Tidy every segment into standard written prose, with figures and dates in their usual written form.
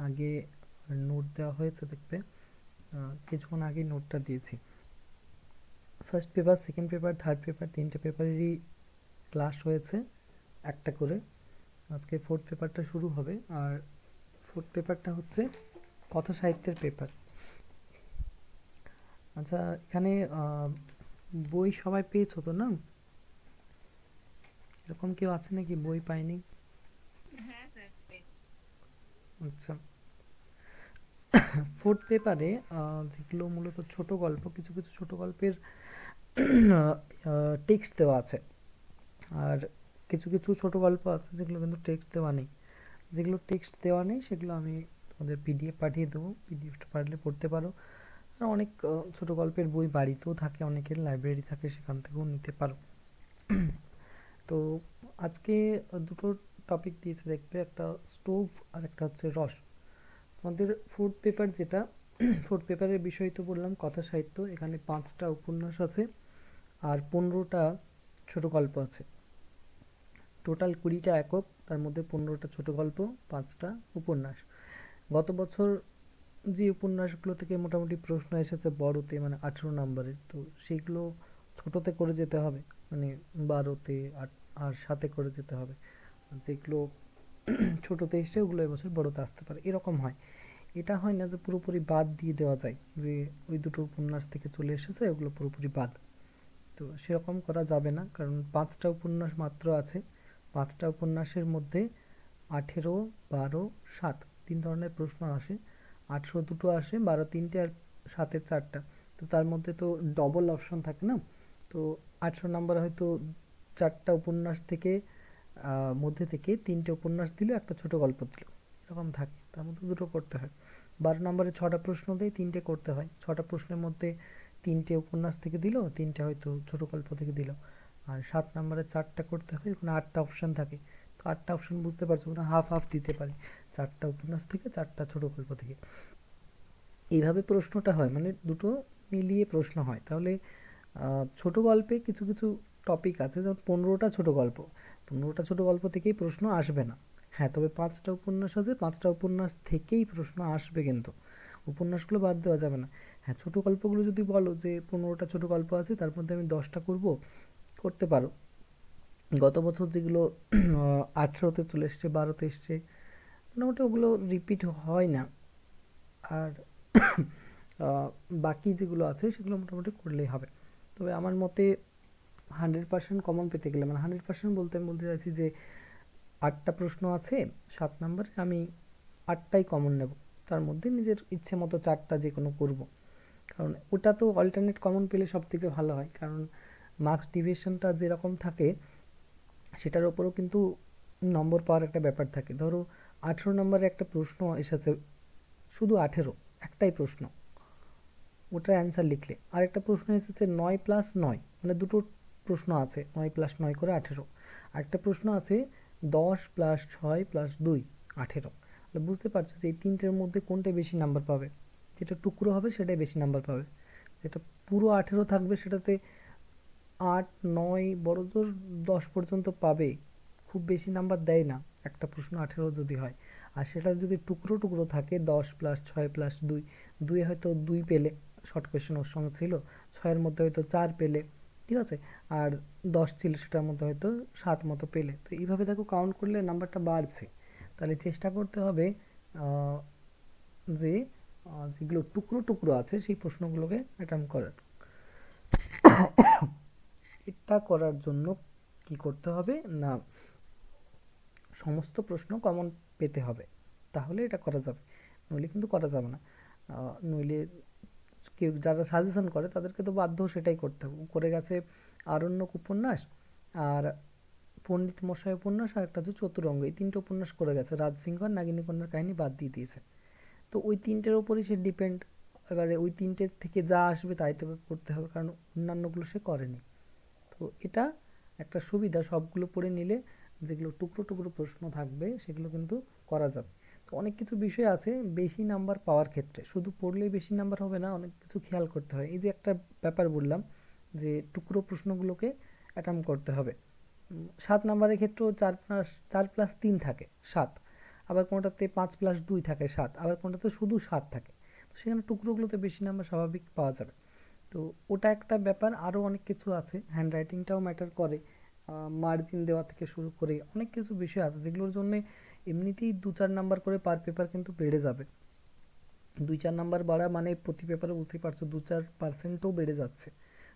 আগে নোট দেওয়া হয়েছে, দেখবে কিছুক্ষণ আগে নোটটা দিয়েছি। First paper, second paper, third paper, তিনটে পেপারেরই ক্লাস হয়েছে একটা করে। আজকে ফোর্থ পেপারটা শুরু হবে। আর ফোর্থ পেপারটা হচ্ছে কথা সাহিত্যের পেপার। আচ্ছা, এখানে বই সবাই পেয়েছো তো না? এরকম কেউ আছে নাকি বই পায়নি? আচ্ছা, ফোর্থ পেপারে যেগুলো মূলত ছোট গল্প, কিছু কিছু ছোট গল্পের টেক্সট দেওয়া আছে, আর কিছু কিছু ছোট গল্প আছে যেগুলো কিন্তু টেক্সট দেওয়া নেই। যেগুলো টেক্সট দেওয়া নেই সেগুলো আমি তোমাদের পিডিএফ পাঠিয়ে দেবো, পিডিএফটা পারলে পড়তে পারো। আর অনেক ছোট গল্পের বই বাড়িতেও থাকে, অনেকের লাইব্রেরি থাকে, সেখান থেকেও নিতে পারো। তো আজকে দুটো টপিক দিয়েছে, দেখবে একটা স্টোভ আর একটা হচ্ছে রস। আমাদের ফোর্থ পেপার যেটা, ফোর্থ পেপারের বিষয় তো বললাম কথা সাহিত্য। এখানে 5টা উপন্যাস আছে আর 15টা ছোট গল্প আছে। টোটাল 20টা একক, তার মধ্যে 15টা ছোট গল্প, 5টা উপন্যাস। গত বছর যে উপন্যাসগুলো থেকে মোটামুটি প্রশ্ন এসেছে বড়তে, মানে 18 নম্বরের, তো সেইগুলো ছোটতে করে যেতে হবে, মানে 12তে আর 7-এ করে যেতে হবে। যেগুলো ছোটতে এসে ওগুলো এবছর বড়তে আসতে পারে, এরকম হয়। এটা হয় না যে পুরোপুরি বাদ দিয়ে দেওয়া যায়, যে ওই দুটো উপন্যাস থেকে চলে এসেছে ওগুলো পুরোপুরি বাদ। তো সেরকম করা যাবে না, কারণ 5টা উপন্যাস মাত্র আছে। 5টা উপন্যাসের মধ্যে 18, 12, 7 তিন ধরনের প্রশ্ন আসে। 18 দুটো আসে, 12 তিনটে, আর 7-এর 4টা। তো তার মধ্যে তো ডবল অপশন থাকে না। তো 18 নম্বরে হয়তো 4টা উপন্যাস থেকে মধ্যে থেকে 3টে উপন্যাস দিল, একটা ছোট গল্প দিল, এরকম থাকে। তার মধ্যে দুটো করতে হয়। 12 নম্বরে 6টা প্রশ্ন দেয়, 3টে করতে হয়। 6টা প্রশ্নের মধ্যে 3টে উপন্যাস থেকে দিল, 3টে হয়তো ছোট গল্প থেকে দিল। আর 7 নম্বরে 4টা করতে হয়, ওখানে 8টা অপশন থাকে। তো 8টা অপশন বুঝতে পারছো, ওখানে হাফ হাফ দিতে পারে, 4টা উপন্যাস থেকে, 4টা ছোট গল্প থেকে। এইভাবে প্রশ্নটা হয়, মানে দুটো মিলিয়ে প্রশ্ন হয়। তাহলে ছোট গল্পে কিছু কিছু টপিক আছে, যেমন 15টা ছোট গল্প, 15টা ছোট গল্প থেকেই প্রশ্ন আসবে না। হ্যাঁ, তবে 5টা উপন্যাস আছে, 5টা উপন্যাস থেকেই প্রশ্ন আসবে, কিন্তু উপন্যাসগুলো বাদ দেওয়া যাবে না। হ্যাঁ, ছোট গল্পগুলো যদি বলো যে 15টা ছোট গল্প আছে, তার মধ্যে আমি 10টা করব, করতে পারো। গত বছর যেগুলো 18তে চলে এসছে, 12তে এসছে, মোটামুটি ওগুলো রিপিট হয় না। আর বাকি যেগুলো আছে সেগুলো মোটামুটি করলেই হবে। তবে আমার মতে 100% কমন পেতে গেলে, মানে 100% বলতে আমি বলতে চাইছি যে 8টা প্রশ্ন আছে 7 নম্বরে, আমি 8টাই কমন নেব। তার মধ্যে নিজের ইচ্ছে মতো 4টা যে কোনো করব। কারণ ওটা তো অল্টারনেট কমন পেলে সব থেকে ভালো হয়, কারণ মার্কস ডিভিশনটা যেরকম থাকে সেটার ওপরও কিন্তু নম্বর পাওয়ার একটা ব্যাপার থাকে। ধরো 18 নম্বরে একটা প্রশ্ন এসেছে, শুধু 18, একটাই প্রশ্ন, ওটার অ্যান্সার লিখলে। আর একটা প্রশ্ন এসেছে 9+9, মানে দুটো প্রশ্ন আছে, 9+9 করে 18। আরেকটা প্রশ্ন আছে 10+6+2, 18। তাহলে বুঝতে পারছো যে এই তিনটের মধ্যে কোনটা বেশি নাম্বার পাবে। যেটা টুকরো হবে সেটাই বেশি নাম্বার পাবে। যেটা পুরো 18 থাকবে সেটাতে 8, 9, বড়জোর 10 পর্যন্ত পাবে, খুব বেশি নাম্বার দেয় না একটা প্রশ্ন 18 যদি হয়। আর সেটা যদি টুকরো টুকরো থাকে, 10+6+2, 2 হয়তো 2 পেলে, শর্ট কোয়েশ্চেন ওর সঙ্গে ছিল, 6-এর মধ্যে হয়তো 4 পেলে, ঠিক আছে, আর 10 ছিল সেটার মধ্যে হয়তো 7 মতো পেলে। তো এইভাবে দেখো কাউন্ট করলে নাম্বারটা বাড়ছে। তাহলে চেষ্টা করতে হবে যে যেগুলো টুকরো টুকরো আছে সেই প্রশ্নগুলোকে অ্যাটেম্প করার। এটা করার জন্য কি করতে হবে না, সমস্ত প্রশ্ন কমন পেতে হবে, তাহলে এটা করা যাবে, নইলে কিন্তু করা যাবে না। নইলে কেউ যারা সাজেশন করে তাদেরকে তো বাধ্য সেটাই করতে হবে। করে গেছে আরণ্যক উপন্যাস, আর পণ্ডিত মশাই উপন্যাস, আর একটা হচ্ছে চতুরঙ্গ, এই 3টে উপন্যাস করে গেছে, রাজসিংহ আর নাগিনী কন্যার কাহিনী বাদ দিয়ে দিয়েছে। তো ওই 3টের ওপরই সে ডিপেন্ড। এবারে ওই 3টে থেকে যা আসবে তাই তোকে করতে হবে, কারণ অন্যান্যগুলো সে করেনি। তো এটা একটা সুবিধা, সবগুলো পড়ে নিলে যেগুলো টুকরো টুকরো প্রশ্ন থাকবে সেগুলো কিন্তু করা যাবে। তো অনেক কিছু বিষয় আছে বেশি নাম্বার পাওয়ার ক্ষেত্রে, শুধু পড়লেই বেশি নাম্বার হবে না, অনেক কিছু খেয়াল করতে হয়। এই যে একটা ব্যাপার বললাম যে টুকরো প্রশ্নগুলোকে অ্যাটেম্প করতে হবে। 7 নম্বরের ক্ষেত্রেও 4+3 থাকে, 7। আবার কোনোটাতে 5+2 থাকে 7, আবার কোনোটাতে শুধু 7 থাকে। তো সেখানে টুকরোগুলোতে বেশি নাম্বার স্বাভাবিক পাওয়া যাবে। তো ওটা একটা ব্যাপার। আরও অনেক কিছু আছে, হ্যান্ড রাইটিংটাও ম্যাটার করে, মার্জিন দেওয়া থেকে শুরু করে অনেক কিছু বিষয় আছে যেগুলোর জন্য এমনিতেই 2-4 নাম্বার করে পার পেপার কিন্তু বেড়ে যাবে। 2-4 নাম্বার বাড়া মানে প্রতি পেপারে বুঝতেই পারছো 2-4%ও বেড়ে যাচ্ছে।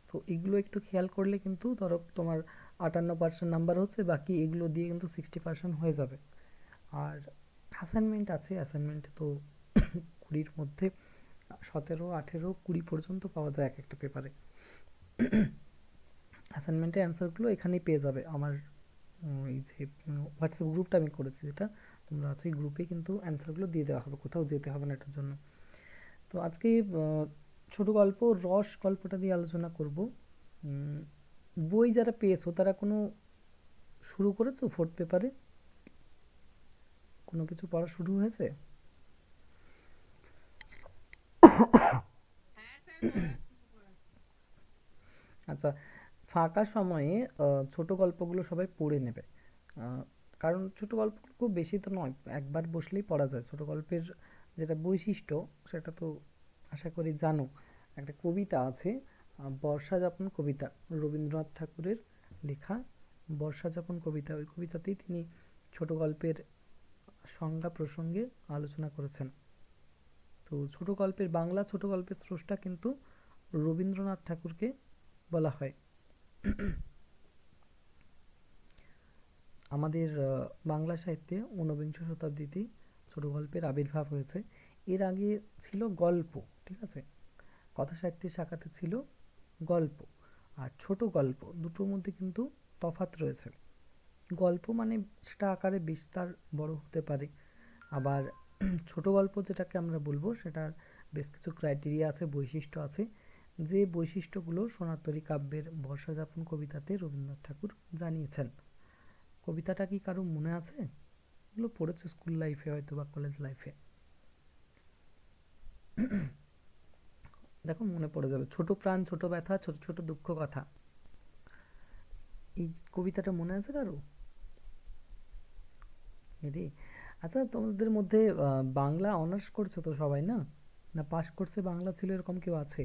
তো এগুলো একটু খেয়াল করলে কিন্তু ধরো তোমার 58% নাম্বার হচ্ছে, বাকি এগুলো দিয়ে কিন্তু 60% হয়ে যাবে। আর অ্যাসাইনমেন্ট আছে, অ্যাসাইনমেন্টে তো 20-র মধ্যে 17, 18, 20 পর্যন্ত পাওয়া যায় এক একটা পেপারে। অ্যাসাইনমেন্টের অ্যান্সারগুলো এখানেই পেয়ে যাবে। আমার এই যে হোয়াটসঅ্যাপ গ্রুপটা আমি করেছি, যেটা তোমরা আছো, এই গ্রুপে কিন্তু অ্যান্সারগুলো দিয়ে দেওয়া হবে, কোথাও যেতে হবে না এটার জন্য। তো আজকে ছোট গল্প রস গল্পটা দিয়ে আলোচনা করব। বই যারা পেয়েছো তারা কোনো শুরু করেছো ফোর্থ পেপারে, কোনো কিছু পড়া শুরু হয়েছে? আচ্ছা, ফাঁকা সময়ে ছোট গল্পগুলো সবাই পড়ে নেবে। আহ, কারণ ছোট গল্পগুলো খুব বেশি তো নয়, একবার বসলেই পড়া যায়। ছোট গল্পের যেটা বৈশিষ্ট্য সেটা তো আশা করি জানো। একটা কবিতা আছে, বর্ষা যাপন কবিতা, রবীন্দ্রনাথ ঠাকুরের লেখা বর্ষা যাপন কবিতা। ওই কবিতাতেই তিনি ছোট গল্পের সংজ্ঞা প্রসঙ্গে আলোচনা করেছেন। তো ছোট গল্পের বাংলা ছোট গল্পের স্রষ্টা কিন্তু রবীন্দ্রনাথ ঠাকুরকে বলা হয়। আমাদের বাংলা সাহিত্যে ঊনবিংশ শতাব্দীতে ছোট গল্পের আবির্ভাব হয়েছে। এর আগে ছিল গল্প, ঠিক আছে, কথা সাহিত্যের শাখাতে ছিল গল্প। আর ছোট গল্প দুটোর মধ্যে কিন্তু তফাৎ রয়েছে। গল্প মানে সেটা আকারে বিস্তার বড় হতে পারে, আবার ছোট গল্প যেটাকে আমরা বলবো সেটার বেশ কিছু ক্রাইটেরিয়া আছে, বৈশিষ্ট্য আছে, যে বৈশিষ্ট্যগুলো সোনার কাব্যের বর্ষাযাপন কবিতাতে রবীন্দ্রনাথ ঠাকুর জানিয়েছেন। কবিতাটা কি কারো মনে আছে? এগুলো পড়েছো স্কুল লাইফে হয়তো বা কলেজ লাইফে, দেখো মনে পড়ে যাবে। ছোট প্রাণ ছোট ব্যথা ছোট ছোট দুঃখ কথা, এই কবিতাটা মনে আছে কারো? রে, আচ্ছা তোমাদের মধ্যে বাংলা অনার্স করছো তো সবাই, না? না পাশ করছে বাংলা ছিল এরকম কেউ আছে?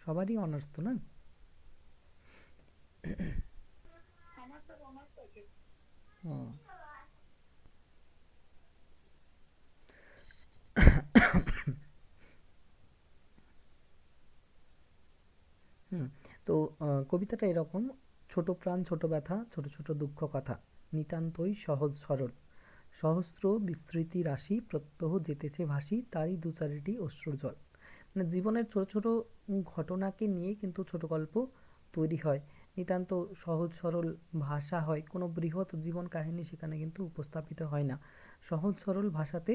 সবারই অনার্স তো, না? হুম। হুম। তো কবিতাটা এরকম: ছোট প্রাণ ছোট ব্যথা ছোট ছোট দুঃখ কথা, নিতান্তই সহজ সরল, সহস্র বিস্তৃতি রাশি প্রত্যহ যেতেছে ভাসি, তারই দু চারিটি অশ্রুর জল। মানে জীবনের ছোট ছোট ঘটনাকে নিয়ে কিন্তু ছোট গল্প তৈরি হয়। নিতান্ত সহজ সরল ভাষা হয়, কোনো বৃহৎ জীবন কাহিনী সেখানে কিন্তু উপস্থাপিত হয় না। সহজ সরল ভাষাতে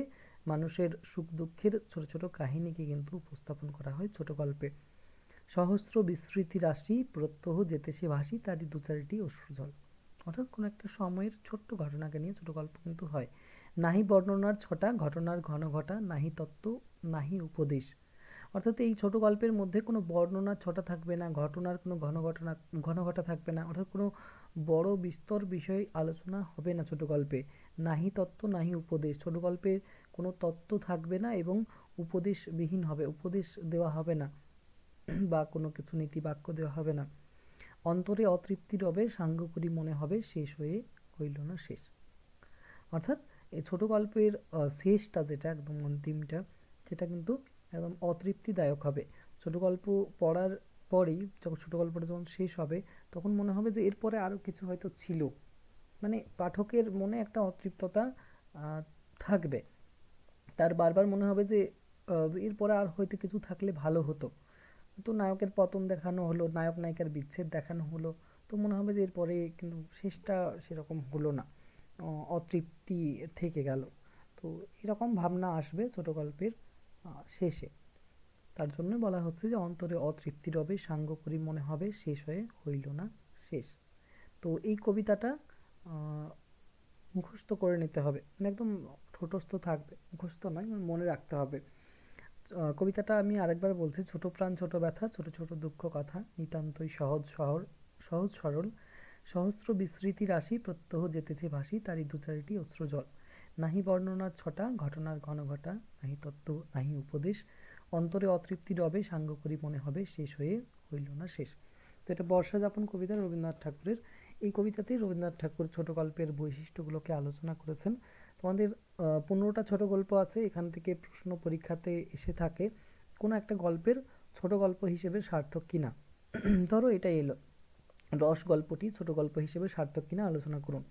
মানুষের সুখ দুঃখের ছোট ছোট কাহিনীকে কিন্তু উপস্থাপন করা হয় ছোট গল্পে। সহস্র বিস্মৃতি রাশি প্রত্যহ যেতে সে ভাসি, তারই দু চারিটি অশ্রুজল। অর্থাৎ কোনো একটা সময়ের ছোট্ট ঘটনাকে নিয়ে ছোট গল্প কিন্তু হয়। নাহি বর্ণনার ছটা ঘটনার ঘন ঘটা, নাহি তত্ত্ব নাহি উপদেশ। অর্থাৎ এই ছোট গল্পের মধ্যে কোনো বর্ণনার ছটা থাকবে না, ঘটনার কোনো ঘন ঘটা থাকবে না, অর্থাৎ কোনো বড় বিস্তর বিষয় আলোচনা হবে না ছোট গল্পে। নাহি তত্ত্ব নাহি উপদেশ, ছোট গল্পে কোনো তত্ত্ব থাকবে না এবং উপদেশবিহীন হবে, উপদেশ দেওয়া হবে না বা কোনো কিছু নীতি বাক্য দেওয়া হবে না। অন্তরে অতৃপ্তি রবে, সাঙ্গ করি মনে হবে, শেষ হয়ে হইল না শেষ। অর্থাৎ এই ছোট গল্পের শেষটা যেটা একদম অন্তিমটা, সেটা কিন্তু একদম অতৃপ্তিদায়ক হবে। ছোট গল্প পড়ার পরেই যখন ছোট গল্পটা যখন শেষ হবে তখন মনে হবে যে এরপরে আরও কিছু হয়তো ছিল, মানে পাঠকের মনে একটা অতৃপ্ততা থাকবে, তার বারবার মনে হবে যে এরপরে আর হয়তো কিছু থাকলে ভালো হতো। তো নায়কের পতন দেখানো হলো, নায়ক নায়িকার বিচ্ছেদ দেখানো হলো, তো মনে হবে যে এরপরে কিন্তু শেষটা সেরকম হলো না, অতৃপ্তি থেকে গেল। তো এরকম ভাবনা আসবে ছোট গল্পের শেষে। তার জন্য বলা হচ্ছে যে অন্তরে অতৃপ্তি রবে, সাঙ্গ করি মনে হবে, শেষ হয়ে হইল না শেষ। তো এই কবিতাটা মুখস্থ করে নিতে হবে, মানে একদম ঠোঁটস্থ থাকবে, মুখস্থ নয়, মনে রাখতে হবে। কবিতাটা আমি আরেকবার বলছি: ছোট প্রাণ ছোট ব্যথা ছোট ছোট দুঃখ কথা, নিতান্তই সহজ সরল, সহস্র বিস্মৃতি রাশি প্রত্যহ যেতেছে ভাসি, তারই দু চারিটি অশ্রু জল। নাহি বর্ণনার ছটা, ঘটনার ঘন ঘটা, নাহি তত্ত্ব নাহি উপদেশ, অন্তরে অতৃপ্তি রবে, সাঙ্গ করি মনে হবে, শেষ হয়ে হইল না শেষ। তো এটা বর্ষা যাপন কবিতা রবীন্দ্রনাথ ঠাকুরের। এই কবিতাতেই রবীন্দ্রনাথ ঠাকুর ছোট গল্পের বৈশিষ্ট্যগুলোকে আলোচনা করেছেন। তোমাদের 15টা ছোট গল্প আছে, এখান থেকে প্রশ্ন পরীক্ষাতে এসে থাকে কোনো একটা গল্পের ছোট গল্প হিসেবে সার্থক কিনা। ধরো এটা এলো, রস গল্পটি ছোট গল্প হিসেবে সার্থক কিনা আলোচনা করুন।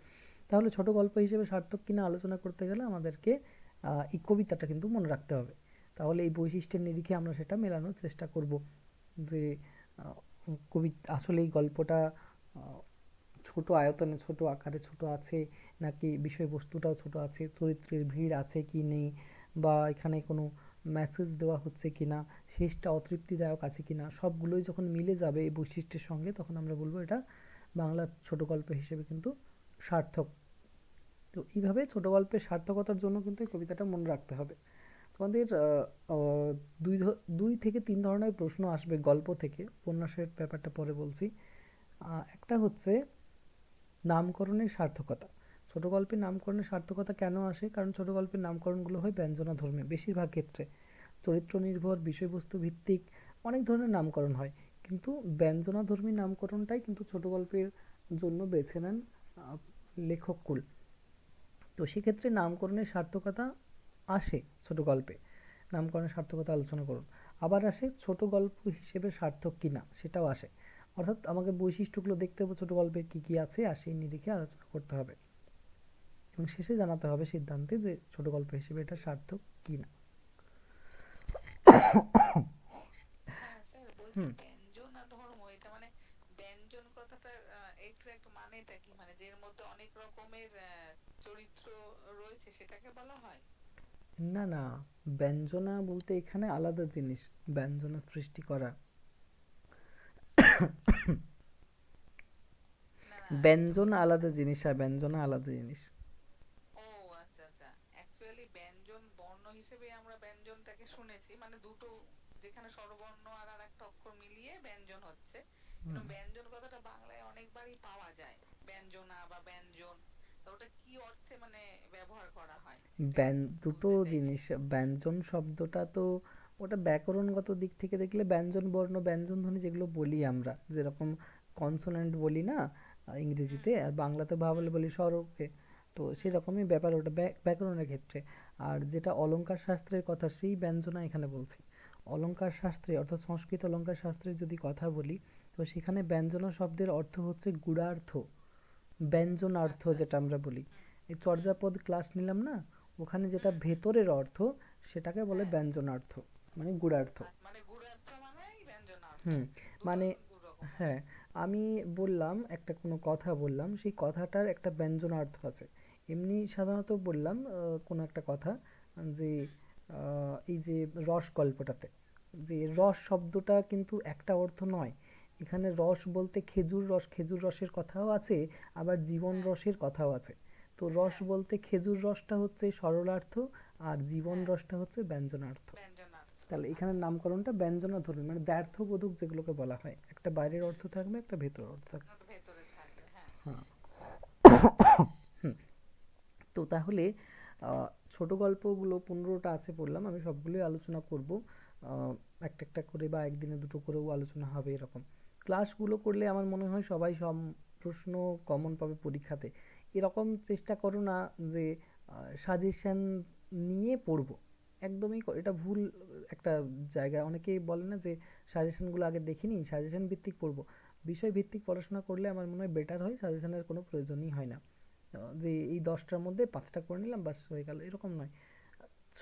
তাহলে ছোট গল্প হিসেবে সার্থক কিনা আলোচনা করতে গেলে আমাদেরকে এই কবিতাটা কিন্তু মনে রাখতে হবে। তাহলে এই বৈশিষ্ট্যের নিরিখে আমরা সেটা মেলানোর চেষ্টা করব যে কবি আসলে এই গল্পটা ছোট আয়তনে, ছোট আকারে ছোট আছে, নাকি বিষয়বস্তুটাও ছোট আছে, চরিত্রের ভিড় আছে কি নেই, বা এখানে কোনো মেসেজ দেওয়া হচ্ছে কিনা, শেষটা অতৃপ্তিদায়ক আছে কিনা, সবগুলোই যখন মিলে যাবে এই বৈশিষ্ট্যের সঙ্গে, তখন আমরা বলবো এটা বাংলা ছোট গল্প হিসেবে কিন্তু সার্থক। তো এইভাবে ছোট গল্পের সার্থকতার জন্য কিন্তু এই কবিতাটা মনে রাখতে হবে। তোমাদের দুই থেকে তিন ধরনের প্রশ্ন আসবে গল্প থেকে, উপন্যাসের ব্যাপারটা পরে বলছি। একটা হচ্ছে নামকরণের সার্থকতা। ছোট গল্পের নামকরণের সার্থকতা কেন আসে? কারণ ছোট গল্পের নামকরণগুলো হয় ব্যঞ্জনাধর্মী বেশিরভাগ ক্ষেত্রে, চরিত্র নির্ভর, বিষয়বস্তু ভিত্তিক অনেক ধরনের নামকরণ হয়, কিন্তু ব্যঞ্জনাধর্মী নামকরণটাই কিন্তু ছোট গল্পের জন্য বেছে নেন লেখককুল। তো সেক্ষেত্রে নামকরণের সার্থকতা আসে ছোট গল্পে, নামকরণের সার্থকতা আলোচনা করুন। আবার আসে ছোট গল্প হিসেবে সার্থক কিনা, সেটাও আসে। অর্থাৎ আমাকে বৈশিষ্ট্যগুলো দেখতে হবে ছোট গল্পের কী কী আছে, আর সেই নিরিখে আলোচনা করতে হবে এবং শেষে জানাতে হবে সিদ্ধান্তে যে ছোট গল্প হিসেবে এটা সার্থক কিনা। হ্যাঁ স্যার, বলছি ব্যঞ্জন আর ধর্ম, এটা মানে ব্যঞ্জন কথাটা একটু মানেটা কি, মানে যের মধ্যে অনেক রকমের চরিত্র রয়েছে সেটাকে বলা হয়? না না, ব্যঞ্জনা বলতে এখানে আলাদা জিনিস, ব্যঞ্জনা সৃষ্টি করা। না না, যেটা ব্যঞ্জন বলছি মানে, আলাদা জিনিস আর ব্যঞ্জনা আলাদা জিনিস। ও আচ্ছা আচ্ছা, অ্যাকচুয়ালি ব্যঞ্জন বর্ণ হিসেবে আমরা ব্যঞ্জনটাকে শুনেছি, মানে দুটো, যেখানে স্বরবর্ণ আর আর একটা অক্ষর মিলিয়ে ব্যঞ্জন হচ্ছে। কিন্তু ব্যঞ্জন কথাটা বাংলায় অনেকবারই পাওয়া যায়, ব্যঞ্জনা বা ব্যঞ্জন। তো ওটা কি অর্থে মানে ব্যবহার করা হয় সেটাই দুটো বুঝতে চাইছি। জিনিস, ব্যঞ্জন শব্দটা তো ওটা ব্যাকরণগত দিক থেকে দেখলে ব্যঞ্জন বর্ণ ব্যঞ্জন ধ্বনি যেগুলো বলি আমরা, যেরকম কনসোনেন্ট বলি না হুম ইংরেজিতে, আর বাংলাতে ভাওয়েল হুম বলি স্বরকে। তো হুম সেরকমই ব্যাপার ওটা ব্যাকরণের ক্ষেত্রে। আর যেটা অলংকার শাস্ত্রের কথা, সেই ব্যঞ্জনা এখানে বলছি। অলংকার শাস্ত্রে অর্থাৎ সংস্কৃত অলংকার শাস্ত্রের যদি কথা বলি, তো সেখানে ব্যঞ্জনা শব্দের অর্থ হচ্ছে গূঢ়ার্থ, ব্যঞ্জনার্থ আচ্ছা যেটা আচ্ছা। আমরা বলি। হুম এই হুম চর্যাপদ ক্লাস নিলাম না, ওখানে যেটা হুম। ভেতরের অর্থ সেটাকে বলে হ্যাঁ, ব্যঞ্জনার্থ, মানে গূঢ়ার্থ। মানে গূঢ়ার্থ মানেই ব্যঞ্জনার্থ। হুম, দুটো মানে দু রকম হয়। হ্যাঁ, আমি বললাম একটা কোনো কথা বললাম, সেই কথাটার একটা ব্যঞ্জনার্থ আছে। এমনি সাধারণত বললাম কোনো একটা কথা, যে হুম এই যে রস গল্পটাতে, যে হুম। রস শব্দটা কিন্তু একটা অর্থ নয়। এখানে রস বলতে খেজুর রস, খেজুর রসের কথাও আছে, আবার জীবন হ্যাঁ রসের কথাও আছে। তো রস হ্যাঁ বলতে খেজুর রসটা হচ্ছে সরলার্থ, আর জীবন হ্যাঁ, রসটা হচ্ছে ব্যঞ্জনার্থ। ব্যঞ্জনার্থ। তাহলে এখানের আচ্ছা আচ্ছা। নামকরণটা ব্যঞ্জনাধর্মী, মানে দ্ব্যর্থবোধক যেগুলোকে বলা হয়, একটা বাইরের হুম অর্থ হুম। থাকবে, একটা ভেতরের অর্থ থাকবে। ওটা ভেতরে থাকবে, হ্যাঁ। হ্যাঁ। তো তাহলে ছোট গল্পগুলো 15টা আছে বললাম, আমি সবগুলোই আলোচনা করব। একটা একটা করে বা একদিনে দুটো করেও আলোচনা হবে এরকম। ক্লাসগুলো করলে আমার মনে হয় সবাই সব প্রশ্ন কমন পাবে পরীক্ষাতে। এরকম চেষ্টা করো না যে সাজেশন নিয়ে পড়বো, একদমই এটা ভুল একটা জায়গা। অনেকেই বলে না যে সাজেশনগুলো আগে দেখিনি, সাজেশন ভিত্তিক পড়বো। বিষয় ভিত্তিক পড়াশোনা করলে আমার মনে হয় বেটার হয়, সাজেশনের কোনো প্রয়োজনই হয় না। যে এই 10টার মধ্যে 5টা করে নিলাম বাস হয়ে গেল, এরকম নয়।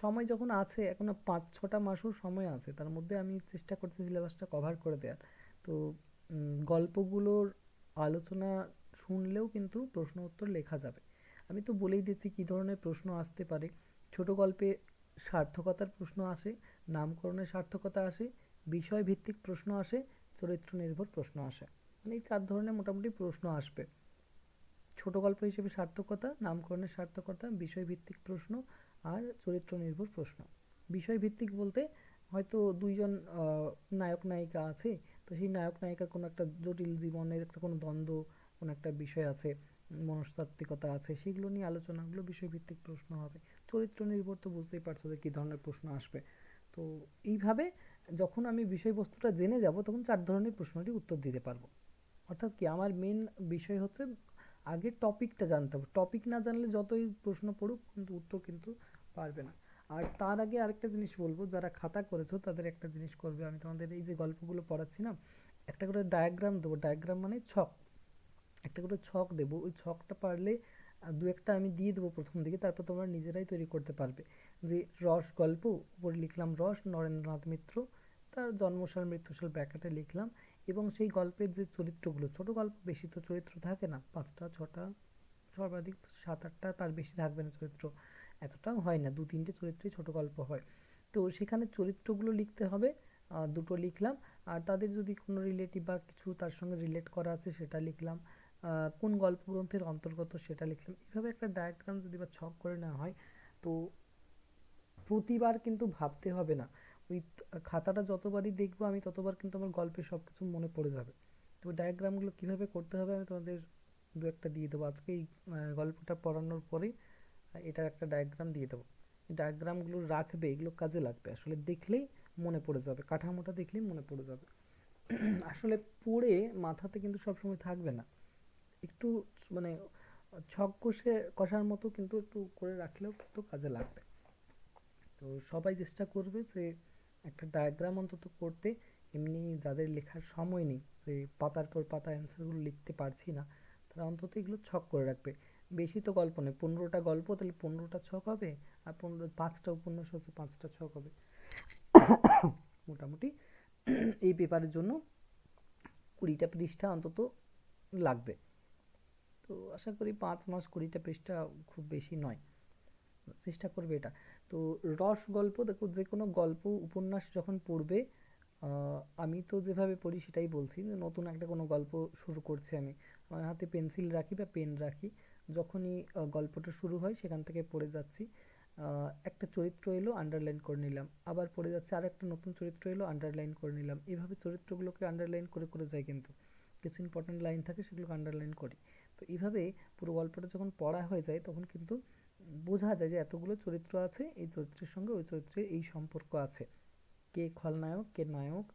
সময় যখন আছে, এখনো 5-6টা মাসও সময় আছে, তার মধ্যে আমি চেষ্টা করছি সিলেবাসটা কভার করে দেওয়ার। তো গল্পগুলোর আলোচনা শুনলেও কিন্তু প্রশ্ন উত্তর লেখা যাবে। আমি তো বলেই দিচ্ছি কী ধরনের প্রশ্ন আসতে পারে। ছোট গল্পে সার্থকতার প্রশ্ন আসে, নামকরণের সার্থকতা আসে, বিষয় ভিত্তিক প্রশ্ন আসে, চরিত্র নির্ভর প্রশ্ন আসে। মানে এই 4 ধরনের মোটামুটি প্রশ্ন আসবে। ছোট গল্প হিসেবে সার্থকতা, নামকরণের সার্থকতা, বিষয়ভিত্তিক প্রশ্ন, আর চরিত্র নির্ভর প্রশ্ন। বিষয়ভিত্তিক বলতে হয়তো দুইজন নায়ক নায়িকা আছে, তো সেই নায়ক নায়িকার কোনো একটা জটিল জীবনের একটা কোনো দ্বন্দ্ব কোনো একটা বিষয় আছে, মনস্তাত্ত্বিকতা আছে, সেগুলো নিয়ে আলোচনাগুলো বিষয়ভিত্তিক প্রশ্ন হবে। চরিত্র নির্ভর তো বুঝতেই পারছো যে কী ধরনের প্রশ্ন আসবে। তো এইভাবে যখন আমি বিষয়বস্তুটা জেনে যাব তখন 4 ধরনের প্রশ্নেরই উত্তর দিতে পারবো। অর্থাৎ কি, আমার মেন বিষয় হচ্ছে আগে টপিকটা জানতে হবে। টপিক না জানলে যতই প্রশ্ন পড়ুক কিন্তু উত্তর কিন্তু পারবে না। আর তার আগে আরেকটা জিনিস বলবো, যারা খাতা করেছো তাদের একটা জিনিস করবে, আমি তোমাদের এই যে গল্পগুলো পড়াচ্ছি না, একটা করে ডায়াগ্রাম দেবো। ডায়াগ্রাম মানে ছক, একটা করে ছক দেবো। ওই ছকটা পারলে দু একটা আমি দিয়ে দেবো প্রথম দিকে, তারপর তোমরা নিজেরাই তৈরি করতে পারবে। যে রস গল্প, উপরে লিখলাম রস নরেন্দ্রনাথ মিত্র, তার জন্মসাল মৃত্যুসাল ব্র্যাকেটে লিখলাম, এবং সেই গল্পের যে চরিত্রগুলো, ছোট গল্প বেশি তো চরিত্র থাকে না, 5টা 6টা, সর্বাধিক 7-8টা, তার বেশি থাকবে না চরিত্র, এতটাও হয় না, 2-3টে চরিত্রই ছোট গল্প হয়। তো সেখানে চরিত্রগুলো লিখতে হবে, দুটো লিখলাম। আর তাদের যদি কোনো রিলেটিভ বা কিছু তার সঙ্গে রিলেট করা আছে সেটা লিখলাম, কোন গল্প গ্রন্থের অন্তর্গত সেটা লিখলাম। এইভাবে একটা ডায়াগ্রাম যদি বা ছক করে নেওয়া হয়, তো প্রতিবার কিন্তু ভাবতে হবে না। ওই খাতাটা যতবারই দেখবো আমি ততবার কিন্তু আমার গল্পের সব কিছু মনে পড়ে যাবে। তো ডায়াগ্রামগুলো কীভাবে করতে হবে আমি তোমাদের দু একটা দিয়ে দেবো আজকে এই গল্পটা পড়ানোর পরেই। এটার একটা ডায়াগ্রাম দিয়ে দেবো। ডায়াগ্রামগুলো রাখবে, এগুলো কাজে লাগবে, আসলে দেখলেই মনে পড়ে যাবে, কাঠামোটা দেখলেই মনে পড়ে যাবে। আসলে পড়ে মাথাতে কিন্তু সবসময় থাকবে না, একটু মানে ছক কষার মতো কিন্তু একটু করে রাখলেও কিন্তু কাজে লাগবে। তো সবাই চেষ্টা করবে যে একটা ডায়াগ্রাম অন্তত করতে। এমনি যাদের লেখার সময় নেই, যে পাতার পর পাতা অ্যান্সারগুলো লিখতে পারছি না, তারা অন্তত এগুলো ছক করে রাখবে। বেশি তো গল্প নেই, 15টা গল্প, তাহলে 15টা ছক হবে। আর 5টা উপন্যাস হচ্ছে 5টা ছক হবে মোটামুটি। এই পেপারের জন্য 20টা পৃষ্ঠা অন্তত লাগবে। তো আশা করি 5 মাস 20টা পৃষ্ঠা খুব বেশি নয়, চেষ্টা করবে এটা। তো রস গল্প দেখো, যে কোনো গল্প উপন্যাস যখন পড়বে, আমি তো যেভাবে পড়ি সেটাই বলছি, যে নতুন একটা কোনো গল্প শুরু করছি আমি, আমার হাতে পেন্সিল রাখি বা পেন রাখি, যখনই গল্পটা শুরু হয় সেখান থেকে পড়ে যাচ্ছি, একটা চরিত্র এলো আন্ডারলাইন করে নিলাম, আবার পড়ে যাচ্ছে আর একটা নতুন চরিত্র এলো আন্ডারলাইন করে নিলাম, এভাবে চরিত্রগুলোকে আন্ডারলাইন করে করে যাই, কিন্তু কিছু ইম্পর্টেন্ট লাইন থাকে সেগুলোকে আন্ডারলাইন করি। তো এইভাবে পুরো গল্পটা যখন পড়া হয়ে যায় তখন কিন্তু বোঝা যায় যে এতগুলো চরিত্র আছে, এই চরিত্রের সঙ্গে ওই চরিত্রের এই সম্পর্ক আছে, কে খলনায়ক কে নায়ক,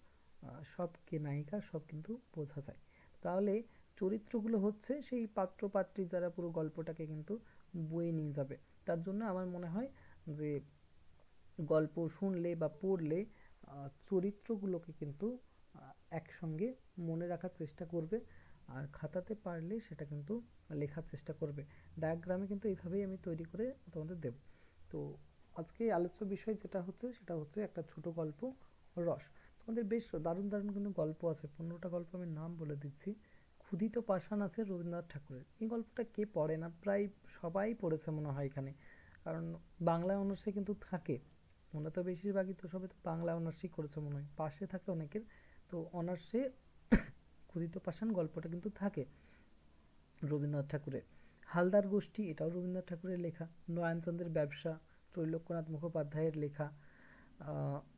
সব কে নায়িকা, সব কিন্তু বোঝা যায়। তাহলে চরিত্রগুলো হচ্ছে সেই পাত্র পাত্রী যারা পুরো গল্পটাকে কিন্তু বয়ে নিয়ে যাবে। তার জন্য আমার মনে হয় যে গল্প শুনলে বা পড়লে চরিত্রগুলোকে কিন্তু একসঙ্গে মনে রাখার চেষ্টা করবে, আর খাতাতে পারলে সেটা কিন্তু লেখার চেষ্টা করবে। ডায়াগ্রামে কিন্তু এইভাবেই আমি তৈরি করে তোমাদের দেব। তো আজকে আলোচ্য বিষয় যেটা হচ্ছে সেটা হচ্ছে একটা ছোট গল্প রস। তোমাদের বেশ দারুণ দারুণ কিন্তু গল্প আছে, 15টা গল্প আমি নাম বলে দিচ্ছি। ক্ষুধিত পাষাণ আছে রবীন্দ্রনাথ ঠাকুরের, এই গল্পটা কে পড়ে না, প্রায় সবাই পড়েছে মনে হয় এখানে, কারণ বাংলা অনার্সে কিন্তু থাকে। তোমরা তো বেশিরভাগই তো সবাই তো বাংলা অনার্সই করেছো মনে হয়, পাশে থাকে অনেকের। তো অনার্সে ক্ষুদিত পাষাণ গল্পটা কিন্তু থাকে রবীন্দ্রনাথ ঠাকুরের। হালদার গোষ্ঠী, এটাও রবীন্দ্রনাথ ঠাকুরের লেখা। নয়নচন্দ্রের ব্যবসা ত্রৈলোক্যনাথ মুখোপাধ্যায়ের লেখা।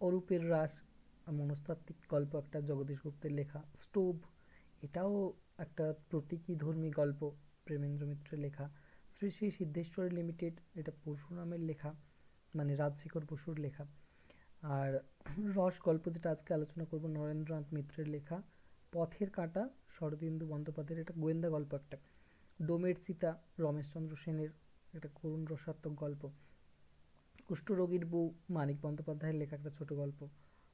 অরূপের রাস মনস্তাত্ত্বিক গল্প একটা, জগদীশ গুপ্তের লেখা। স্টোভ, এটাও একটা প্রতীকীধর্মী গল্প, প্রেমেন্দ্র মিত্রের লেখা। শ্রী শ্রী সিদ্ধেশ্বরী লিমিটেড, এটা পরশুরামের লেখা, মানে রাজশেখর বসুর লেখা। আর রস গল্প যেটা আজকে আলোচনা করব, নরেন্দ্রনাথ মিত্রের লেখা। পথের কাঁটা শরদিন্দু বন্দ্যোপাধ্যায়ের, এটা গোয়েন্দা গল্প একটা। ডোমের চিতা রমেশচন্দ্র সেনের, একটা করুণ রসাত্মক গল্প। কুষ্ঠরোগীর বউ মানিক বন্দ্যোপাধ্যায়ের লেখা একটা ছোট গল্প।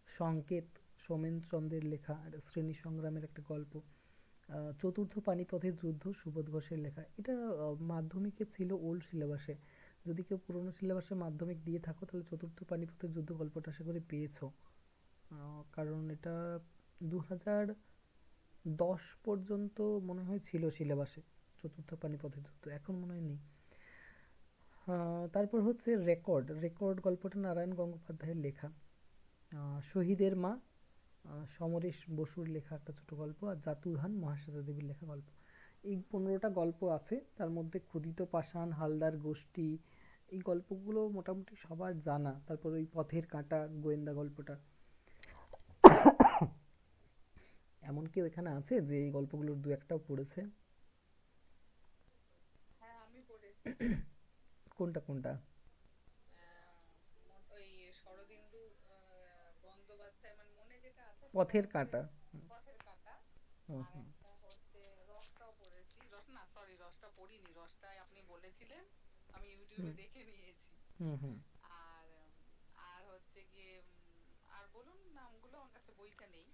সংকেত সোমেন চন্দ্রের লেখা, একটা শ্রেণী সংগ্রামের একটা গল্প। চতুর্থ পানিপথের যুদ্ধ সুবোধ ঘোষের লেখা, এটা মাধ্যমিকে ছিল ওল্ড সিলেবাসে। যদি কেউ পুরনো সিলেবাসে মাধ্যমিক দিয়ে থাকো তাহলে চতুর্থ পানিপথের যুদ্ধ গল্পটা আশা করি পেয়েছো, কারণ এটা 2010 পর্যন্ত মনে হয় ছিল সিলেবাসে, চতুর্থ পানিপথের যুদ্ধ, এখন মনে হয় নেই। তারপর হচ্ছে রেকর্ড, রেকর্ড গল্পটা নারায়ণ গঙ্গোপাধ্যায়ের লেখা। শহীদের মা সমরেশ বসুর লেখা একটা ছোট গল্প। আর জাতুধান মহাশ্বেতা দেবীর লেখা গল্প। এই 15টা গল্প আছে, তার মধ্যে ক্ষুদিত পাষাণ, হালদার গোষ্ঠী, এই গল্পগুলো মোটামুটি সবার জানা। তারপর ওই পথের কাঁটা গোয়েন্দা গল্পটা, এমন কেউ এখানে আছে যে এই গল্পগুলোর দু একটাও পড়েছে? কোনটা কোনটা? ওই শরদিন্দু বন্দ্যোপাধ্যায়, মানে মনে যেটা আছে সেটা পথের হচ্ছে কাঁটা। পথের কাঁটা। হুম আর হুম একটা হচ্ছে রসটাও পড়েছি, রস না সরি রসটা পড়িনি, রসটাই আপনি বলেছিলেন, আমি ইউটিউবে হুম দেখে নিয়েছি। হুম হুম। আর আর হচ্ছে গিয়ে আর বলুন নামগুলো, আমার কাছে বইটা নেই।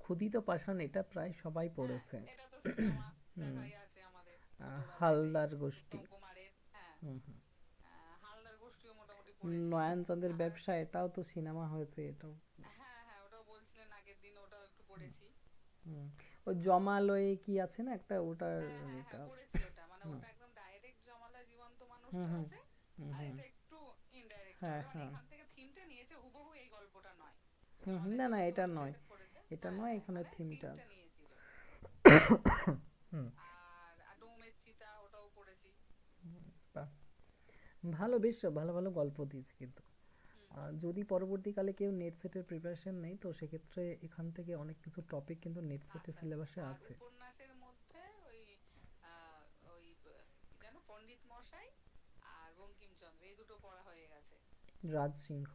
ক্ষুধিত পাষাণ এটা প্রায় সবাই হ্যাঁ, পড়েছে। এটা তো সিনেমা হুম। দেখাই আছে আমাদের ছোটবেলায়, সেই হালদার গোষ্ঠী। উত্তম কুমারের। হ্যাঁ, হুম হুম। হালদার গোষ্ঠীও মোটামুটি পড়েছি। নয়নচাঁদের আর ব্যবসা, এটাও তো সিনেমা হয়েছে, এটাও। হ্যাঁ হ্যাঁ, ওটাও বলছিলেন আগের দিন, ওটাও একটু পড়েছি। হুম। ওই জমালয়ে কি আছে না একটা, ওটার হ্যাঁ হ্যাঁ হ্যাঁ, এটা। পড়েছি ওটা, মানে হুম ওটা একদম ডাইরেক্ট জমালা জীবন্ত হুম মানুষটা হুম আছে। হুম আর হুম। এটা একটু ইনডাইরেক্ট হ্যাঁ ভাবে, মানে হ্যাঁ। এখান থেকে থিমটা নিয়েছে, হুবহু এই গল্পটা নয়। হুম হুম, মানে না না যেহেতু এটা নয়, রিলেটেড করেছে, এটা হ্যাঁ নয়, হ্যাঁ, এখানে মানে থিমটা থিমটা আছে। নিয়েছিল। হুম। আর ডোমের চিতা, ওটাও পড়েছি। বাহ, ভালো, বেশ ভালো ভালো গল্প দিয়েছে কিন্তু। হুম। যদি পরবর্তীকালে কেউ নেট সেটের প্রিপারেশন নেই, তো সেক্ষেত্রে এখান থেকে অনেক কিছু টপিক কিন্তু নেট সেটের আচ্ছা আচ্ছা। সিলেবাসে আর আছে। উপন্যাসের মধ্যে ওই আহ, ওই কি যেন পণ্ডিত মশাই আর বঙ্কিমচন্দ্র, এই দুটো পড়া হয়ে গেছে। রাজ সিংহ।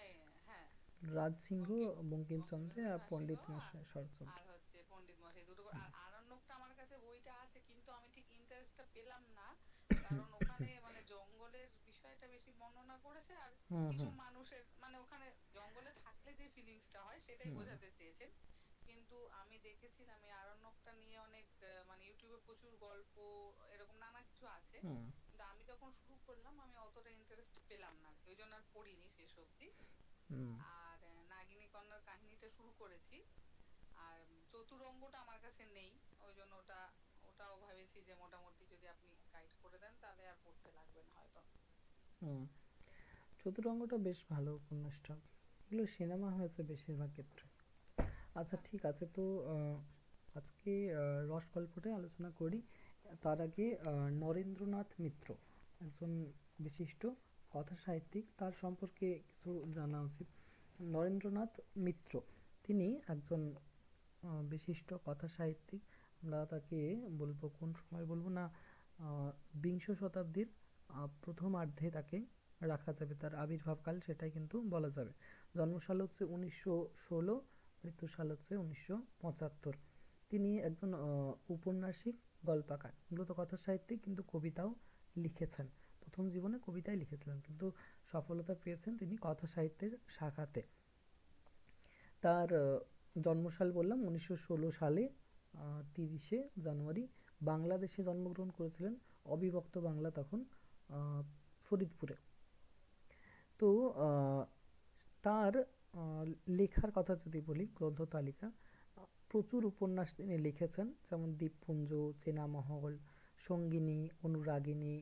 এই, হ্যাঁ, রাজ সিংহ, বঙ্কিম বঙ্কিমচন্দ্রে, বঙ্কিমচন্দ্র আর নরসিংহ, পণ্ডিত মশাই শরৎচন্দ্র। আর হচ্ছে পণ্ডিত মশাই, দুটো আর আরণ্যকটা আমার কাছে বইটা আছে, কিন্তু আমি ঠিক ইন্টারেস্টটা পেলাম না। কারণ ওখানে মানে জঙ্গলের বিষয়টা বেশি বর্ণনা করেছে, আর হুম কিছু হুম মানুষের, মানে ওখানে জঙ্গলে থাকলে যে ফিলিংসটা হয় সেটাই হুম বোঝাতে চেয়েছেন। কিন্তু আমি দেখেছিলাম এই আরণ্যকটা নিয়ে অনেক মানে ইউটিউবে প্রচুর গল্প এরকম নানা কিছু আছে। হুম কিন্তু আমি যখন শুরু করলাম আমি অতটা ইন্টারেস্ট পেলাম না, ওই জন্য আর পড়িনি শেষ অবধি। হুম আর নাগিনী কন্যার কাহিনীটা শুরু করেছি। আর চতুরঙ্গটা আমার কাছে নেই, ওই জন্য ওটাও ভেবেছি যে মোটামুটি যদি আপনি গাইড করে দেন তাহলে আর পড়তে লাগবে না হয়তো। হুম। চতুরঙ্গটা বেশ ভালো উপন্যাসটা, এগুলো সিনেমা হয়েছে বেশিরভাগ ক্ষেত্রে। আচ্ছা ঠিক আচ্ছা আছে, আচ্ছা। তো আজকে রস গল্পটাই আলোচনা করি। তার আগে নরেন্দ্রনাথ মিত্র একজন বিশিষ্ট কথা সাহিত্যিক, তার সম্পর্কে কিছু জানা উচিত। নরেন্দ্রনাথ মিত্র, তিনি একজন বিশিষ্ট কথা সাহিত্যিক। আমরা তাকে বলবো কোন সময় বলবো না, বিংশ শতাব্দীর প্রথমার্ধে তাকে রাখা যাবে, তার আবির্ভাবকাল সেটাই কিন্তু বলা যাবে। জন্মসাল হচ্ছে 1916, মৃত্যুসাল হচ্ছে 1975। তিনি একজন ঔপন্যাসিক, গল্পকার, মূলত কথা সাহিত্যিক, কিন্তু কবিতাও লিখেছেন। প্রথম জীবনে কবিতাই লিখেছিলেন, কিন্তু সফলতা পেয়েছেন তিনি কথা সাহিত্যের শাখাতে। তার জন্মসাল বললাম 1916 সালে, 30শে জানুয়ারি। বাংলাদেশে জন্মগ্রহণ করেছিলেন, অবিভক্ত বাংলা তখন, ফরিদপুরে। তো তার লেখার কথা যদি বলি, গ্রন্থ তালিকা, প্রচুর উপন্যাস তিনি লিখেছেন, যেমন দ্বীপপুঞ্জ, চেনামহল, সঙ্গিনী, অনুরাগিনী,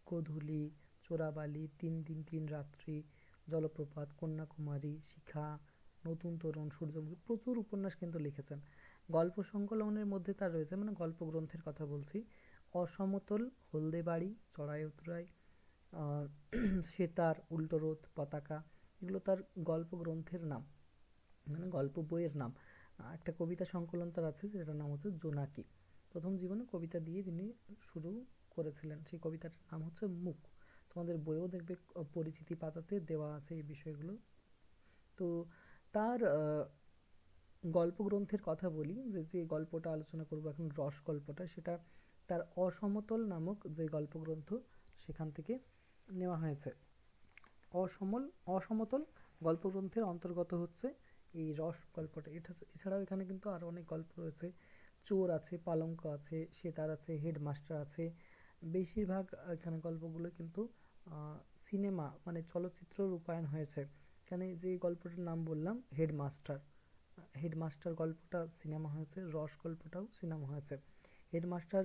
গোধূলি, চোরাবালি, 3 দিন 3 রাত্রি, জলপ্রপাত, কন্যাকুমারী, শিখা, নতুন তরুণ, সূর্যমুখী, প্রচুর উপন্যাস কিন্তু লিখেছেন। গল্প সংকলনের মধ্যে তার রয়েছে, মানে গল্প গ্রন্থের কথা বলছি, অসমতল, হলদে বাড়ি, চড়াই উতরাই, আহ, সেতার, উল্টো রোদ, পতাকা, এগুলো তার গল্প গ্রন্থের নাম, মানে গল্প বইয়ের নাম। একটা কবিতা সংকলন তার আছে, যেটার নাম হচ্ছে জোনাকি। প্রথম জীবনে কবিতা দিয়ে তিনি শুরু করেছিলেন, সেই কবিতাটার নাম হচ্ছে মুখ। তোমাদের বইয়েও দেখবে পরিচিতি পাতাতে দেওয়া আছে এই বিষয়গুলো। তো তার গল্প গ্রন্থের কথা বলি, যে যে গল্পটা আলোচনা করবো এখন, রস গল্পটা, সেটা তার অসমতল নামক যে গল্প গ্রন্থ, সেখান থেকে নেওয়া হয়েছে। অসমল অসমতল গল্পগ্রন্থের অন্তর্গত হচ্ছে এই রস গল্পটা। এটা এছাড়াও এখানে কিন্তু আরও অনেক গল্প রয়েছে, চোর আছে, পালঙ্ক আছে, সেতার আছে, হেডমাস্টার আছে। বেশিরভাগ এখানে গল্পগুলো কিন্তু সিনেমা, মানে চলচ্চিত্র রূপায়ণ হয়েছে। এখানে যে গল্পটার নাম বললাম, হেডমাস্টার, হেডমাস্টার গল্পটা সিনেমা হয়েছে, রস গল্পটাও সিনেমা হয়েছে। হেডমাস্টার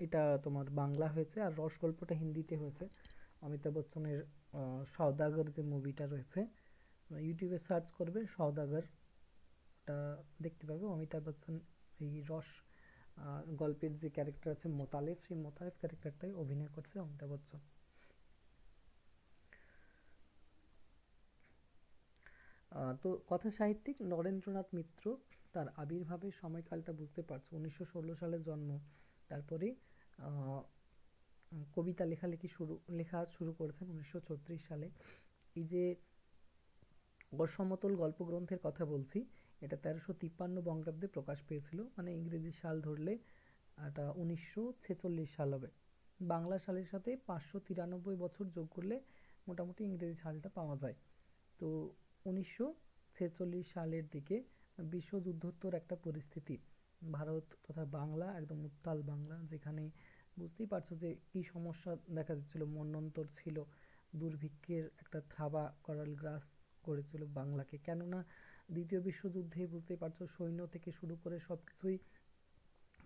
এটা তোমার বাংলা হয়েছে, আর রস গল্পটা হিন্দিতে হয়েছে। অমিতাভ বচ্চনের সওদাগর যে মুভিটা রয়েছে, ইউটিউবে সার্চ করবে সওদাগর, ওটা দেখতে পাবে। অমিতাভ বচ্চন এই রস গল্পের যে ক্যারেক্টার আছে মোতালেব, সেই মোতালেব ক্যারেক্টারটাই অভিনয় করছে অমিতাভ বচ্চন। তো কথা সাহিত্যিক নরেন্দ্রনাথ মিত্র, তার আবির্ভাবের সময়কালটা বুঝতে পারছো, 1916 সালে জন্ম। তারপরে আহ, কবিতা লেখা শুরু করেছেন 1936 সালে। এই যে অসমতল গল্প গ্রন্থের কথা বলছি, এটা 1353 বঙ্গাব্দে প্রকাশ পেয়েছিল, মানে ইংরেজি সাল ধরলে এটা 1946 সাল হবে। বাংলা সালের সাথে 593 বছর যোগ করলে মোটামুটি ইংরেজি সালটা পাওয়া যায়। তো 1946 সালের দিকে বিশ্বযুদ্ধোত্তর একটা পরিস্থিতি, ভারত তথা বাংলা একদম উত্তাল বাংলা, যেখানে বুঝতেই পারছো যে কি সমস্যা দেখা দিচ্ছিল, মন্বন্তর ছিল, দুর্ভিক্ষের একটা থাবা করাল গ্রাস করেছিল বাংলাকে। কেননা দ্বিতীয় বিশ্বযুদ্ধে বুঝতেই পারছো সৈন্য থেকে শুরু করে সব কিছুই,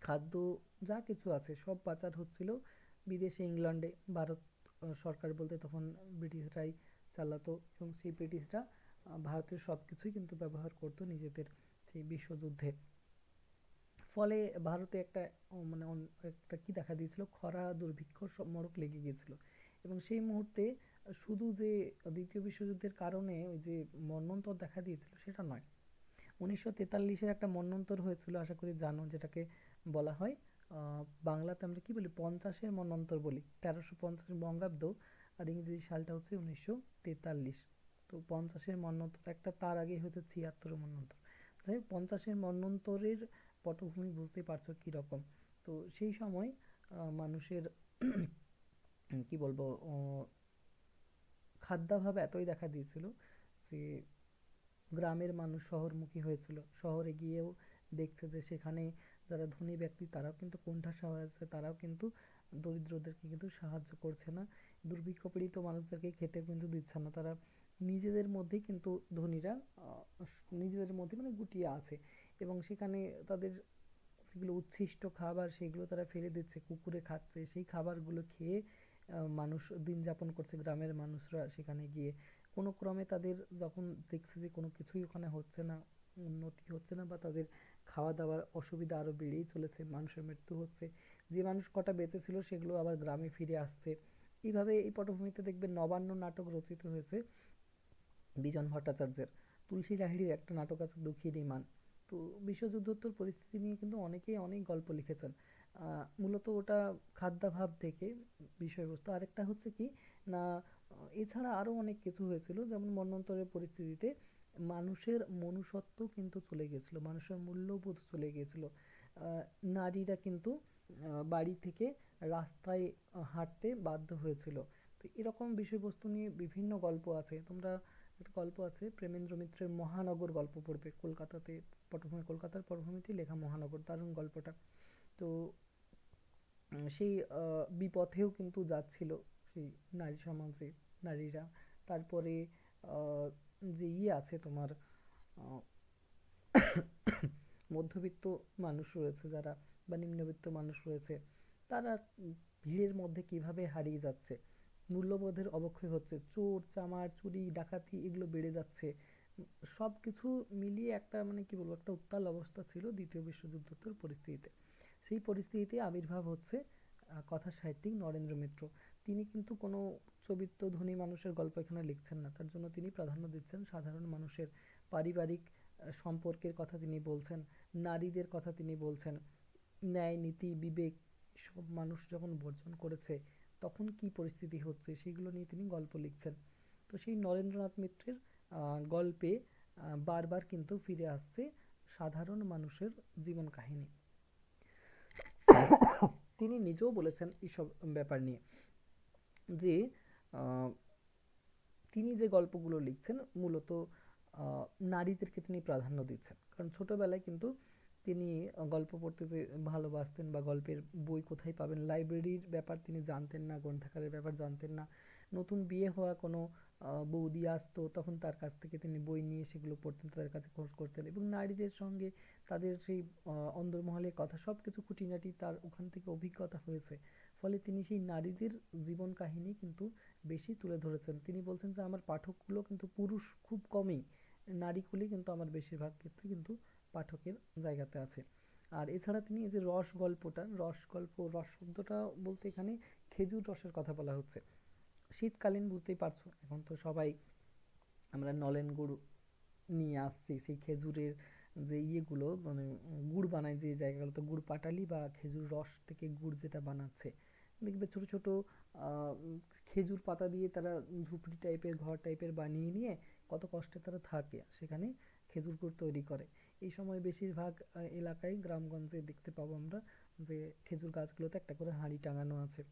খাদ্য যা কিছু আছে সব পাচার হচ্ছিল বিদেশে, ইংল্যান্ডে। ভারত সরকার বলতে তখন ব্রিটিশরাই চালাতো, এবং সেই ব্রিটিশরা ভারতের সব কিছুই কিন্তু ব্যবহার করতো নিজেদের সেই বিশ্বযুদ্ধে। ফলে ভারতে একটা মানে একটা কি দেখা দিয়েছিল, খরা দুর্ভিক্ষ সব মড়ক লেগে গিয়েছিল। এবং সেই মুহূর্তে শুধু যে দ্বিতীয় বিশ্বযুদ্ধের কারণে ওই যে মন্বন্তর দেখা দিয়েছিল সেটা নয়, 1943-এর একটা মন্বন্তর হয়েছিল, আশা করি জানো, যেটাকে বলা হয় বাংলাতে আমরা কি বলি, 50-এর মন্বন্তর বলি, 1350 বঙ্গাব্দ, আর ইংরেজি সালটা হচ্ছে 1943। তো 50-এর মন্বন্তর একটা, তার আগে হচ্ছে 76-এর মন্বন্তর। যাই হোক, 50-এর মন্বন্তরের পটভূমি বুঝতেই পারছো কীরকম। তো সেই সময় মানুষের কি বলবো, খাদ্যাভাব এতই দেখা দিয়েছিল যে গ্রামের মানুষ শহরমুখী হয়েছিল, শহরে গিয়েও দেখছে যে সেখানে যারা ধনী ব্যক্তি তারাও কিন্তু কোণঠাসা হয়ে আছে, তারাও কিন্তু দরিদ্রদেরকে কিন্তু সাহায্য করছে না, দুর্ভিক্ষ পীড়িত মানুষদেরকে খেতে কিন্তু দিচ্ছে না, তারা নিজেদের মধ্যেই কিন্তু ধনীরা নিজেদের মধ্যে মানে গুটিয়ে আছে। এবং সেখানে তাদের যেগুলো উচ্ছিষ্ট খাবার সেগুলো তারা ফেলে দিচ্ছে, কুকুরে খাচ্ছে, সেই খাবারগুলো খেয়ে মানুষ দিন যাপন করছে, গ্রামের মানুষরা সেখানে গিয়ে। কোনো ক্রমে তাদের যখন দেখছে যে কোনো কিছুই ওখানে হচ্ছে না, উন্নতি হচ্ছে না, বা তাদের খাওয়া দাওয়ার অসুবিধা আরও বেড়েই চলেছে, মানুষের মৃত্যু হচ্ছে, যে মানুষ কটা বেঁচে ছিল সেগুলো আবার গ্রামে ফিরে আসছে। এইভাবে এই পটভূমিতে দেখবেন নবান্ন নাটক রচিত হয়েছে বিজন ভট্টাচার্যের। তুলসী লাহিড়ীর একটা নাটক আছে দুঃখীর ইমান। তো বিশ্বযুদ্ধোত্তর পরিস্থিতি নিয়ে কিন্তু অনেকেই অনেক গল্প লিখেছেন। মূলত ওটা খাদ্যাভাব থেকে বিষয়বস্তু। আরেকটা হচ্ছে কি না, এছাড়া আরও অনেক কিছু হয়েছিল, যেমন মন্বন্তরের পরিস্থিতিতে মানুষের মনুষ্যত্ব কিন্তু চলে গিয়েছিল, মানুষের মূল্যবোধ চলে গিয়েছিল। নারীরা কিন্তু বাড়ি থেকে রাস্তায় হাঁটতে বাধ্য হয়েছিল। তো এরকম বিষয়বস্তু নিয়ে বিভিন্ন গল্প আছে। তোমরা একটা গল্প আছে প্রেমেন্দ্র মিত্রের মহানগর, গল্প পড়বে, কলকাতাতে পটভূমি, কলকাতার পটভূমিতেই লেখা মহানগর, দারুণ গল্পটা। তো সেই বিপথেও কিন্তু যাচ্ছিল সেই নারী সমাজে নারীরা। তারপরে আহ, যে আছে তোমার আহ, মধ্যবিত্ত মানুষ রয়েছে যারা, বা নিম্নবিত্ত মানুষ রয়েছে, তারা ভিড়ের মধ্যে কিভাবে হারিয়ে যাচ্ছে, মূল্যবোধের অবক্ষয় হচ্ছে, চোর চামার চুরি ডাকাতি এগুলো বেড়ে যাচ্ছে। সব কিছু মিলিয়ে একটা মানে কি বলবো, একটা উত্তাল অবস্থা ছিল দ্বিতীয় বিশ্বযুদ্ধোত্তর পরিস্থিতিতে। সেই পরিস্থিতিতে আবির্ভাব হচ্ছে কথা সাহিত্যিক নরেন্দ্র মিত্র। তিনি কিন্তু কোনো উচ্চবিত্ত ধনী মানুষের গল্প এখানে লিখছেন না, তার জন্য তিনি প্রাধান্য দিচ্ছেন সাধারণ মানুষের পারিবারিক সম্পর্কের কথা তিনি বলছেন, নারীদের কথা তিনি বলছেন, ন্যায় নীতি বিবেক সব মানুষ যখন বর্জন করেছে তখন কি পরিস্থিতি হচ্ছে সেগুলো নিয়ে তিনি গল্প লিখছেন। তো সেই নরেন্দ্রনাথ মিত্রের গল্পে বারবার কিন্তু ফিরে আসছে সাধারণ মানুষের জীবন কাহিনী। তিনি নিজেও বলেছেন এইসব ব্যাপার নিয়ে যে আহ, তিনি যে গল্পগুলো লিখছেন মূলত নারীদেরকে তিনি প্রাধান্য দিচ্ছেন, কারণ ছোটবেলায় কিন্তু তিনি গল্প পড়তে যে ভালোবাসতেন, বা গল্পের বই কোথায় পাবেন লাইব্রেরির ব্যাপার তিনি জানতেন না, গ্রন্থাগারের ব্যাপার জানতেন না। নতুন বিয়ে হওয়া কোনো বৌদি আসতো তখন তার কাছ থেকে তিনি বই নিয়ে সেগুলো পড়তেন, তাদের কাছে খোঁজ করতেন, এবং নারীদের সঙ্গে তাদের সেই অন্দরমহলের কথা সব কিছু খুঁটিনাটি তার ওখান থেকে অভিজ্ঞতা হয়েছে। ফলে তিনি সেই নারীদের জীবন কাহিনী কিন্তু বেশি তুলে ধরেছেন। তিনি বলছেন যে আমার পাঠকগুলো কিন্তু পুরুষ খুব কমই, নারীকুলই কিন্তু আমার বেশিরভাগ ক্ষেত্রে কিন্তু পাঠকের জায়গাতে আছে। আর এছাড়া তিনি এই যে রস গল্পটা, রস গল্প, রস শব্দটা বলতে এখানে খেজুর রসের কথা বলা হচ্ছে। শীতকালীন বুঝতেই পারছো এখন তো সবাই আমরা নলেন গুড় নিয়ে আসছি, সেই খেজুরের যে ইয়েগুলো মানে গুড় বানায় যে জায়গাগুলোতে, গুড় পাটালি বা খেজুর রস থেকে গুড় যেটা বানাচ্ছে, দেখবে ছোট ছোট খেজুর পাতা দিয়ে তারা ঝুপড়ি টাইপের ঘর টাইপের বানিয়ে নিয়ে কত কষ্টে তারা থাকে সেখানে খেজুর গুড় তৈরি করে। এই সময় বেশিরভাগ এলাকায় গ্রামগঞ্জে দেখতে পাবো আমরা যে খেজুর গাছগুলোতে একটা করে হাঁড়ি টাঙানো আছে,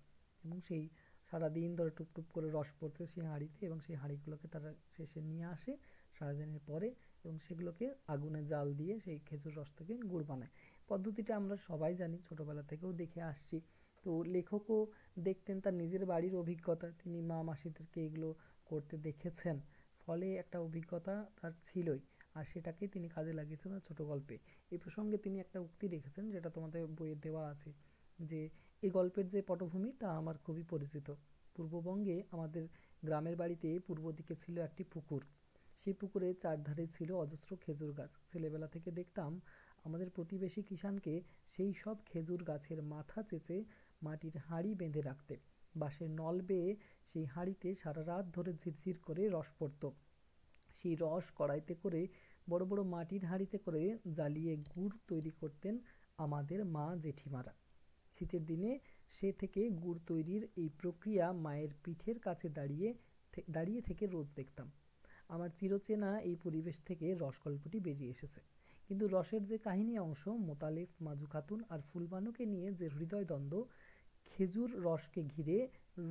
এবং সেই সারাদিন ধরে টুপ টুপ করে রস পড়ছে সেই হাঁড়িতে, এবং সেই হাঁড়িগুলোকে তারা শেষে নিয়ে আসে সারাদিনের পরে, এবং সেগুলোকে আগুনে জাল দিয়ে সেই খেজুর রস থেকে গুড় বানায়। পদ্ধতিটা আমরা সবাই জানি, ছোটবেলা থেকেও দেখে আসছি। তো লেখকও দেখতেন তার নিজের বাড়ির অভিজ্ঞতা, তিনি মা মাসিদেরকে এগুলো করতে দেখেছেন, ফলে একটা অভিজ্ঞতা তার ছিলই, আর সেটাকেই তিনি কাজে লাগিয়েছেন তার ছোট গল্পে। এই প্রসঙ্গে তিনি একটা উক্তি রেখেছেন যেটা তোমাদের বইয়ে দেওয়া আছে, যে এই গল্পের যে পটভূমি তা আমার খুবই পরিচিত। পূর্ববঙ্গে আমাদের গ্রামের বাড়িতে পূর্ব দিকে ছিল একটি পুকুর। সেই পুকুরের চারধারে ছিল অজস্র খেজুর গাছ। ছেলেবেলা থেকে দেখতাম আমাদের প্রতিবেশী কিষাণকে সেই সব খেজুর গাছের মাথা চেঁচে মাটির হাঁড়ি বেঁধে রাখতে, বাঁশের নল বেয়ে সেই হাঁড়িতে সারা রাত ধরে ঝিরঝির করে রস পড়তো। সেই রস কড়াইতে করে বড় বড় মাটির হাঁড়িতে করে জ্বালিয়ে গুড় তৈরি করতেন আমাদের মা জেঠিমারা। শীতের দিনে সে থেকে গুড় তৈরির এই প্রক্রিয়া মায়ের পিঠের কাছে দাঁড়িয়ে থেকে রোজ দেখতাম। আমার চিরচেনা এই পরিবেশ থেকে রসগল্পটি বেরিয়ে এসেছে, কিন্তু রসের যে কাহিনী অংশ, মোতালেব, মাজু খাতুন আর ফুলবানুকে নিয়ে যে হৃদয় দ্বন্দ্ব, খেজুর রসকে ঘিরে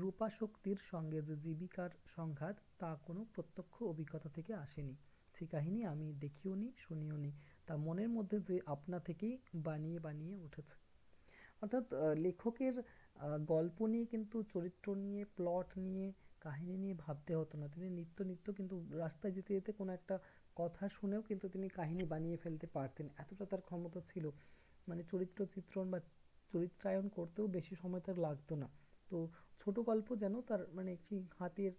রূপা শক্তির সঙ্গে যে জীবিকার সংঘাত, তা কোনো প্রত্যক্ষ অভিজ্ঞতা থেকে আসেনি। সে কাহিনী আমি দেখিও নি, শুনিও নি, তা মনের মধ্যে যে আপনা থেকেই বানিয়ে বানিয়ে উঠেছে। অর্থাৎ লেখকের গল্প নিয়ে কিন্তু চরিত্র নিয়ে, প্লট নিয়ে, কাহিনী নিয়ে ভাবতে হতো না। তিনি নিত্য নিত্য কিন্তু রাস্তায় যেতে যেতে কোনো একটা কথা শুনেও কিন্তু তিনি কাহিনী বানিয়ে ফেলতে পারতেন, এতটা তার ক্ষমতা ছিল। মানে চরিত্র চিত্রণ বা চরিত্রায়ন করতেও বেশি সময় তার লাগতো না। তো ছোট গল্প যেন তার মানে একটি হাতের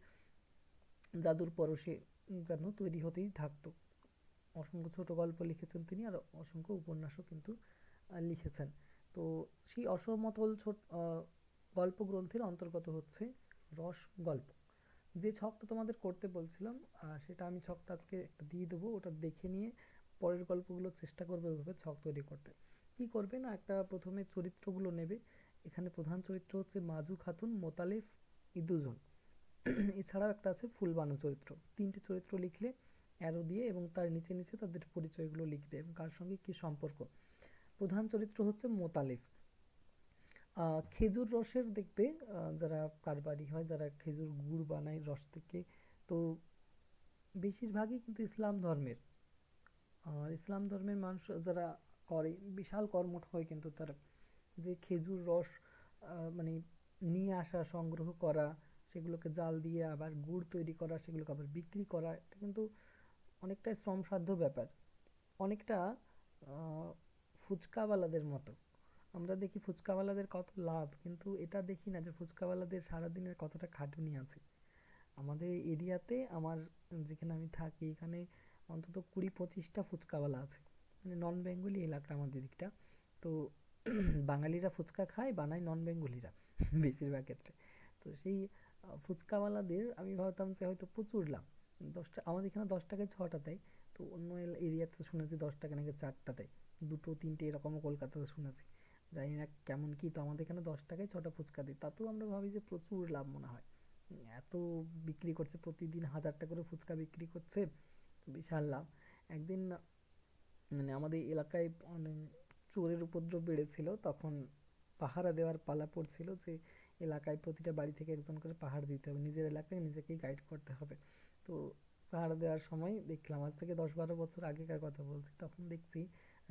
জাদুর পরশে যেন তৈরি হতেই থাকতো। অসংখ্য ছোট গল্প লিখেছেন তিনি, আর অসংখ্য উপন্যাসও কিন্তু লিখেছেন। তো সেই অসমতল গল্প গ্রন্থের অন্তর্গত হচ্ছে রস গল্প। যে ছকটা তোমাদের করতে বলছিলাম, সেটা আমি ছকটা আজকে একটা দিয়ে দেবো, ওটা দেখে নিয়ে পরের গল্পগুলো চেষ্টা করবে ওইভাবে ছক তৈরি করতে। কি করবে না, একটা প্রথমে চরিত্রগুলো নেবে। এখানে প্রধান চরিত্র হচ্ছে মাজু খাতুন, মোতালেফ, এই দুজন। এছাড়াও একটা আছে ফুলবানু চরিত্র। তিনটে চরিত্র লিখলে অ্যারো দিয়ে, এবং তার নিচে নিচে তাদের পরিচয়গুলো লিখবে এবং কার সঙ্গে কী সম্পর্ক। প্রধান চরিত্র হচ্ছে মোতালেফ। খেজুর রসের দেখবে যারা কারবারি হয়, যারা খেজুর গুড় বানায় রস থেকে, তো বেশিরভাগই কিন্তু ইসলাম ধর্মের। আর ইসলাম ধর্মের মানুষ যারা করে, বিশাল কর্মঠ হয় কিন্তু তারা, যে খেজুর রস মানে নিয়ে আসা, সংগ্রহ করা, সেগুলোকে জাল দিয়ে আবার গুড় তৈরি করা, সেগুলোকে আবার বিক্রি করা, এটা কিন্তু অনেকটাই শ্রমসাধ্য ব্যাপার। অনেকটা আহ, ফুচকাওয়ালাদের মতো। আমরা দেখি ফুচকাওয়ালাদের কত লাভ, কিন্তু এটা দেখি না যে ফুচকাওয়ালাদের সারাদিনের কতটা খাটুনি আছে। আমাদের এরিয়াতে, আমার যেখানে আমি থাকি, এখানে অন্তত 20-25টা ফুচকাওয়ালা আছে। মানে নন বেঙ্গলি এলাকা আমাদের দিকটা। তো বাঙালিরা ফুচকা খায়, বানায় নন বেঙ্গলিরা বেশিরভাগ ক্ষেত্রে। তো সেই ফুচকাওয়ালাদের আমি ভাবতাম যে হয়তো প্রচুর লাভ। 10টা আমাদের এখানে 10 টাকায় 6টা দেয়। তো অন্য এরিয়াতে শুনেছি 10 টাকা নাকি 4টা দেয়, দুটো তিনটে এরকমও কলকাতাতে শুনেছি। জানি না কেমন কি, তো আমাদের এখানে 10 টাকায় 6টা ফুচকা দিই, তাতেও আমরা ভাবি যে প্রচুর লাভ মনে হয়। এত বিক্রি করছে, প্রতিদিন 1000টা করে ফুচকা বিক্রি করছে, তো বিশাল লাভ। একদিন মানে আমাদের এলাকায় চোরের উপদ্রব বেড়েছিল, তখন পাহারা দেওয়ার পালা পড়ছিল যে এলাকায় প্রতিটা বাড়ি থেকে একজন করে পাহাড় দিতে হবে, নিজের এলাকায় নিজেকেই গাইড করতে হবে। তো পাহারা দেওয়ার সময় দেখলাম, আজ থেকে 10-12 বছর আগেকার কথা বলছি, তখন দেখছি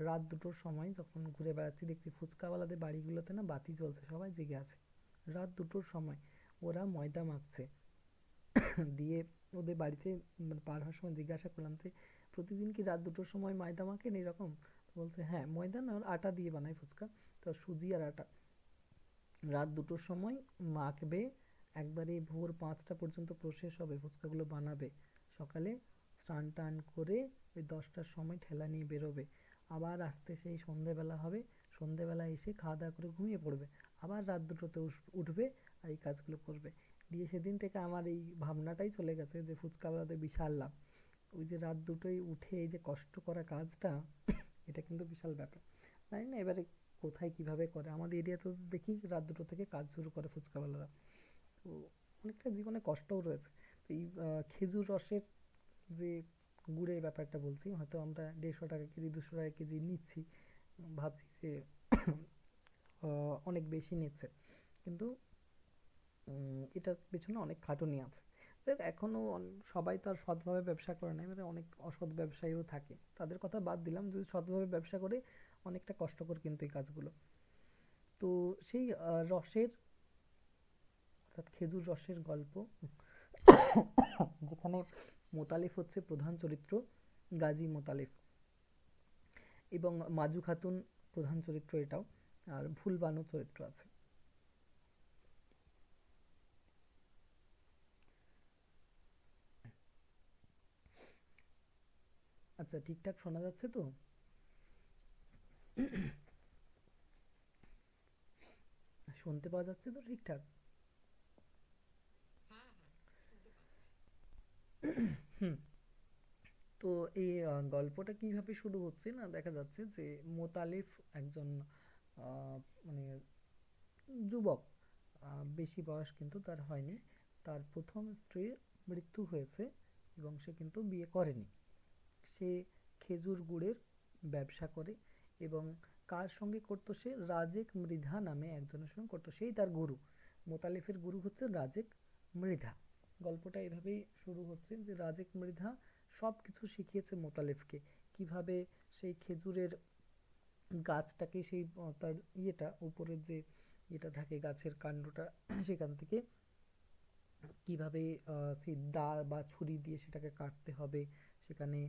রাত 2টোর সময় যখন ঘুরে বেড়াচ্ছি, দেখছি ফুচকাওয়ালাদের বাড়িগুলোতে না বাতি জ্বলছে, সবাই জেগে আছে। রাত 2টোর সময় ওরা ময়দা মাখছে। দিয়ে ওদের বাড়িতে মানে পার হওয়ার সময় জিজ্ঞাসা করলাম যে প্রতিদিন কি রাত 2টোর সময় ময়দা মাখেন এরকম? তো বলছে হ্যাঁ, ময়দা না, ওরা আটা দিয়ে বানায় ফুচকা। তো সুজি আর আটা রাত 2টোর সময় মাখবে, একবারে ভোর 5টা পর্যন্ত প্রসেস হবে, ফুচকাগুলো বানাবে। সকালে স্নান টান করে ওই 10টার সময় ঠেলা নিয়ে বেরোবে। আবার আসতে সেই সন্ধেবেলা হবে, সন্ধেবেলা এসে খাওয়া দাওয়া করে ঘুমিয়ে পড়বে। আবার রাত 2টোতে উঠবে আর এই কাজগুলো করবে। দিয়ে সেদিন থেকে আমার এই ভাবনাটাই চলে গেছে যে ফুচকাওয়ালাদের বিশাল লাভ। ওই যে রাত 2টোয় উঠে এই যে কষ্ট করা কাজটা এটা কিন্তু বিশাল ব্যাপার। জানি না এবারে কোথায় কিভাবে করে, আমাদের এরিয়াতে তো দেখি যে রাত 2টো থেকে কাজ শুরু করে ফুচকাওয়ালারা। তো অনেকটা জীবনে কষ্টও রয়েছে। তো এই খেজুর রসের যে গুড়ের ব্যাপারটা বলছি, হয়তো আমরা 150 টাকা কেজি 200 টাকা কেজি নিচ্ছি, ভাবছি যে অনেক বেশি নিচ্ছে, কিন্তু এটার পেছনে অনেক খাটুনি আছে। দেখ এখনও সবাই তো আর সৎভাবে ব্যবসা করে না, এবারে অনেক অসৎ ব্যবসায়ীও থাকে, তাদের কথা বাদ দিলাম, যদি সৎভাবে ব্যবসা করে অনেকটা কষ্টকর কিন্তু এই কাজগুলো। তো সেই রসের, অর্থাৎ খেজুর রসের গল্প, যেখানে মোতালিফ হচ্ছে প্রধান চরিত্র, গাজী মোতালিফ, এবং মাজু খাতুন প্রধান চরিত্র এটাও, আর ফুলবানু চরিত্র আছে। আচ্ছা, ঠিকঠাক শোনা যাচ্ছে তো? শুনতে পাওয়া যাচ্ছে তো ঠিকঠাক? হুম। তো এই গল্পটা কিভাবে শুরু হচ্ছে না, দেখা যাচ্ছে যে মোতালিফ একজন আহ, মানে যুবক, বেশি বয়স কিন্তু তার হয়নি, তার প্রথম স্ত্রীর মৃত্যু হয়েছে এবং সে কিন্তু বিয়ে করেনি। সে খেজুর গুড়ের ব্যবসা করে, এবং কার সঙ্গে করতো সে, রাজেক মৃধা নামে একজনের সঙ্গে করতো, সেই তার গুরু। মোতালিফের গুরু হচ্ছে রাজেক মৃধা। গল্পটা এভাবেই শুরু হচ্ছে যে রাজেক মৃধা সব কিছু শিখিয়েছে মোতালিফকে, কিভাবে সেই খেজুরের গাছটাকে, সেই তার ইয়েটা উপরের যে ইয়েটা থাকে গাছের কাণ্ডটা, সেখান থেকে কিভাবে সেই দা বা ছুরি দিয়ে সেটাকে কাটতে হবে, সেখানে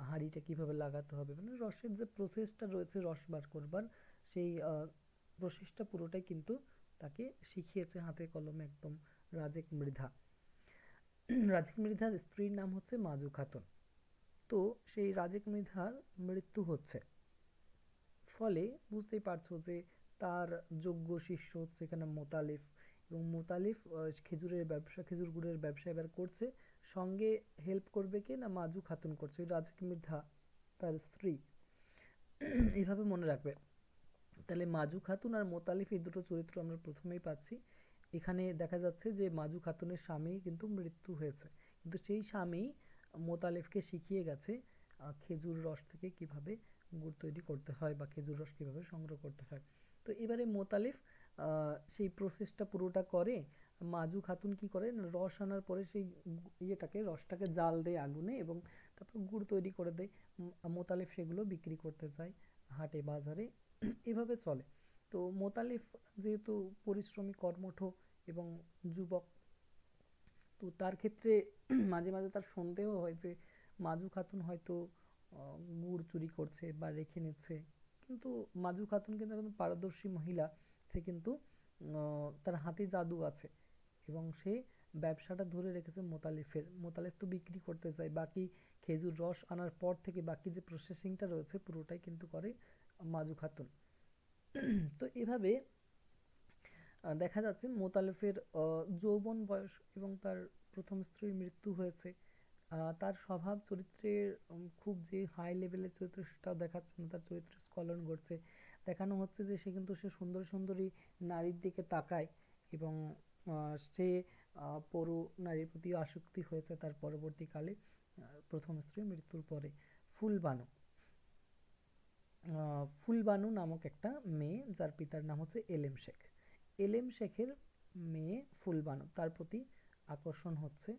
হাঁড়িটা কিভাবে লাগাতে হবে, মানে রসের যে প্রসেসটা রয়েছে রস বার করবার, সেই প্রসেসটা পুরোটাই কিন্তু তাকে শিখিয়েছে হাতে কলমে একদম রাজেক মৃধা। রাজেক মৃধার স্ত্রীর নাম হচ্ছে মাজু খাতুন। তো সেই রাজেক মৃধার মৃত্যু হচ্ছে, ফলে বুঝতেই পারছো যে তার যোগ্য শিষ্য হচ্ছে এখানে মোতালিফ, এবং মোতালিফ খেজুরের ব্যবসা, খেজুর গুড়ের ব্যবসা এবার করছে, সঙ্গে হেল্প করবে কে না, মাজু খাতুন করছে, ওই রাজেক মৃধা তার স্ত্রী। এইভাবে মনে রাখবে। তাহলে মাজু খাতুন আর মোতালিফ এই দুটো চরিত্র আমরা প্রথমেই পাচ্ছি। এখানে দেখা যাচ্ছে যে মাজু খাতুনের স্বামী কিন্তু মৃত্যু হয়েছে, কিন্তু সেই স্বামী মোতালেফকে শিখিয়ে গেছে খেজুর রস থেকে কিভাবে গুড় তৈরি করতে হয় বা খেজুর রস কিভাবে সংগ্রহ করতে হয়। তো এবারে মোতালেফ সেই প্রসেসটা পুরোটা করে। মাজু খাতুন কি করে না, রস আনার পরে সেই ইয়েটাকে, রসটাকে জাল দেয় আগুনে, এবং তারপর গুড় তৈরি করে দেয়। মোতালেফ সেগুলো বিক্রি করতে যায় হাটে বাজারে। এভাবে চলে। তো মোতালিফ যেহেতু পরিশ্রমী, কর্মঠ এবং যুবক, তো তার ক্ষেত্রে মাঝে মাঝে তার সন্দেহ হয় যে মাজু খাতুন হয়তো গুড় চুরি করছে বা রেখে নিচ্ছে, কিন্তু মাজু খাতুন কিন্তু একজন পারদর্শী মহিলা, সে কিন্তু তার হাতে জাদু আছে, এবং সে ব্যবসাটা ধরে রেখেছে মোতালিফের। মোতালিফ তো বিক্রি করতে চায়, বাকি খেজুর রস আনার পর থেকে বাকি যে প্রসেসিংটা রয়েছে পুরোটাই কিন্তু করে মাজু খাতুন। তো এভাবে দেখা যাচ্ছে মোতালেফের যৌবন বয়স এবং তার প্রথম স্ত্রীর মৃত্যু হয়েছে। তার স্বভাব চরিত্রের খুব যে হাই লেভেলের চরিত্র সেটাও দেখাচ্ছে না, তার চরিত্রের স্খলন ঘটছে। দেখানো হচ্ছে যে সে কিন্তু সে সুন্দর সুন্দরী নারীর দিকে তাকায়, এবং সে পরু নারীর প্রতি আসক্তি হয়েছে তার পরবর্তীকালে প্রথম স্ত্রীর মৃত্যুর পরে। ফুলবানু, ফুলবানু নামক একটা মেয়ে, যার পিতার নাম হচ্ছে এলেম শেখ। এলেম শেখের মেয়ে ফুলবানু, তার প্রতি আকর্ষণ হচ্ছে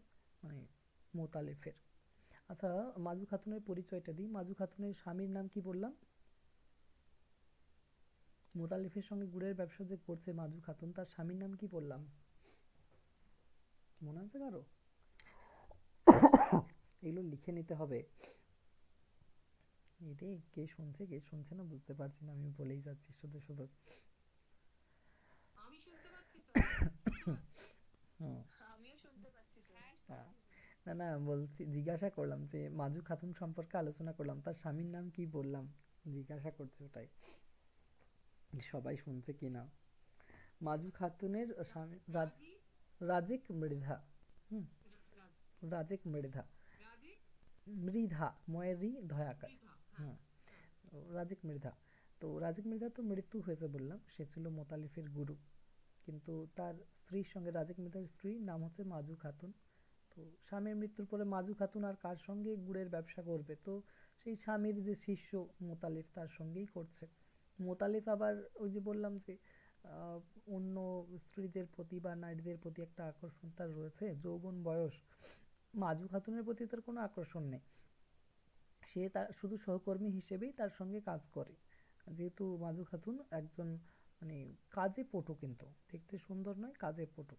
মানে মোতালেফের। আচ্ছা, মাজু খাতুনের পরিচয়টা দিই। মাজু খাতুনের স্বামীর নাম কি বললাম? মোতালেফের সঙ্গে গুড়ের ব্যবসা যে করছে মাজু খাতুন, তার স্বামীর নাম কি বললাম? মনে আছে কারো? এগুলো লিখে নিতে হবে। এটাই, কে শুনছে কে শুনছে না বুঝতে পারছি না, আমি বলেই যাচ্ছি শুধু শুধু। হুম। আমিও শুনতে পাচ্ছি স্যার। আহ, না না, বলছি, জিজ্ঞাসা করলাম যে মাজু খাতুন সম্পর্কে আলোচনা করলাম, তার স্বামীর নাম কি বললাম, জিজ্ঞাসা করছে ওটাই, সবাই শুনছে কি না। মাজু খাতুনের স্বামী রাজেক মৃধা। হুম, রাজেক মৃধা, মৃধা ময়েরি ধয়াকার। হুম, রাজিক মৃধা। তো রাজিক মৃধা তো মৃত্যু হয়েছে বললাম, সে ছিল মোতালিফের গুরু, কিন্তু তার স্ত্রীর সঙ্গে, রাজিক মৃধার স্ত্রীর নাম হচ্ছে মাজু খাতুন। তো স্বামীর মৃত্যুর পরে মাজু খাতুন আর কার সঙ্গে গুড়ের ব্যবসা করবে, তো সেই স্বামীর যে শিষ্য মোতালিফ তার সঙ্গেই করছে। মোতালিফ আবার ওই যে বললাম যে আহ, অন্য স্ত্রীদের প্রতি বা নারীদের প্রতি একটা আকর্ষণ তার রয়েছে, যৌবন বয়স। মাজু খাতুনের প্রতি তার কোনো আকর্ষণ নেই, সে তার শুধু সহকর্মী হিসেবেই তার সঙ্গে কাজ করে। যেহেতু মাজু খাতুন একজন মানে কাজে পটু, কিন্তু দেখতে সুন্দর নয়, কাজে পটু।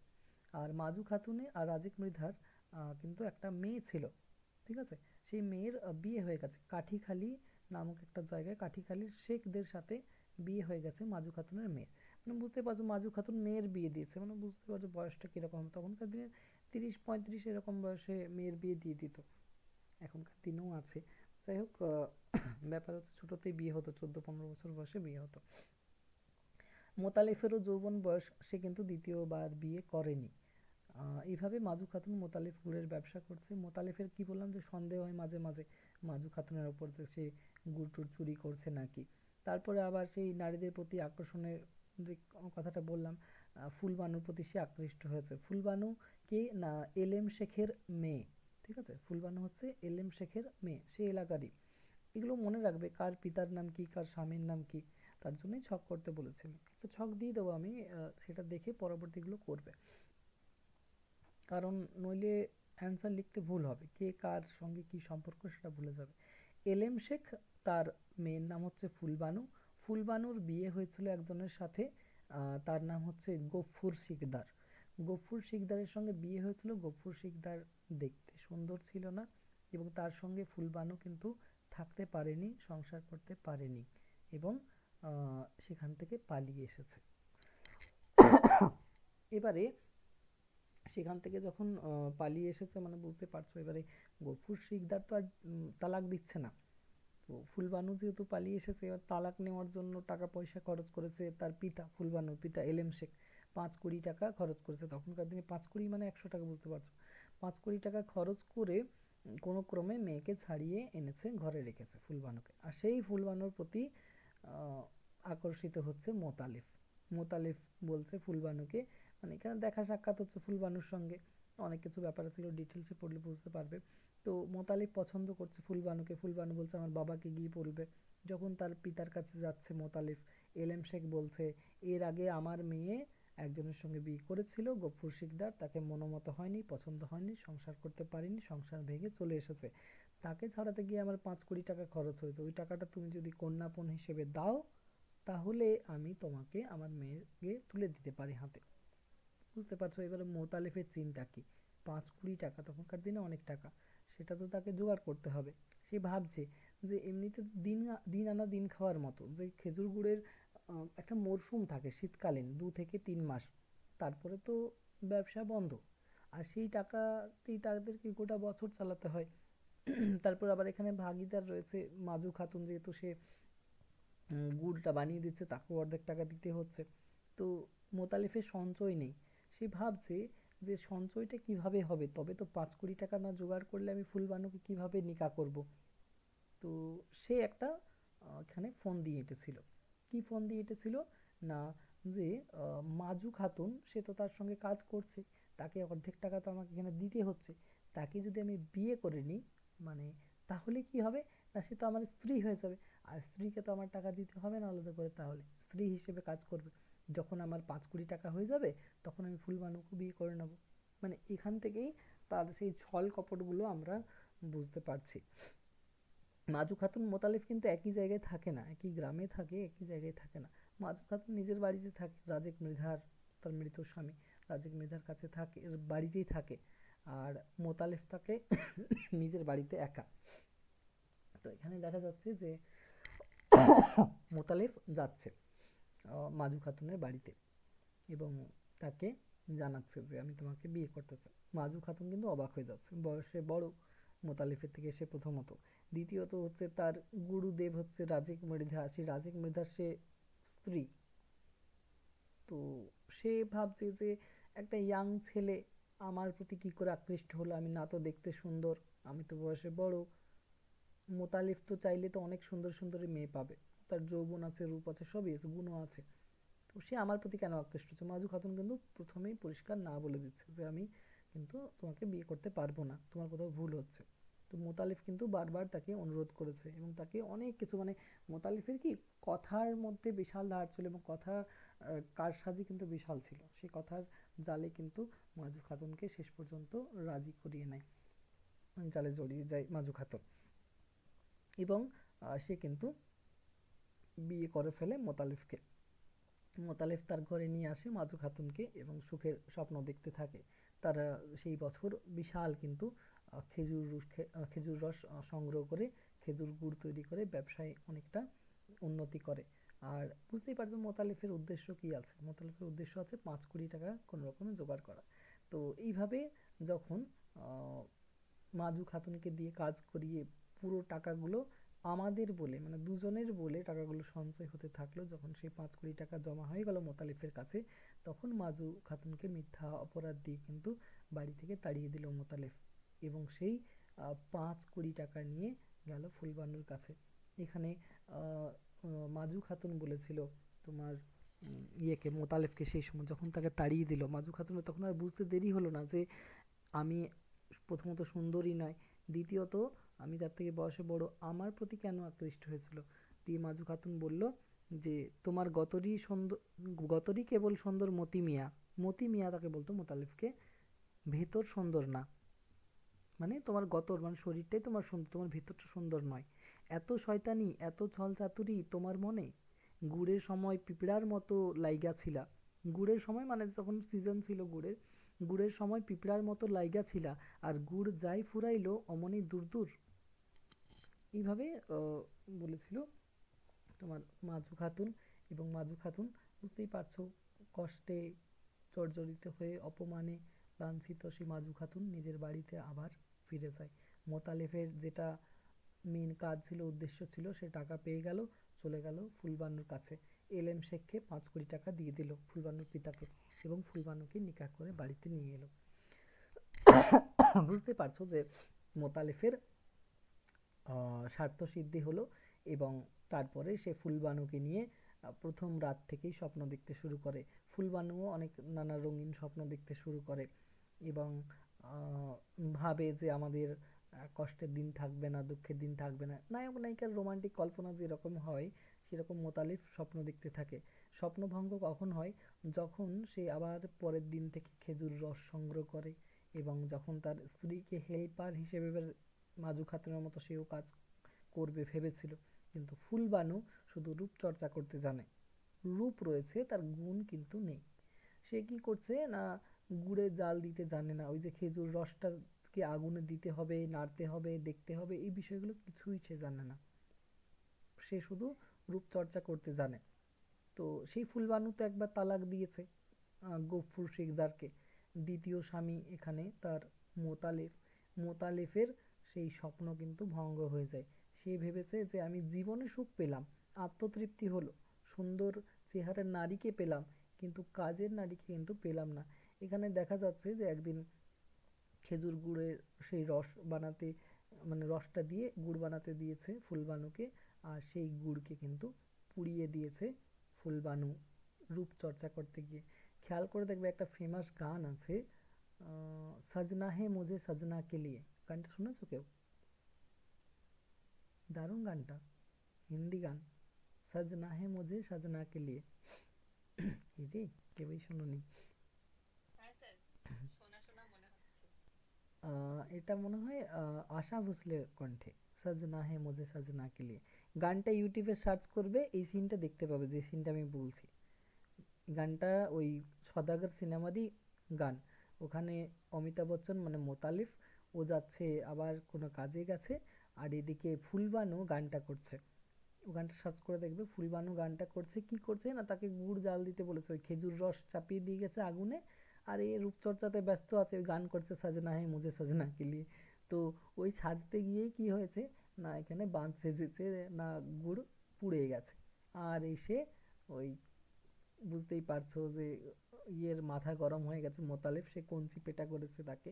আর মাজু খাতুনে আর রাজিক মৃধার কিন্তু একটা মেয়ে ছিল, ঠিক আছে? সেই মেয়ের বিয়ে হয়ে গেছে কাঠিখালি নামক একটা জায়গায়, কাঠিখালির শেখদের সাথে বিয়ে হয়ে গেছে মাজু খাতুনের মেয়ের। মানে বুঝতে পারছো মাজু খাতুন মেয়ের বিয়ে দিয়েছে, মানে বুঝতে পারছো বয়সটা কীরকম। তখনকার দিনে 30-35 এরকম বয়সে মেয়ের বিয়ে দিয়ে দিত, এখনকার দিনেও আছে। যাই হোক, ব্যাপার হচ্ছে ছোটোতেই বিয়ে হতো, 14-15 বছর বয়সে বিয়ে হতো। মোতালিফেরও যৌবন বয়স, সে কিন্তু দ্বিতীয়বার বিয়ে করেনি। এইভাবে মাজু খাতুন মোতালিফ গুড়ের ব্যবসা করছে। মোতালিফের কি বললাম যে সন্দেহ হয় মাঝে মাঝে মাজু খাতুনের ওপর যে সে গুড় টুড় চুরি করছে নাকি। তারপরে আবার সেই নারীদের প্রতি আকর্ষণের যে কথাটা বললাম, ফুলবানুর প্রতি সে আকৃষ্ট হয়েছে। ফুলবানু কে না, এলেম শেখের মেয়ে, ঠিক আছে? ফুলবানু হচ্ছে এলেম শেখের মেয়ে, সে এলাকারই। এগুলো মনে রাখবে, কার পিতার নাম কি, কার স্বামীর নাম কি, তার জন্যই ছক করতে বলেছি আমি। একটা ছক দিয়ে দেবো আমি, সেটা দেখে পরবর্তীগুলো করবে, কারণ নইলে অ্যান্সার লিখতে ভুল হবে, কে কার সঙ্গে কি সম্পর্ক সেটা ভুলে যাবে। এলেম শেখ, তার মেয়ের নাম হচ্ছে ফুলবানু। ফুলবানুর বিয়ে হয়েছিল একজনের সাথে, তার নাম হচ্ছে গফুর শিকদার। গফুর শিকদারের সঙ্গে বিয়ে হয়েছিল। গফুর শিকদার দেখতে সুন্দর ছিল না, এবং তার সঙ্গে ফুলবানু কিন্তু থাকতে পারেনি, সংসার করতে পারেনি, এবং সেখান থেকে পালিয়ে এসেছে। এবারে সেখান থেকে যখন পালিয়ে এসেছে, মানে বুঝতে পারছো, এবারে গফুর শিকদার তো আর তালাক দিচ্ছে না। তো ফুলবানু যেহেতু পালিয়ে এসেছে, এবার তালাক নেওয়ার জন্য টাকা পয়সা খরচ করেছে তার পিতা, ফুলবানুর পিতা এলেম শেখ। 5 কোটি টাকা খরচ করেছে, তখনকার দিনে 5 কোটি মানে 100 টাকা, বুঝতে পারছো। 5 কোটি টাকা খরচ করে কোনো ক্রমে মেয়েকে ছাড়িয়ে এনেছে, ঘরে রেখেছে ফুলবানুকে। আর সেই ফুলবানুর প্রতি আকর্ষিত হচ্ছে মোতালিফ। মোতালিফ বলছে ফুলবানুকে, মানে এখানে দেখা সাক্ষাৎ হচ্ছে ফুলবানুর সঙ্গে, অনেক কিছু ব্যাপার আছে, ডিটেলসে পড়লে বুঝতে পারবে। তো মোতালিব পছন্দ করছে ফুলবানুকে, ফুলবানু বলছে আমার বাবাকে গিয়ে বলবে। যখন তার পিতার কাছে যাচ্ছে মোতালিফ, এলেম শেখ বলছে এর আগে আমার মেয়ে একজনের সঙ্গে বিয়ে করেছিল, গফুর শিকদার, তাকে মনোমত হয়নি, পছন্দ হয়নি, সংসার করতে পারিনি, সংসার ভেঙে চলে এসেছে। তাকে ছাড়াতে গিয়ে আমার 5 কোটি টাকা খরচ হয়েছে, ওই টাকাটা তুমি যদি কন্যাপণ হিসেবে দাও, তাহলে আমি তোমাকে আমার মেয়েকে তুলে দিতে পারি হাতে। বুঝতে পারছো এবারে মোতালেফের চিন্তা কি। 5 কোটি টাকা তখনকার দিনে অনেক টাকা, সেটা তো তাকে জোগাড় করতে হবে। সে ভাবছে যে এমনিতে দিন আনা দিন খাওয়ার মতো, যে খেজুর গুড়ের একটা মরশুম থাকে শীতকালীন 2 থেকে 3 মাস, তারপরে তো ব্যবসা বন্ধ। আর সেই টাকাতেই তাদেরকে গোটা বছর চালাতে হয়। তারপর আবার এখানে ভাগিদার রয়েছে মাজু খাতুন, যেহেতু সে গুড়টা বানিয়ে দিচ্ছে, তাকেও অর্ধেক টাকা দিতে হচ্ছে। তো মোতালিফের সঞ্চয় নেই। সে ভাবছে যে সঞ্চয়টা কিভাবে হবে, তবে তো 5 কোটি টাকা না জোগাড় করলে আমি ফুলবানুকে কিভাবে নিকা করব। তো সে একটা এখানে ফোন দিয়ে এঁটেছিল। কি ফোন দিয়ে এঁটেছিল না, যে মাজু খাতুন সে তো তার সঙ্গে কাজ করছে, তাকে অর্ধেক টাকা তো আমাকে এখানে দিতে হচ্ছে, তাকে যদি আমি বিয়ে করে নিই, মানে তাহলে কি হবে না, সে তো আমার স্ত্রী হয়ে যাবে। আর স্ত্রীকে তো আমার টাকা দিতে হবে না আলাদা করে, তাহলে স্ত্রী হিসেবে কাজ করবে। যখন আমার 5 কোটি টাকা হয়ে যাবে, তখন আমি ফুলবানুকে বিয়ে করে নেব। মানে এখান থেকেই তার সেই ছল কপটগুলো আমরা বুঝতে পারছি। মাজু খাতুন মোতালিফ কিন্তু একই জায়গায় থাকে না, একই গ্রামে থাকে, একই জায়গায় থাকে না। মাজু খাতুন নিজের বাড়িতে থাকে, রাজেক মৃধার, তার মৃত স্বামী রাজেক মৃধার কাছে থাকে, বাড়িতেই থাকে। আর মোতালিফ থাকে নিজের বাড়িতে একা। তো এখানে দেখা যাচ্ছে যে মোতালিফ যাচ্ছে মাজু খাতুনের বাড়িতে, এবং তাকে জানাচ্ছে যে আমি তোমাকে বিয়ে করতে চাই। মাজু খাতুন কিন্তু অবাক হয়ে যাচ্ছে, বয়সে বড় মোতালিফের থেকে সে প্রথমত। দ্বিতীয়ত হচ্ছে তার গুরুদেব হচ্ছে রাজিক মৃধা, সেই রাজিক মৃধার সে স্ত্রী। তো সে ভাবছে যে একটা ইয়াং ছেলে আমার প্রতি কি করে আকৃষ্ট হলো, আমি না তো দেখতে সুন্দর, আমি তো বয়সে বড়, মোতালিফ তো চাইলে তো অনেক সুন্দর সুন্দরী মেয়ে পাবে, তার যৌবন আছে, রূপ আছে, সবই আছে, গুণও আছে, তো সে আমার প্রতি কেন আকৃষ্ট হচ্ছে? মাজু খাতুন কিন্তু প্রথমেই পরিষ্কার না বলে দিচ্ছে যে আমি কিন্তু তোমাকে বিয়ে করতে পারবো না, তোমার কোথাও ভুল হচ্ছে। তো মোতালিফ কিন্তু বারবার তাকে অনুরোধ করেছে এবং তাকে অনেক কিছু, মানে মোতালিফের কি কথার মধ্যে বিশাল ধার ছিল এবং কথা কারসাজি কিন্তু বিশাল ছিল, সেই কথার জালে কিন্তু মাজু খাতুনকে শেষ পর্যন্ত রাজি করিয়ে নেয়, জালে জড়িয়ে যায় মাজু খাতুন। এবং সে কিন্তু বিয়ে করে ফেলে মোতালিফকে। মোতালেব তার ঘরে নিয়ে আসে মাজু খাতুনকে এবং সুখের স্বপ্ন দেখতে থাকে। তারা সেই বছর বিশাল কিন্তু খেজুর রস সংগ্রহ করে খেজুর গুড় তৈরি করে ব্যবসায় অনেকটা উন্নতি করে। আর বুঝতেই পারছো মোতালেফের উদ্দেশ্য কি আছে, মোতালেফের উদ্দেশ্য আছে 5 কোটি টাকা কোনো রকমে জোগাড় করা। তো এইভাবে যখন মাজু খাতুনকে দিয়ে কাজ করিয়ে পুরো টাকাগুলো আমাদের বলে, মানে দুজনের বলে টাকাগুলো সঞ্চয় হতে থাকলো, যখন সেই 5 কোটি টাকা জমা হয়ে গেল মোতালিফের কাছে, তখন মাজু খাতুনকে মিথ্যা অপরাধ দিয়ে কিন্তু বাড়ি থেকে তাড়িয়ে দিল মোতালেফ। এবং সেই 5 কোটি টাকা নিয়ে গেল ফুলবানুর কাছে। এখানে মাজু খাতুন বলেছিল তোমার ইয়েকে, মোতালেফকে, সেই সময় যখন তাকে তাড়িয়ে দিল মাজু খাতুনের তখন আর বুঝতে দেরি হলো না যে আমি প্রথমত সুন্দরী নয়, দ্বিতীয়ত আমি যার থেকে বয়সে বড়, আমার প্রতি কেন আকৃষ্ট হয়েছিল। দিয়ে মাজু খাতুন বলল যে তোমার গতরই কেবল সুন্দর মতি মিয়া। মতি মিয়া তাকে বলতো মোতালিফকে, ভেতর সুন্দর না, মানে তোমার গতর মানে শরীরটাই তোমার সুন্দর, তোমার ভেতরটা সুন্দর নয়। এত শয়তানি এত ছল চাতুরি তোমার মনে, গুড়ের সময় পিঁপড়ার মতো লাইগা ছিলা। গুড়ের সময় মানে যখন সিজন ছিল গুড়ের, গুড়ের সময় পিঁপড়ার মতো লাইগা ছিলা, আর গুড় যাই ফুরাইলো অমনি দূর দূর। এইভাবে বলেছিল তোমার মাজু খাতুন। এবং মাজু খাতুন বুঝতেই পারছো কষ্টে জর্জরিত হয়ে অপমানে লাঞ্ছিত সেই মাজু খাতুন নিজের বাড়িতে আবার ফিরে যায়। মোতালেফের যেটা মেন কাজ ছিল, উদ্দেশ্য ছিল, সে টাকা পেয়ে গেল, চলে গেল ফুলবানুর কাছে। এলএম শেখকে 5 কোটি টাকা দিয়ে দিল ফুলবানুর পিতাকে, এবং ফুলবানুকে নিকাহ করে বাড়িতে নিয়ে এলো। বুঝতে পারছো যে মোতালেফের স্বার্থ সিদ্ধি হলো। এবং তারপরে সে ফুলবানুকে নিয়ে প্রথম রাত থেকেই স্বপ্ন দেখতে শুরু করে। ফুলবানুও অনেক নানা রঙিন স্বপ্ন দেখতে শুরু করে এবং ভাবে যে আমাদের কষ্টের দিন থাকবে না, দুঃখের দিন থাকবে না, নায়ক নায়িকার রোমান্টিক কল্পনা যেরকম হয় সেরকম মোতালিফ স্বপ্ন দেখতে থাকে। স্বপ্নভঙ্গ কখন হয়? যখন সে আবার পরের দিন থেকে খেজুর রস সংগ্রহ করে এবং যখন তার স্ত্রীকে হেল্পার হিসেবে মাজু খাতুনের মতো সেও কাজ করবে ভেবেছিল। কিন্তু ফুলবানু শুধু রূপচর্চা করতে জানে, রূপ রয়েছে, তার গুণ কিন্তু নেই। সে কি করছে না, গুড়ে জাল দিতে জানে না, ওই যে খেজুর রসটাকে আগুনে দিতে হবে, নাড়তে হবে, দেখতে হবে, এই বিষয়গুলো কিছুই সে জানে না। সে শুধু রূপচর্চা করতে জানে। তো সেই ফুলবানু তো একবার তালাক দিয়েছে গফুর শিকদারকে, দ্বিতীয় স্বামী এখানে তার মোতালেফ। মোতালেফের সেই স্বপ্ন কিন্তু ভঙ্গ হয়ে যায়। সে ভেবেছে যে আমি জীবনে সুখ পেলাম, আত্মতৃপ্তি হলো, সুন্দর চেহারার নারীকে পেলাম, কিন্তু কাজের নারীকে কিন্তু পেলাম না। এখানে দেখা যাচ্ছে যে একদিন খেজুর গুড়ের সেই রস বানাতে, মানে রসটা দিয়ে গুড় বানাতে দিয়েছে ফুলবানুকে, আর সেই গুড়কে কিন্তু পুড়িয়ে দিয়েছে ফুলবানু রূপচর্চা করতে গিয়ে। খেয়াল করে দেখবে একটা ফেমাস গান আছে, সजना है मुझे सजना के लिए, গানটা শুনেছো কেউ? দারুণ গানটা, হিন্দি গান, सजना है मुझे सजना के लिए। রে, কেউই শোনোনি? হ্যাঁ স্যার, শোনা শোনা মনে হচ্ছে। এটা মনে হয় আশা ভোসলের কণ্ঠে, সजना है मुझे सजना के लिए। গানটা ইউটিউবে সার্চ করবে, এই সিনটা দেখতে পাবে যে সিনটা আমি বলছি। গানটা ওই সদাগর সিনেমারই গান। ওখানে অমিতাভ বচ্চন মানে মোতালিফ, ও যাচ্ছে আবার কোনো কাজে গেছে, আর এদিকে ফুলবানু গানটা করছে। ও গানটা সার্চ করে দেখবে, ফুলবানু গানটা করছে, কি করছে না, তাকে গুড় জাল দিতে বলেছে, ওই খেজুর রস চাপিয়ে দিয়ে গেছে আগুনে, আর এই রূপচর্চাতে ব্যস্ত আছে, ওই গান করছে সাজনা হে মুঝে সাজনা কে লিয়ে। তো ওই সাজতে গিয়েই কি হয়েছে না, এখানে বাঁধ সেজেছে না, গুড় পুড়ে গেছে। আর এসে ওই বুঝতেই পারছো যে ইয়ের মাথা গরম হয়ে গেছে মোতালেব, সে কঞ্চি পেটা করেছে তাকে,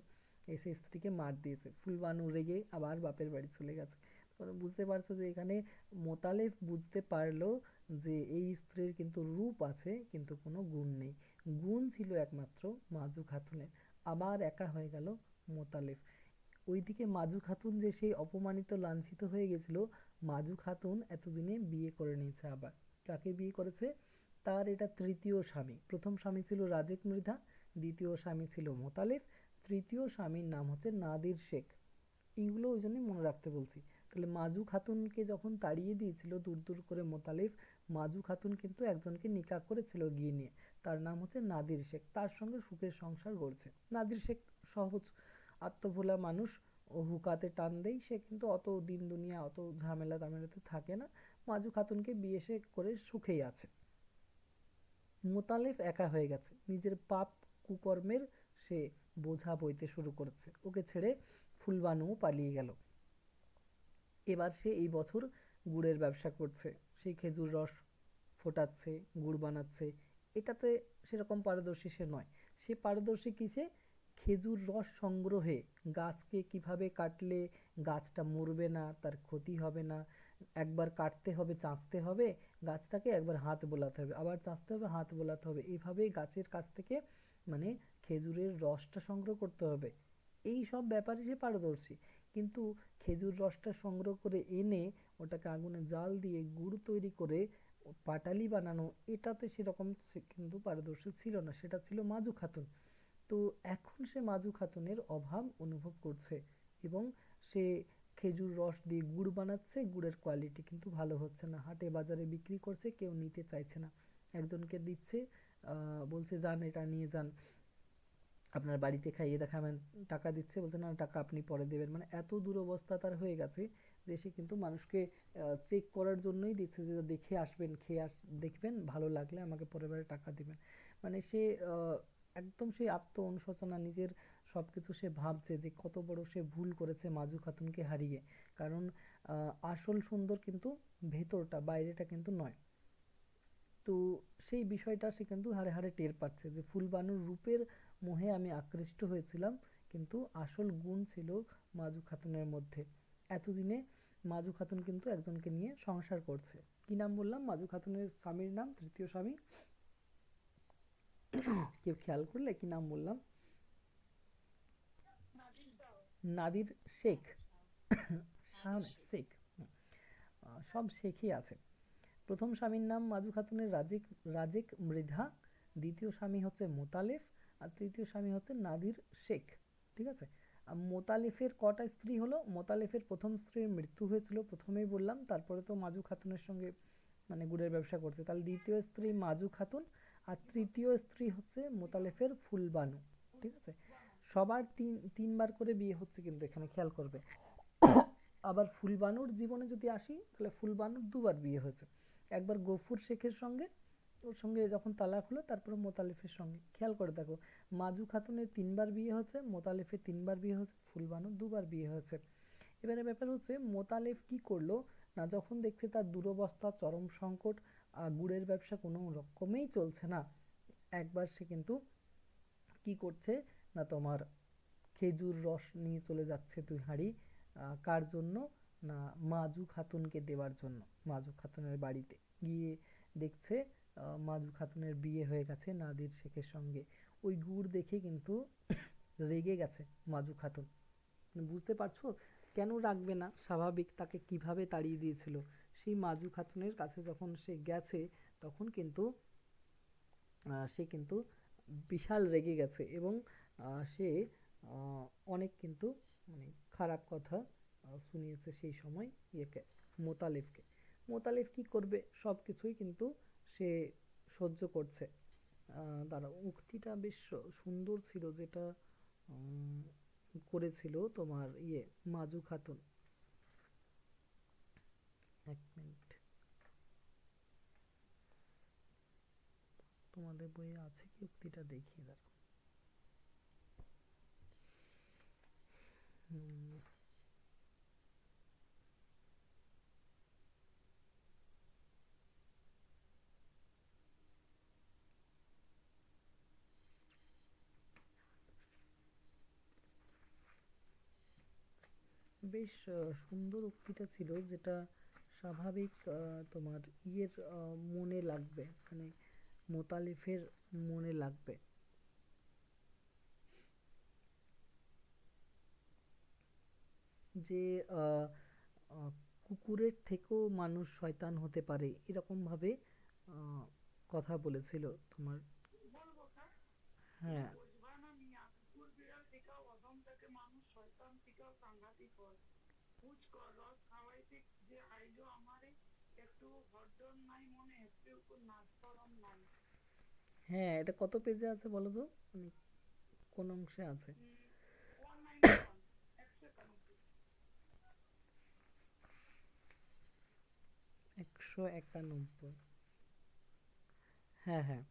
এসে স্ত্রীকে মার দিয়েছে। ফুলবানু রেগে আবার বাপের বাড়ি চলে গেছে। তো মানে বুঝতে পারছো যে এখানে মোতালেব বুঝতে পারলো যে এই স্ত্রীর কিন্তু রূপ আছে কিন্তু কোনো গুণ নেই। গুণ ছিল একমাত্র মাজু খাতুনের। আবার একা হয়ে গেল মোতালেব। ওইদিকে মাজু খাতুন যে সেই অপমানিত লাঞ্ছিত হয়ে গেছিল, মাজু খাতুন এতদিনে বিয়ে করে নিয়েছে আবার। কাকে বিয়ে করেছে? তার এটা তৃতীয় স্বামী। প্রথম স্বামী ছিল রাজেক মৃধা, দ্বিতীয় স্বামী ছিল মোতালেব, তৃতীয় স্বামীর নাম হচ্ছে নাদির শেখ। এইগুলো ওই জন্যই মনে রাখতে বলছি। তাহলে মাজু খাতুনকে যখন তাড়িয়ে দিয়েছিল দূর দূর করে মোতালেব, মাজু খাতুন কিন্তু একজনকে নিকাহ করেছিল গিয়ে নিয়ে, তার নাম হচ্ছে নাদির শেখ। তার সঙ্গে সুখের সংসার গড়ছে। নাদির শেখ সহজ আত্মভোলা মানুষ, ও হুকাতে টান দেয়, সে কিন্তু অত দিন দুনিয়া অত ঝামেলা টামেলাতে থাকে না। মাজু খাতুনকে বিয়ে সে করে সুখেই আছে। মোতালেব একা হয়ে গেছে, নিজের পাপ কুকর্মের সে বোঝা বইতে শুরু করেছে। ওকে ছেড়ে ফুলবানুও পালিয়ে গেল। এবার সে এই বছর গুড়ের ব্যবসা করছে, সেই খেজুর রস ফোটাচ্ছে, গুড় বানাচ্ছে। এটাতে সেরকম পারদর্শী সে নয়। সে পারদর্শী কিসে? খেজুর রস সংগ্রহে, গাছকে কিভাবে কাটলে গাছটা মরবে না, তার ক্ষতি হবে না। একবার কাটতে হবে, চাঁচতে হবে গাছটাকে, একবার হাত বোলাতে হবে, আবার চাঁচতে হবে, হাত বোলাতে হবে, এইভাবেই গাছের কাছ থেকে মানে খেজুরের রসটা সংগ্রহ করতে হবে। এই সব ব্যাপারে সে পারদর্শী। কিন্তু খেজুর রসটা সংগ্রহ করে এনে ওটাকে আগুনে জাল দিয়ে গুড় তৈরি করে পাটালি বানানো, এটাতে সেরকম সে কিন্তু পারদর্শী ছিল না, সেটা ছিল মাজু খাতুন। তো এখন সে মাজু খাতুনের অভাব অনুভব করছে এবং সে খেজুর রস দিয়ে গুড় বানাচ্ছে, গুড়ের কোয়ালিটি কিন্তু ভালো হচ্ছে না, হাটে বাজারে বিক্রি করছে, কেউ নিতে চাইছে না। একজনকে দিচ্ছে, বলছে যান এটা নিয়ে যান, আপনার বাড়িতে খাইয়ে দেখাবেন, টাকা দিচ্ছে, বলছে না টাকা আপনি পরে দেবেন। মানে এত দুরবস্থা তার হয়ে গেছে যে সে কিন্তু মানুষকে চেক করার জন্যই দিচ্ছে যে দেখে আসবেন, দেখবেন, ভালো লাগলে আমাকে পরের বারে টাকা দিবেন। মানে সে একদম সেই আত্ম অনুশোচনা, নিজের সব কিছু সে ভাবছে যে কত বড় সে ভুল করেছে মাজু খাতুনকে হারিয়ে। কারণ আসল সুন্দর কিন্তু ভেতরটা, বাইরেটা কিন্তু নয়। তো সেই বিষয়টা সে কিন্তু হাড়ে হাড়ে টের পাচ্ছে যে ফুলবানুর রূপের মোহে আমি আকৃষ্ট হয়েছিলাম, কিন্তু আসল গুণ ছিল মাজু খাতুনের মধ্যে। এতদিনে মাজু খাতুন কিন্তু একজনকে নিয়ে সংসার করছে। কি নাম বললাম মাজু খাতুনের স্বামীর নাম? তৃতীয় স্বামী কেউ খেয়াল করলে কি নাম বললাম? নাদির শেখ। শাহ নাদির শেখ। শেখ। সব শেখই আছে। প্রথম স্বামীর নাম মাজু খাতুনের রাজেক রাজেক মৃধা, দ্বিতীয় স্বামী হচ্ছে মোতালেফ, আর তৃতীয় স্বামী হচ্ছে নাদির শেখ। ঠিক আছে। আর মোতালেফের কটা স্ত্রী হলো? মোতালেফের প্রথম স্ত্রীর মৃত্যু হয়েছিল, প্রথমেই বললাম, তারপরে তো মাজু খাতুনের সঙ্গে মানে গুড়ের ব্যবসা করছে, তাহলে দ্বিতীয় স্ত্রী মাজু খাতুন, আর তৃতীয় স্ত্রী হচ্ছে মোতালেফের ফুলবানু। ঠিক আছে। সবার তিনবার করে বিয়ে হচ্ছে কিন্তু এখানে খেয়াল করবে। আবার ফুলবানুর জীবনে যদি আসি তাহলে ফুলবানুর দুবার বিয়ে হয়েছে। একবার গফুর শেখের সঙ্গে, ওর সঙ্গে যখন তালাক হলো, তারপরে মোতালেফের সঙ্গে। খেয়াল করে দেখো, মাজু খাতুনের তিনবার বিয়ে হয়েছে, মোতালেফের তিনবার বিয়ে হয়েছে, ফুলবানুর দুবার বিয়ে হয়েছে। এবারে ব্যাপার হচ্ছে মোতালেফ কি করলো না, যখন দেখছে তার দুরবস্থা, চরম সংকট, গুড়ের ব্যবসা কোনো রকমেই চলছে না, একবার সে কিন্তু কি করছে না, তোমার খেজুর রস নিয়ে চলে যাচ্ছে 2 হাঁড়ি। কার জন্য? না মাজু খাতুনকে দেওয়ার জন্য। মাজু খাতুনের বাড়িতে গিয়ে দেখছে মাজু খাতুনের বিয়ে হয়ে গেছে নাদির শেখের সঙ্গে। ওই গুড় দেখে কিন্তু রেগে গেছে মাজু খাতুন। মানে বুঝতে পারছো কেন রাখবে না? স্বাভাবিক, তাকে কিভাবে তাড়িয়ে দিয়েছিল। সেই মাজু খাতুনের কাছে যখন সে গেছে তখন কিন্তু সে কিন্তু বিশাল রেগে গেছে এবং সে অনেক কিন্তু মানে খারাপ কথা শুনিয়েছে সেই সময় ইয়েকে, মোতালেফকে। মোতালেফ কি করবে? সব কিছুই কিন্তু সে সহ্য করছে। দাঁড়াও, উক্তিটা বেশ সুন্দর ছিল যেটা করেছিল তোমার মাজু খাতুন। এক মিনিট, তোমাদের বইয়ে আছে কি উক্তিটা? দেখিয়ে দাঁড়াও। বেশ সুন্দর উক্তিটা ছিল, যেটা স্বাভাবিক তোমার ইয়ের মনে লাগবে, মানে মোতালিফের মনে লাগবে, যে আহ, আহ, কুকুরের থেকেও মানুষ শয়তান হতে পারে, এরকম ভাবে আহ, কথা বলেছিল তোমার। বলবো কা তুমি হ্যাঁ, বুঝবা না মিয়া, কুকুর বিড়াল থেকেও অধম থেকে মানুষ শয়তান থেকেও সাংঘাতিক হয়। পুচ কর রস খাওয়াইতে যে আইলো আমারে, একটু হরদম নাই মনে, একটু নাচ করম নাই। হ্যাঁ, এটা কত পেজে আছে বলো তো, মানে কোন অংশে আছে? 191, 191। 191। হ্যাঁ হ্যাঁ,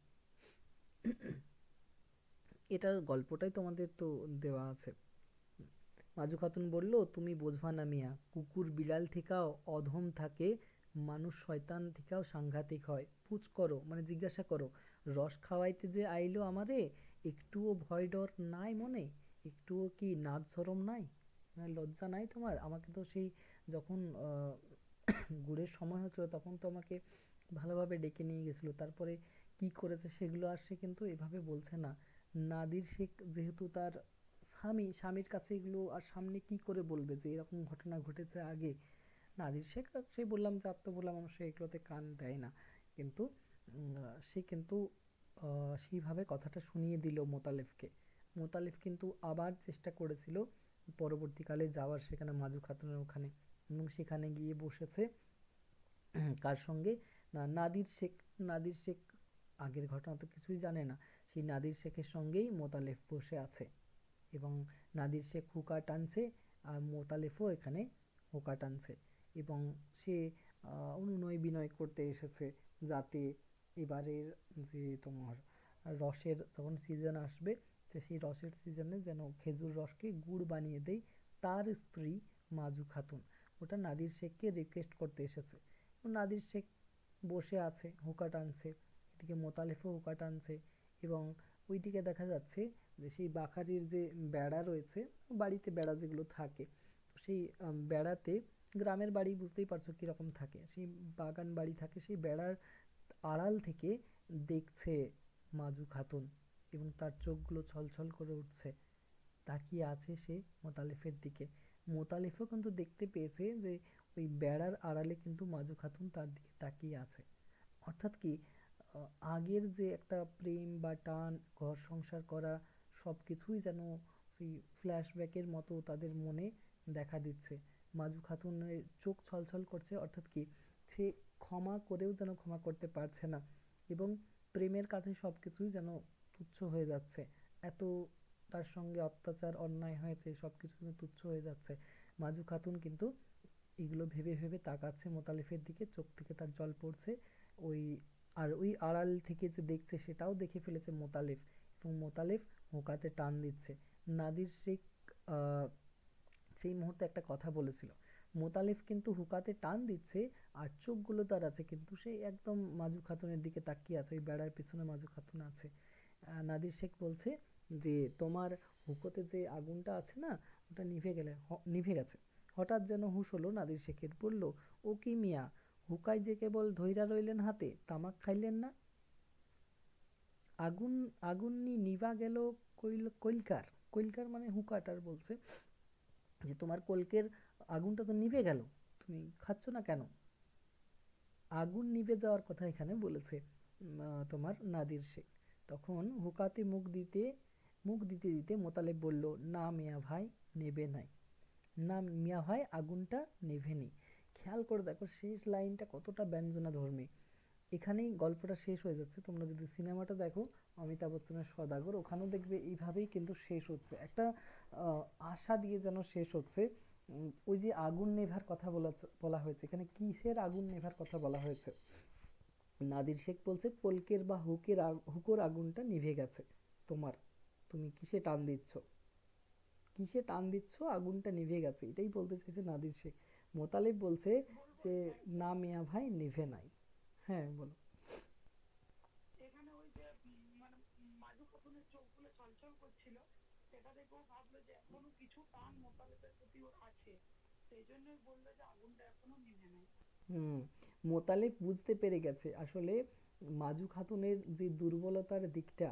এটার গল্পটাই তোমাদের তো দেওয়া আছে। মাজু খাতুন বলল, তুমি বোঝবা না মিয়া, কুকুর বিড়াল থেকেও অধম থাকে, মানুষ শয়তান থেকেও সাংঘাতিক হয়। পুচ করো মানে জিজ্ঞাসা করো, রস খাওয়াইতে যে আইলো আমারে, একটুও ভয় ডর নাই মনে, একটুও কি নাচ শরম নাই, মানে লজ্জা নাই তোমার? আমাকে তো সেই যখন গুড়ের সময় হচ্ছিল তখন তো আমাকে ভালোভাবে ডেকে নিয়ে গেছিলো, তারপরে কি করেছে সেগুলো আর সে কিন্তু এভাবে বলছে না। নাদির শেখ যেহেতু তার স্বামীর কাছে এগুলো আর সামনে কি করে বলবে যে এরকম ঘটনা ঘটেছে আগে? নাদির শেখ সে বললাম যে আত্মভোলা মানুষ, সে এগুলোতে কান দেয় না, কিন্তু সে কিন্তু সেইভাবে কথাটা শুনিয়ে দিল মোতালেফকে। মোতালেফ কিন্তু আবার চেষ্টা করেছিল পরবর্তীকালে যাওয়ার সেখানে মাজু খাতুনের ওখানে, এবং সেখানে গিয়ে বসেছে কার সঙ্গে? না, নাদির শেখ। নাদির শেখ আগের ঘটনা তো কিছুই জানে না, সেই নাদির শেখের সঙ্গেই মোতালেফ বসে আছে, এবং নাদির শেখ হুকা টানছে, আর মোতালেফও এখানে হুকা টানছে, এবং সে অনুনয় বিনয় করতে এসেছে যাতে এবারের যে তোমার রসের যখন সিজন আসবে, যে সেই রসের সিজনে যেন খেজুর রসকে গুড় বানিয়ে দেয় তার স্ত্রী মাজু খাতুন। ওটা নাদির শেখকে রিকোয়েস্ট করতে এসেছে। নাদির শেখ বসে আছে, হুকা টানছে, এদিকে মোতালেফও হুকা টানছে, এবং ওইদিকে দেখা যাচ্ছে যে সেই বাখারির যে বেড়া রয়েছে, বাড়িতে বেড়া যেগুলো থাকে, তো সেই বেড়াতে, গ্রামের বাড়ি বুঝতেই পারছো কীরকম থাকে, সেই বাগান বাড়ি থাকে, সেই বেড়ার আড়াল থেকে দেখছে মাজু খাতুন, এবং তার চোখগুলো ছলছল করে উঠছে, তাকিয়ে আছে সে মোতালেফের দিকে। মোতালেফও কিন্তু দেখতে পেয়েছে যে ওই বেড়ার আড়ালে কিন্তু মাজু খাতুন তার দিকে তাকিয়ে আছে। অর্থাৎ কি, আগের যে একটা প্রেম বা টান, ঘর সংসার করা, সব কিছুই যেন সেই ফ্ল্যাশব্যাকের মতো তাদের মনে দেখা দিচ্ছে। মাজু খাতুনের চোখ ছলছল করছে, অর্থাৎ কি, সে ক্ষমা করেও যেন ক্ষমা করতে পারছে না, এবং প্রেমের কাছে সব কিছুই যেন তুচ্ছ হয়ে যাচ্ছে। এত তার সঙ্গে অত্যাচার অন্যায় হয়েছে, সব কিছু কিন্তু তুচ্ছ হয়ে যাচ্ছে। মাজু খাতুন কিন্তু এগুলো ভেবে ভেবে তাকাচ্ছে মোতালেফের দিকে, চোখ থেকে তার জল পড়ছে। ওই, আর ওই আড়াল থেকে যে দেখছে সেটাও দেখে ফেলেছে মোতালেফ, এবং মোতালেফ হুকাতে টান দিচ্ছে। নাদির শেখ আহ, সেই মুহূর্তে একটা কথা বলেছিল, মোতালেফ কিন্তু হুকাতে টান দিচ্ছে আর চোখগুলো তার আছে কিন্তু সেই একদম মাজু খাতুনের দিকে তাকিয়ে আছে, ওই বেড়ার পিছনে মাজু খাতুন আছে। নাদির শেখ বলছে যে তোমার হুকোতে যে আগুনটা আছে না, ওটা নিভে গেছে। হঠাৎ যেন হুঁশ হলো নাদির শেখের, বলল, ও কি মিয়া, হুকায় যে কেবল ধইরা রইলেন হাতে, তামাক খাইলেন না? আগুন আগুন নিভা গেল কইলকার, কইলকার মানে হুকাটার বলছে, যে তোমার কলকের আগুনটা তো নিভে গেল, তুমি খাচ্ছ না কেন? আগুন নিভে যাওয়ার কথা এখানে বলেছে তোমার নাদির শেখ। তখন হুকাতে মুখ দিতে দিতে মোতালেব বলল, না মিয়া ভাই, নেবে নাই, না মিয়া ভাই, আগুনটা নেভেনি। খেয়াল করে দেখো শেষ লাইনটা কতটা ব্যঞ্জনাধর্মী। এখানেই গল্পটা শেষ হয়ে যাচ্ছে। তোমরা যদি সিনেমাটা দেখো, অমিতাভ বচ্চনের সদাগর, ওখানেও দেখবে এইভাবেই কিন্তু শেষ হচ্ছে, একটা আশা দিয়ে যেন শেষ হচ্ছে। ওই যে আগুন নেভার কথা বলা হয়েছে, এখানে কিসের আগুন নেভার কথা বলা হয়েছে? নাদির শেখ বলছে কলকের বা হুকোর আগুনটা নিভে গেছে তোমার, তুমি কিসে টান দিচ্ছ, কিসে টান দিচ্ছ, আগুনটা নিভে গেছে, এটাই বলতে চাইছে নাদির শেখ। মোতালেব বলছে বলবো যে এটাই। না মিয়া ভাই, নিভে নাই। হ্যাঁ বলো। এখানে ওই যে মানে মাজু খাতুনের চোখগুলো ছলছল করছিল, সেটা দেখেও ভাবলো যে এখনো কিছু টান মোতালেবের প্রতি ওর আছে। সেই জন্যই বললো যে আগুনটা এখনো নিভে নাই। হুম। মোতালেব বুঝতে পেরে গেছে আসলে মাজু খাতুনের যে দুর্বলতার দিকটা,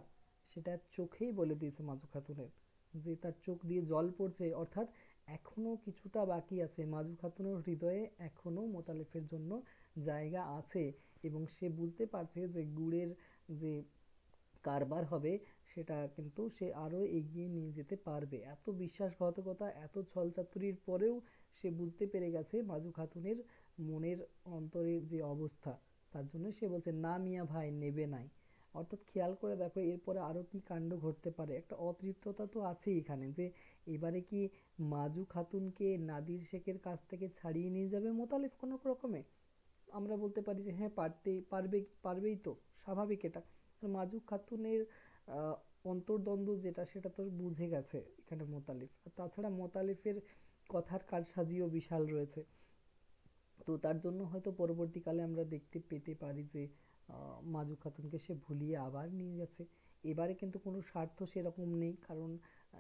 সেটা চোখেই বলে দিয়েছে মাজু খাতুনের, যে তার চোখ দিয়ে জল পড়ছে, অর্থাৎ এখনো কিছুটা বাকি আছে, মাজু খাতুনের হৃদয়ে এখনো মোতালেফের জন্য জায়গা আছে। এবং সে বুঝতে পারছে যে গুড়ের যে কারবার হবে, সেটা কিন্তু সে আরো এগিয়ে নিয়ে যেতে পারবে। এত বিশ্বাসঘাতকতা, এত ছলচাতুরির পরেও সে বুঝতে পেরে গেছে মাজু খাতুনের মনের অন্তরের যে অবস্থা, তার জন্য সে বলছে না মিয়া ভাই নেবে নাই। অর্থাৎ খেয়াল করে দেখো এরপরে আরো কি কাণ্ড ঘটতে পারে। একটা অতৃপ্ততা তো আছেই এখানে, যে এবারে কি মাজু খাতুনকে নাদির শেখের কাছ থেকে ছাড়িয়ে নিয়ে যাবে মোতালেব কোনো রকমে। আমরা বলতে পারি যে হ্যাঁ পারবে, পারবেই তো, স্বাভাবিক এটা। মাজু খাতুনের আহ, অন্তর্দ্বন্দ্ব যেটা, সেটা তো বুঝে গেছে এখানে মোতালিফ। আর তাছাড়া মোতালিফের কথার কারসাজিও বিশাল রয়েছে। তো তার জন্য হয়তো পরবর্তীকালে আমরা দেখতে পেতে পারি যে মাজু খাতুনকে সে ভুলিয়ে আবার নিয়ে গেছে। এবারে কিন্তু কোনো স্বার্থ সেরকম নেই, কারণ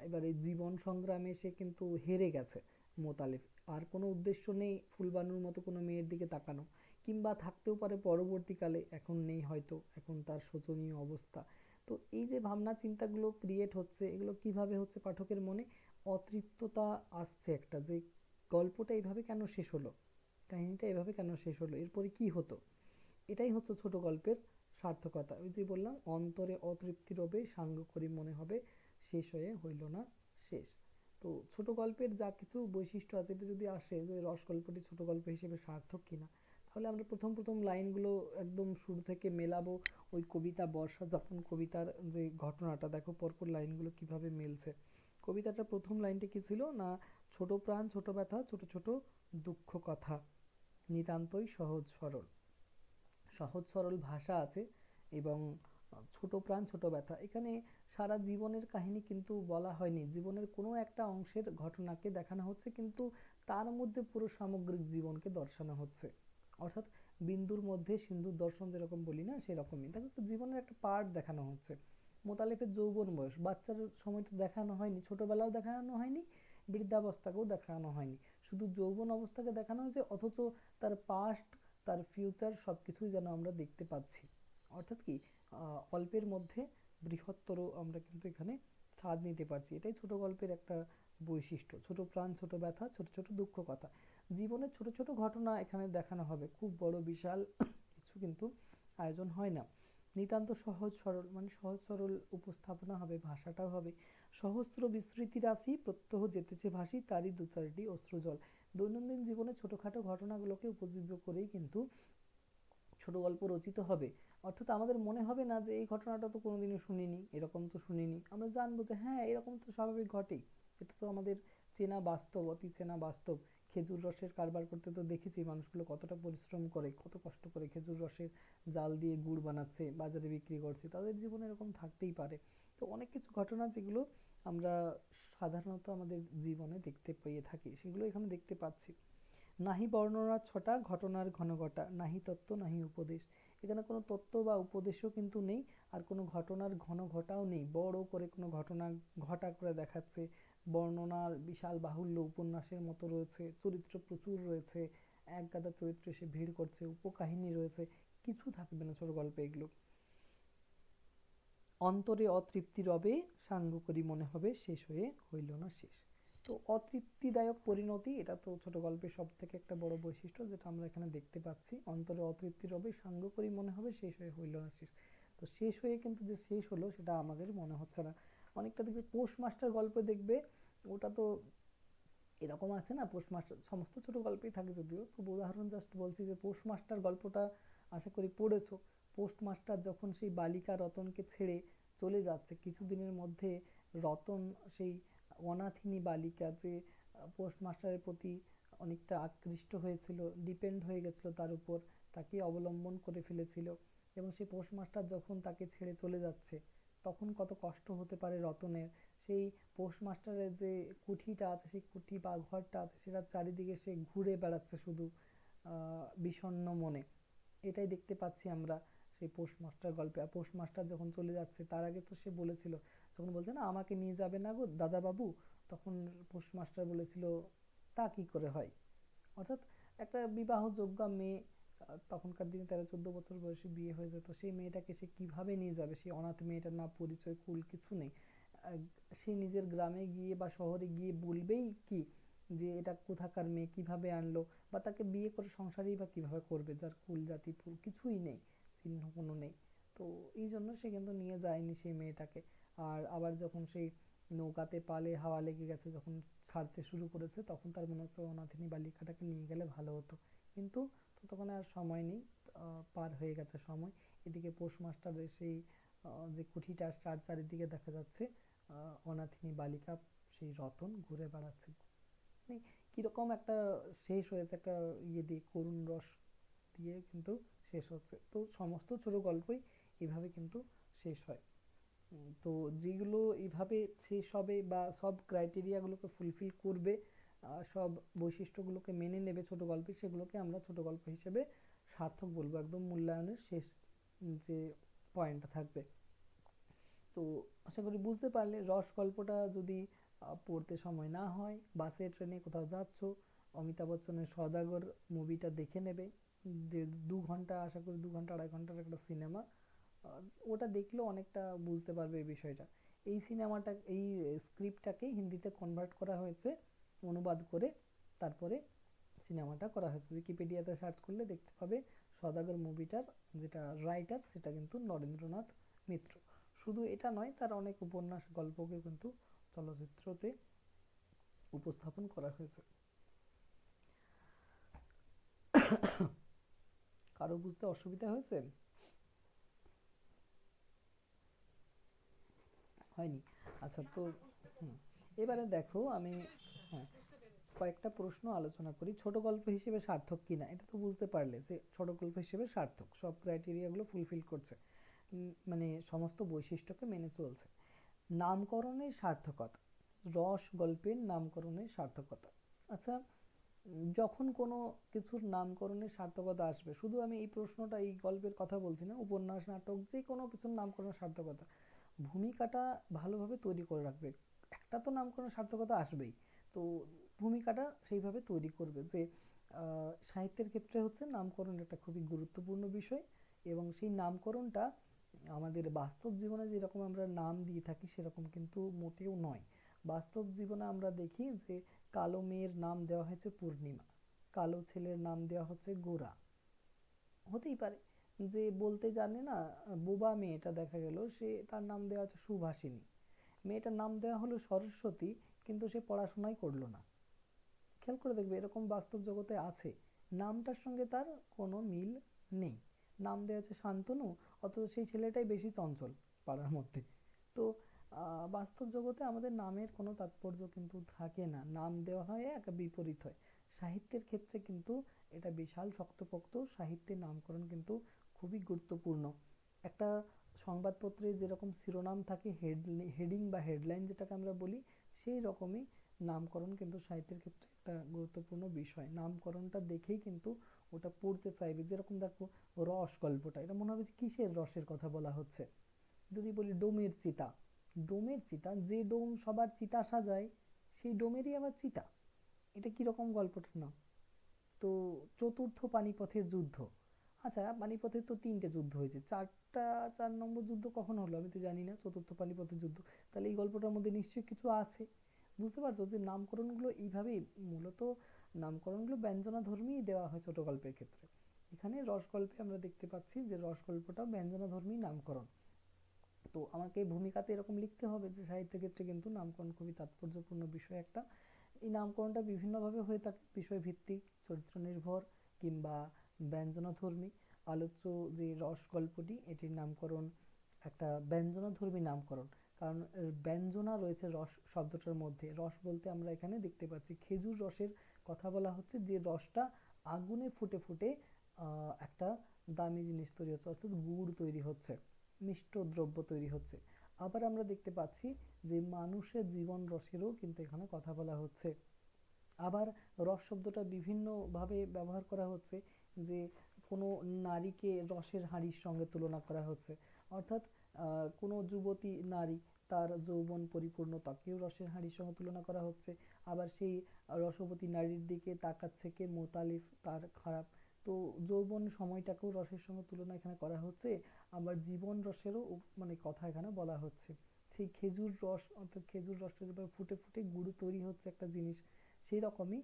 এবারে জীবন সংগ্রামে সে কিন্তু হেরে গেছে মোতালেব। আর কোনো উদ্দেশ্য নেই ফুলবানুর মতো কোনো মেয়ের দিকে তাকানো, কিংবা থাকতেও পারে পরবর্তীকালে, এখন নেই হয়তো, এখন তার শোচনীয় অবস্থা। তো এই যে ভাবনা চিন্তাগুলো ক্রিয়েট হচ্ছে, এগুলো কিভাবে হচ্ছে পাঠকের মনে অতৃপ্ততা আসছে একটা, যে গল্পটা এইভাবে কেন শেষ হলো, কাহিনীটা এভাবে কেন শেষ হলো, এরপরে কি হতো। এটাই হচ্ছে ছোট গল্পের সার্থকতা। ওই যে বললাম, অন্তরে অতৃপ্তি রবে সাঙ্গ করি মনে হবে, শেষ হয়ে হইল না শেষ। তো ছোট গল্পের যা কিছু বৈশিষ্ট্য আছে, এটা যদি আসে যে রস গল্পটি ছোট গল্প হিসেবে সার্থক কিনা, তাহলে আমরা প্রথম প্রথম লাইনগুলো একদম শুরু থেকে মেলাবো ওই কবিতা বর্ষা যাপন কবিতার যে ঘটনাটা, দেখো পরপর লাইনগুলো কিভাবে মিলছে। কবিতাটার প্রথম লাইনটি কি ছিল না, ছোট প্রাণ ছোট ব্যথা ছোট ছোট দুঃখ কথা, নিতান্তই সহজ সরল। সহজ সরল ভাষা আছে, এবং ছোট প্রাণ ছোট ব্যথা, এখানে সারা জীবনের কাহিনী কিন্তু বলা হয়নি, জীবনের কোনো একটা অংশের ঘটনাকে দেখানো হচ্ছে, কিন্তু তার মধ্যে পুরো সামগ্রিক জীবনকে দর্শানো হচ্ছে। অর্থাৎ বিন্দুর মধ্যে সিন্ধুর দর্শন যেরকম বলি না, সেরকমই দেখো জীবনের একটা পার্ট দেখানো হচ্ছে। মোতালেফের যৌবন বয়স, বাচ্চার সময় তো দেখানো হয়নি, ছোটবেলাও দেখানো হয়নি, বৃদ্ধাবস্থাকেও দেখানো হয়নি, শুধু যৌবন অবস্থাকে দেখানো হয়েছে। অথচ তার পাস্ট, তার ফিউচার সবকিছুই যেন আমরা দেখতে পাচ্ছি। অর্থাৎ কি অল্পের মধ্যে বৃহত্তর আমরা কিন্তু এখানে স্বাদ নিতে পারছি। এটাই ছোট গল্পের একটা বৈশিষ্ট্য, ছোট প্রাণ ছোট ব্যথা ছোট ছোট দুঃখ কথা। জীবনের ছোট ছোট ঘটনা এখানে দেখানো হবে, খুব বড় বিশাল কিছু কিন্তু আয়োজন হয় না। নিতান্ত সহজ সরল, মানে সহজ সরল উপস্থাপনা হবে, ভাষাটাও হবে সহস্র বিস্তৃতি রাশি প্রত্যহ যেতেছে ভাসি তারই দু চারটি অশ্রুজল। দৈনন্দিন জীবনে ছোটখাটো ঘটনাগুলোকে উপজীব্য করেই কিন্তু ছোট গল্প রচিত হবে। অর্থাৎ আমাদের মনে হবে না যে এই ঘটনাটা তো কোনোদিনও শুনিনি, এরকম তো শুনিনি, আমরা জানবো যে হ্যাঁ এরকম তো স্বাভাবিক ঘটেই, এটা তো আমাদের চেনা বাস্তব, অতি চেনা বাস্তব। খেজুর রসের কারবার করতে তো দেখেছি মানুষগুলো কতটা পরিশ্রম করে, কত কষ্ট করে খেজুর রসের জাল দিয়ে গুড় বানাচ্ছে, বাজারে বিক্রি করছে, তাদের জীবনে এরকম থাকতেই পারে। তো অনেক কিছু ঘটনা যেগুলো আমরা সাধারণত আমাদের জীবনে দেখতে পেয়ে থাকি, সেগুলো এখানে দেখতে পাচ্ছি। নাহি বর্ণনার ছটা ঘটনার ঘনঘটা, নাহি তত্ত্ব নাহি উপদেশ। এখানে কোনো তত্ত্ব বা উপদেশও কিন্তু নেই, আর কোনো ঘটনার ঘনঘটাও নেই, বড় করে কোনো ঘটনা ঘটা করে দেখাচ্ছে। বর্ণনার বিশাল বাহুল্য উপন্যাসের মতো রয়েছে, চরিত্র প্রচুর রয়েছে, এক গাদা চরিত্র এসে ভিড় করছে, উপকাহিনী রয়েছে, কিছু থাকবে না ছোট গল্পে এগুলো। অন্তরে অতৃপ্তি রবে সাঙ্গ করি মনে হবে, শেষ হয়ে হইল না শেষ। তো অতৃপ্তিদায়ক পরিণতি, এটা তো ছোট গল্পের সব থেকে একটা বড় বৈশিষ্ট্য, যেটা আমরা এখানে দেখতে পাচ্ছি। অন্তরে অতৃপ্তি রবে সাঙ্গ করি মনে হবে, শেষ হয়ে হইল না শেষ। তো শেষ হয়ে কিন্তু যে শেষ হলো সেটা আমাদের মনে হচ্ছে না। অনেকটা দেখবে পোস্টমাস্টার গল্প দেখবে, ওটা তো এরকম আছে না, পোস্টমাস্টার সমস্ত ছোট গল্পেই থাকে যদিও, তো উদাহরণ জাস্ট বলছি যে পোস্টমাস্টার গল্পটা আশা করি পড়েছো। পোস্টমাস্টার যখন সেই বালিকা রতনকে ছেড়ে চলে যাচ্ছে কিছুদিনের মধ্যে, রতন সেই অনাথিনী বালিকা যে পোস্টমাস্টারের প্রতি অনেকটা আকৃষ্ট হয়েছিল, ডিপেন্ড হয়ে গেছিল তার উপর, তাকে অবলম্বন করে ফেলেছিল, এবং সেই পোস্টমাস্টার যখন তাকে ছেড়ে চলে যাচ্ছে, তখন কত কষ্ট হতে পারে রতনের। সেই পোস্টমাস্টারের যে কুঠিটা আছে, সেই কুঠি বা ঘরটা আছে, সেটার চারিদিকে সে ঘুরে বেড়াচ্ছে শুধু বিষণ্ণ মনে। এটাই দেখতে পাচ্ছি আমরা সেই পোস্টমাস্টার গল্পে। আর পোস্টমাস্টার যখন চলে যাচ্ছে, তার আগে তো সে বলেছিল, যখন বলছে না আমাকে নিয়ে যাবে না গো দাদা বাবু, তখন পোস্টমাস্টার বলেছিল তা কি করে হয়, অর্থাৎ একটা বিবাহযোগ্য মেয়ে, তখনকার দিনে 13-14 বছর বয়সে বিয়ে হয়ে যেত, সেই মেয়েটাকে সে কিভাবে নিয়ে যাবে? সেই অনাথ মেয়েটার না পরিচয় কুল কিছু নেই। সে নিজের গ্রামে গিয়ে বা শহরে গিয়ে বলবেই কি যে এটা কোথাকার মেয়ে, কিভাবে আনলো? বা তাকে বিয়ে করে সংসারই বা কিভাবে করবে যার কুল জাতি কিছুই নেই, চিহ্ন কোনো নেই? তো এই জন্য সে কিন্তু নিয়ে যায়নি সেই মেয়েটাকে। আর আবার যখন সেই নৌকাতে পালে হাওয়া লেগে গেছে, যখন ছাড়তে শুরু করেছে, তখন তার মনে হচ্ছে অনাথিনী বালিকাটাকে নিয়ে গেলে ভালো হতো। কিন্তু ততক্ষণে আর সময় নেই, পার হয়ে গেছে সময়। এদিকে পোস্টমাস্টারের সেই যে কুঠিটা, তার চারিদিকে দেখা যাচ্ছে অনাথিনী বালিকা সেই রতন ঘুরে বেড়াচ্ছে। মানে কিরকম একটা শেষ হয়েছে, একটা ইয়ে দিয়ে, করুণ রস দিয়ে কিন্তু শেষ হচ্ছে। তো সমস্ত ছোট গল্পই এভাবে কিন্তু শেষ হয়। তো যেগুলো এইভাবে শেষ হবে বা সব ক্রাইটেরিয়াগুলোকে ফুলফিল করবে, সব বৈশিষ্ট্যগুলোকে মেনে নেবে ছোট গল্পে, সেগুলোকে আমরা ছোট গল্প হিসেবে সার্থক বলবো, একদম মূল্যায়নের শেষ যে পয়েন্টটা থাকবে। তো আশা করি বুঝতে পারলে। রস গল্পটা যদি পড়তে সময় না হয়, বাসে ট্রেনে কোথাও যাচ্ছ, অমিতাভ বচ্চনের সওদাগর মুভিটা দেখে নেবে। যে 2 ঘন্টা, আশা করি 2 ঘন্টা 2.5 ঘন্টার একটা সিনেমা, ওটা দেখলেও অনেকটা বুঝতে পারবে এই বিষয়টা। এই সিনেমাটা, এই স্ক্রিপ্টটাকে হিন্দিতে কনভার্ট করা হয়েছে, অনুবাদ করে তারপরে সিনেমাটা করা হয়েছে। উইকিপিডিয়াতে সার্চ করলে দেখতে পাবে সওদাগর মুভিটার যেটা রাইটার, সেটা কিন্তু নরেন্দ্রনাথ মিত্র। শুধু এটা নয়, তার অনেক উপন্যাস গল্পকে কিন্তু চলচ্চিত্রতে উপস্থাপন করা হয়েছে। কারো বুঝতে অসুবিধা হয়েছে? হয়নি? আচ্ছা, তো হুম, এবারে দেখো আমি, হ্যাঁ, কয়েকটা প্রশ্ন আলোচনা করি। ছোট গল্প হিসেবে সার্থক কিনা, এটা তো বুঝতে পারলে যে ছোট গল্প হিসেবে সার্থক, সব ক্রাইটেরিয়াগুলো ফুলফিল করছে, মানে সমস্ত বৈশিষ্ট্যকে মেনে চলছে। নামকরণের সার্থকতা, রস গল্পের নামকরণের সার্থকতা। আচ্ছা, যখন কোনো কিছুর নামকরণের সার্থকতা আসবে, শুধু আমি এই প্রশ্নটা এই গল্পের কথা বলছি না, উপন্যাস, নাটক, যে কোনো কিছুর নামকরণের সার্থকতা, ভূমিকাটা ভালোভাবে তৈরি করে রাখবে। একটা তো নামকরণের সার্থকতা আসবেই। তো ভূমিকাটা সেইভাবে তৈরি করবে যে সাহিত্যের ক্ষেত্রে হচ্ছে নামকরণ একটা খুবই গুরুত্বপূর্ণ বিষয়, এবং সেই নামকরণটা আমাদের বাস্তব জীবনে যেরকম আমরা নাম দিয়ে থাকি সেরকম কিন্তু মোটেও নয়। বাস্তব জীবনে আমরা দেখি যে কালো মেয়ের নাম দেওয়া হয়েছে পূর্ণিমা, কালো ছেলের নাম দেওয়া হচ্ছে গোরা। হতেই পারে যে বলতে জানে না, বোবা মেয়েটা দেখা গেল, সে তার নাম দেওয়া হচ্ছে সুভাষিনী। মেয়েটার নাম দেওয়া হলো সরস্বতী, কিন্তু সে পড়াশোনাই করলো না। খেয়াল করে দেখবে এরকম বাস্তব জগতে আছে। নামটার সঙ্গে তার কোনো মিল নেই। নাম দেওয়া হচ্ছে শান্তনু, অথচ সেই ছেলেটাই বেশি চঞ্চল পাড়ার মধ্যে। তো বাস্তব জগতে আমাদের নামের কোনো তাৎপর্য কিন্তু থাকে না, নাম দেওয়া হয় এক, বিপরীত হয়। সাহিত্যের ক্ষেত্রে কিন্তু এটা বিশাল শক্তপোক্ত, সাহিত্যের নামকরণ কিন্তু খুবই গুরুত্বপূর্ণ। একটা সংবাদপত্রে যেরকম শিরোনাম থাকে, হেডিং বা হেডলাইন যেটাকে আমরা বলি, সেই রকমই নামকরণ কিন্তু সাহিত্যের ক্ষেত্রে একটা গুরুত্বপূর্ণ বিষয়। নামকরণটা দেখেই কিন্তু ওটা পড়তে চাইবে। যেরকম দেখো, রস গল্পটা, এটা মনে হবে যে কিসের রসের কথা বলা হচ্ছে। যদি বলি ডোমের চিতা, ডোমের চিতা, যে ডোম সবার চিতা সাজায়, সেই ডোমেরই আবার চিতা, এটা কিরকম গল্পটার নাম? তো চতুর্থ পানিপথের যুদ্ধ। আচ্ছা, পানিপথের তো 3টে যুদ্ধ হয়েছে, 4 নম্বর যুদ্ধ কখন হলো আমি তো জানি না, চতুর্থ পানিপথের যুদ্ধ। তাহলে এই গল্পটার মধ্যে নিশ্চয়ই কিছু আছে। বুঝতে পারছো যে নামকরণগুলো এইভাবেই, মূলত নামকরণগুলো ব্যঞ্জনাধর্মীই দেওয়া হয় ছোট গল্পের ক্ষেত্রে। এখানে রস গল্পে আমরা দেখতে পাচ্ছি যে রস গল্পটাও ব্যঞ্জনাধর্মী নামকরণ। তো আমাকে ভূমিকাতে এরকম লিখতে হবে যে সাহিত্য ক্ষেত্রে কিন্তু নামকরণ খুবই তাৎপর্যপূর্ণ বিষয় একটা। এই নামকরণটা বিভিন্নভাবে হয়ে থাকে, বিষয়ভিত্তিক, চরিত্র নির্ভর, কিংবা ব্যঞ্জনাধর্মী। আলোচ্য যে রস গল্পটি, এটির নামকরণ একটা ব্যঞ্জনাধর্মী নামকরণ, কারণ ব্যঞ্জনা রয়েছে রস শব্দটার মধ্যে। রস বলতে আমরা এখানে দেখতে পাচ্ছি খেজুর রসের কথা বলা হচ্ছে, যে রসটা আগুনে ফুটে ফুটে একটা দামি জিনিস তৈরি হচ্ছে, অর্থাৎ গুড় তৈরি হচ্ছে, মিষ্ট দ্রব্য তৈরি হচ্ছে। আবার আমরা দেখতে পাচ্ছি যে মানুষের জীবন রসেরও কিন্তু এখানে কথা বলা হচ্ছে। আবার রস শব্দটা বিভিন্নভাবে ব্যবহার করা হচ্ছে, যে কোনো নারীকে রসের হাঁড়ির সঙ্গে তুলনা করা হচ্ছে, অর্থাৎ কোনো যুবতী নারী তার যৌবন পরিপূর্ণ ত্বকেও রসের হাঁড়ির সঙ্গে তুলনা করা হচ্ছে। আবার সেই রসবতী নারীর দিকে তাকাচ্ছে কে, মোতালিফ, তার খারাপ। তো যৌবন সময়টাকেও রসের সঙ্গে তুলনা এখানে করা হচ্ছে। আবার জীবন রসেরও মানে কথা এখানে বলা হচ্ছে। সেই খেজুর রস, অর্থাৎ খেজুর রসটা যেভাবে ফুটে ফুটে গুঁড়ো তৈরি হচ্ছে একটা জিনিস, সেই রকমই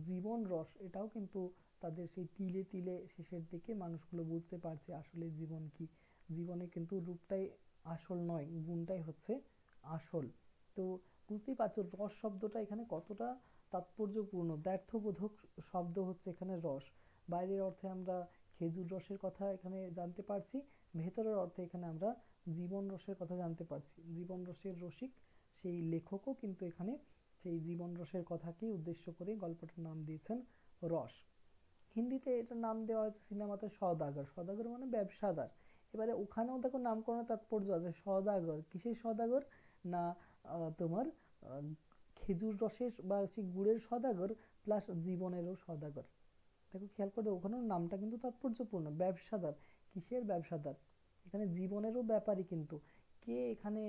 জীবন রস এটাও কিন্তু তাদের সেই তিলে তিলে শেষের দিকে মানুষগুলো বুঝতে পারছে আসলে জীবন কি। জীবনে কিন্তু রূপটাই আসল নয়, গুণটাই হচ্ছে আসল। তো বুঝতেই পারছো রস শব্দটা এখানে কতটা তাৎপর্যপূর্ণ, দ্ব্যর্থবোধক শব্দ হচ্ছে এখানে রস। বাইরের অর্থে আমরা খেজুর রসের কথা এখানে জানতে পারছি, ভেতরের অর্থে এখানে আমরা জীবন রসের কথা জানতে পারছি। জীবন রসের রসিক সেই লেখকও কিন্তু এখানে সেই জীবন রসের কথাকেই উদ্দেশ্য করে গল্পটার নাম দিয়েছেন রস। হিন্দিতে এটার নাম দেওয়া হয়েছে সিনেমাতে সওদাগর। সওদাগর মানে ব্যবসাদার। এবারে ওখানেও দেখো নামকরণের তাৎপর্য আছে। সওদাগর কিসের সওদাগর না, তোমার খেজুর রসের বা সেই গুড়ের সওদাগর প্লাস জীবনেরও সওদাগর। দেখো খেয়াল করে ওখানেও নামটা কিন্তু তাৎপর্যপূর্ণ, ব্যবসাদার। কিসের ব্যবসাদার? এখানে জীবনেরও ব্যাপারই কিন্তু। কে এখানে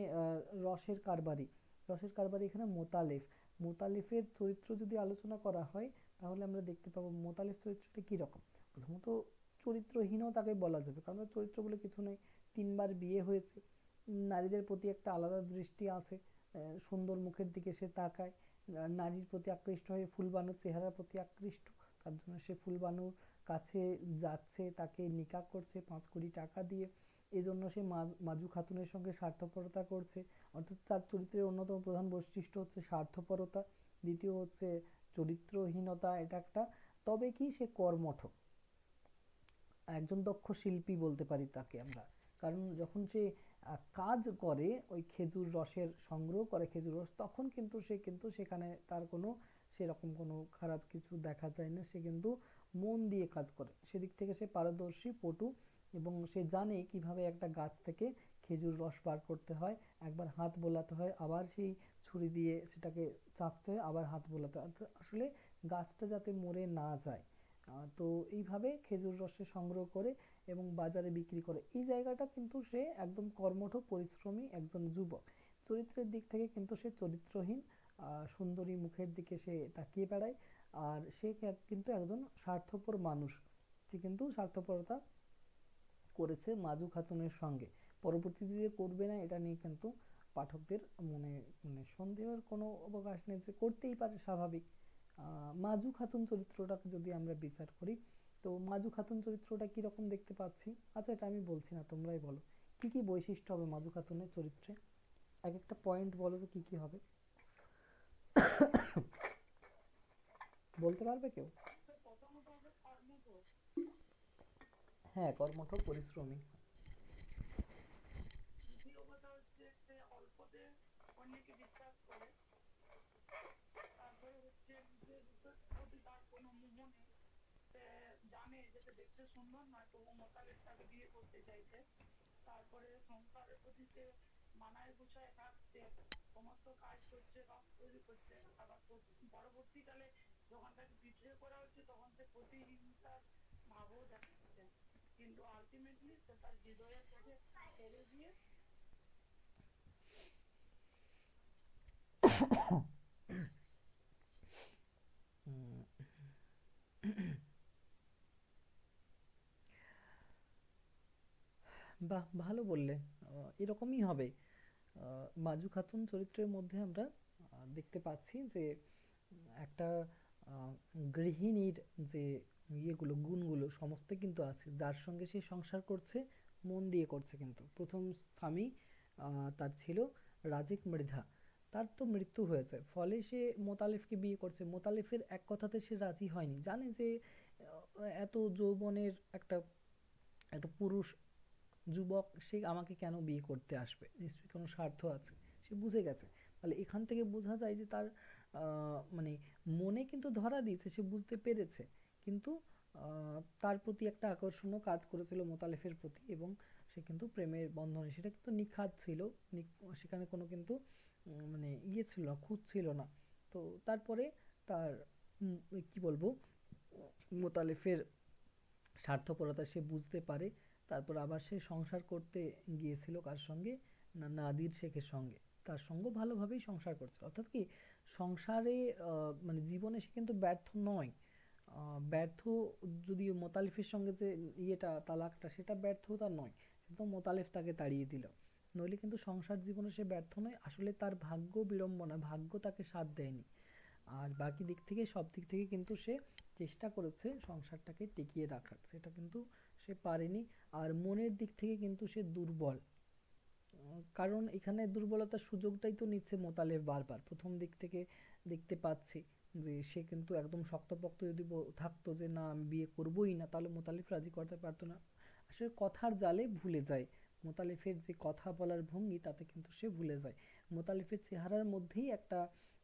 রসের কারবারি? রসের কারবারি এখানে মোতালেফ। মোতালেফের চরিত্র যদি আলোচনা করা হয় তাহলে আমরা দেখতে পাবো মোতালেফ চরিত্রটা কীরকম। প্রথমত চরিত্রহীনও তাকে বলা যাবে, কারণ চরিত্র বলে কিছু নেই। 3বার বিয়ে হয়েছে, নারীদের প্রতি একটা আলাদা দৃষ্টি আছে, সুন্দর মুখের দিকে সে তাকায়, নারীর প্রতি আকৃষ্ট হয়ে ফুলবানুর চেহারার প্রতি আকৃষ্ট, তার জন্য সে ফুলবানুর কাছে যাচ্ছে, তাকে নিকাহ করছে 5 কোটি টাকা দিয়ে। এজন্য সে মাজু খাতুনের সঙ্গে স্বার্থপরতা করছে। অর্থাৎ তার চরিত্রের অন্যতম প্রধান বৈশিষ্ট্য হচ্ছে স্বার্থপরতা, দ্বিতীয় হচ্ছে চরিত্রহীনতা, এটা একটা। তবে কি সে কর্মঠ, একজন দক্ষ শিল্পী বলতে পারি তাকে আমরা। কারণ যখন সে কাজ করে, ওই খেজুর রসের সংগ্রহ করে খেজুর রস, তখন কিন্তু সে কিন্তু সেখানে তার কোনো সেরকম কোনো খারাপ কিছু দেখা যায় না। সে কিন্তু মন দিয়ে কাজ করে, সেদিক থেকে সে পারদর্শী, পটু, এবং সে জানে কিভাবে একটা গাছ থেকে খেজুর রস বার করতে হয়। একবার হাত বোলাতে হয়, আবার সেই ছুরি দিয়ে সেটাকে চাপতে হয়, আবার হাত বোলাতে হয়, আসলে গাছটা যাতে মরে না যায়। তো এইভাবে খেজুর রসে সংগ্রহ করে এবং বাজারে বিক্রি করে। এই জায়গাটা কিন্তু সে একদম কর্মঠ পরিশ্রমী একজন যুবক। চরিত্রের দিক থেকে কিন্তু সে চরিত্রহীন, সুন্দরী মুখের দিকে সে তাকিয়ে বেড়ায়। আর সে কিন্তু একজন স্বার্থপর মানুষ, সে কিন্তু স্বার্থপরতা করেছে মাজু খাতুনের সঙ্গে। পরবর্তীতে যে করবে না এটা নিয়ে কিন্তু পাঠকদের মনে মানে সন্দেহের কোনো অবকাশ নেই, যে করতেই পারে, স্বাভাবিক। মাজু খাতুন চরিত্রটাকে যদি আমরা বিচার করি, তো মাজু খাতুন চরিত্রটা কিরকম দেখতে পাচ্ছি। আচ্ছা এটা আমি বলছি না, তোমরাই বলো কি কি বৈশিষ্ট্য হবে মাজু খাতুনের চরিত্রে। এক একটা পয়েন্ট বলো তো কি কি হবে, বলতে পারবে কেউ? প্রথমত হবে কর্মঠ। হ্যাঁ, কর্মঠ পরিশ্রমী। দ্বিতীয় কথা হচ্ছে সে অল্পতে অন্যকে বিশ্বাস করে। তারপরে হচ্ছে নিজের প্রতি তার কোনো মোহ নেই। সে জানে যে সে দেখতে সুন্দর নয়, তবু মোতালেব তাকে বিয়ে করতে চাইছে। তারপরে সংসারের প্রতি সে মানায় গুছায় থাকছে, সমস্ত কাজ করছে, রং তৈরি করছে। আবার পরবর্তীকালে যখন তাকে বিট্রে করা হচ্ছে তখন সে প্রতিহিংসার ভাবও দেখাচ্ছে, কিন্তু আলটিমেটলি সে তার হৃদয়ের কাছে ছেড়ে দিয়ে বাহ, ভালো বললে। এরকমই হবে। মাজু খাতুন চরিত্রের মধ্যে আমরা দেখতে পাচ্ছি যে একটা আহ, গৃহিণীর যে ইয়েগুলো, গুণগুলো সমস্ত কিন্তু আছে, যার সঙ্গে সে সংসার করছে মন দিয়ে করছে। কিন্তু প্রথম স্বামী তার ছিল রাজিক মৃধা, তার তো মৃত্যু হয়েছে, ফলে সে মোতালেফকে বিয়ে করছে। মোতালেফের এক কথাতে সে রাজি হয়নি, জানে যে এত যৌবনের একটা একটা পুরুষ যুবক, সে আমাকে কেন বিয়ে করতে আসবে, নিশ্চয়ই কোনো স্বার্থ আছে, সে বুঝে গেছে। তাহলে এখান থেকে বোঝা যায় যে তার মানে মনে কিন্তু ধরা দিয়েছে, সে বুঝতে পেরেছে। কিন্তু তার প্রতি একটা আকর্ষণও কাজ করেছিল মোতালেফের প্রতি, এবং সে কিন্তু প্রেমের বন্ধনে, সেটা কিন্তু নিখাদ ছিল, সেখানে কোনো কিন্তু মানে ইয়ে ছিল না, খুঁত ছিল না। তো তারপরে তার কি বলবো, মোতালেফের স্বার্থপরতা সে বুঝতে পারে। তারপর আবার সে সংসার করতে গিয়েছিল কার সঙ্গে না, নাদির শেখের সঙ্গে। তার সঙ্গে ভালোভাবেই সংসার করছে। অর্থাৎ কি, সংসারে মানে জীবনে সে কিন্তু ব্যর্থ নয়। ব্যর্থ, যদি মোতালিফের সঙ্গে যে ইয়েটা তালাকটা, সেটা ব্যর্থতা নয়, কিন্তু মোতালেফ তাকে তাড়িয়ে দিল। নইলে কিন্তু সংসার জীবনে সে ব্যর্থ নয়, আসলে তার ভাগ্য বিড়ম্বনা, ভাগ্য তাকে সাথ দেয়নি। আর বাকি দিক থেকে, সব দিক থেকে কিন্তু সে চেষ্টা করেছে সংসারটাকে টিকিয়ে রাখার, সেটা কিন্তু সে পারেনি। আর মনের দিক থেকে কিন্তু সে দুর্বল। কারণ এখানে দুর্বলতার সুযোগটাই তো নিচ্ছে মোতালেব বারবার। প্রথম দিক থেকে দেখতে পাচ্ছি যে সে কিন্তু একদম শক্তপোক্ত যদি থাকতো যে না আমি বিয়ে করবোই না, তাহলে মোতালিফ রাজি করতে পারতো না। আসলে কথার জালে ভুলে যায়, মোতালিফের যে কথা বলার ভঙ্গি, তাতে কিন্তু সে ভুলে যায়। মোতালিফের চেহারার মধ্যেই একটা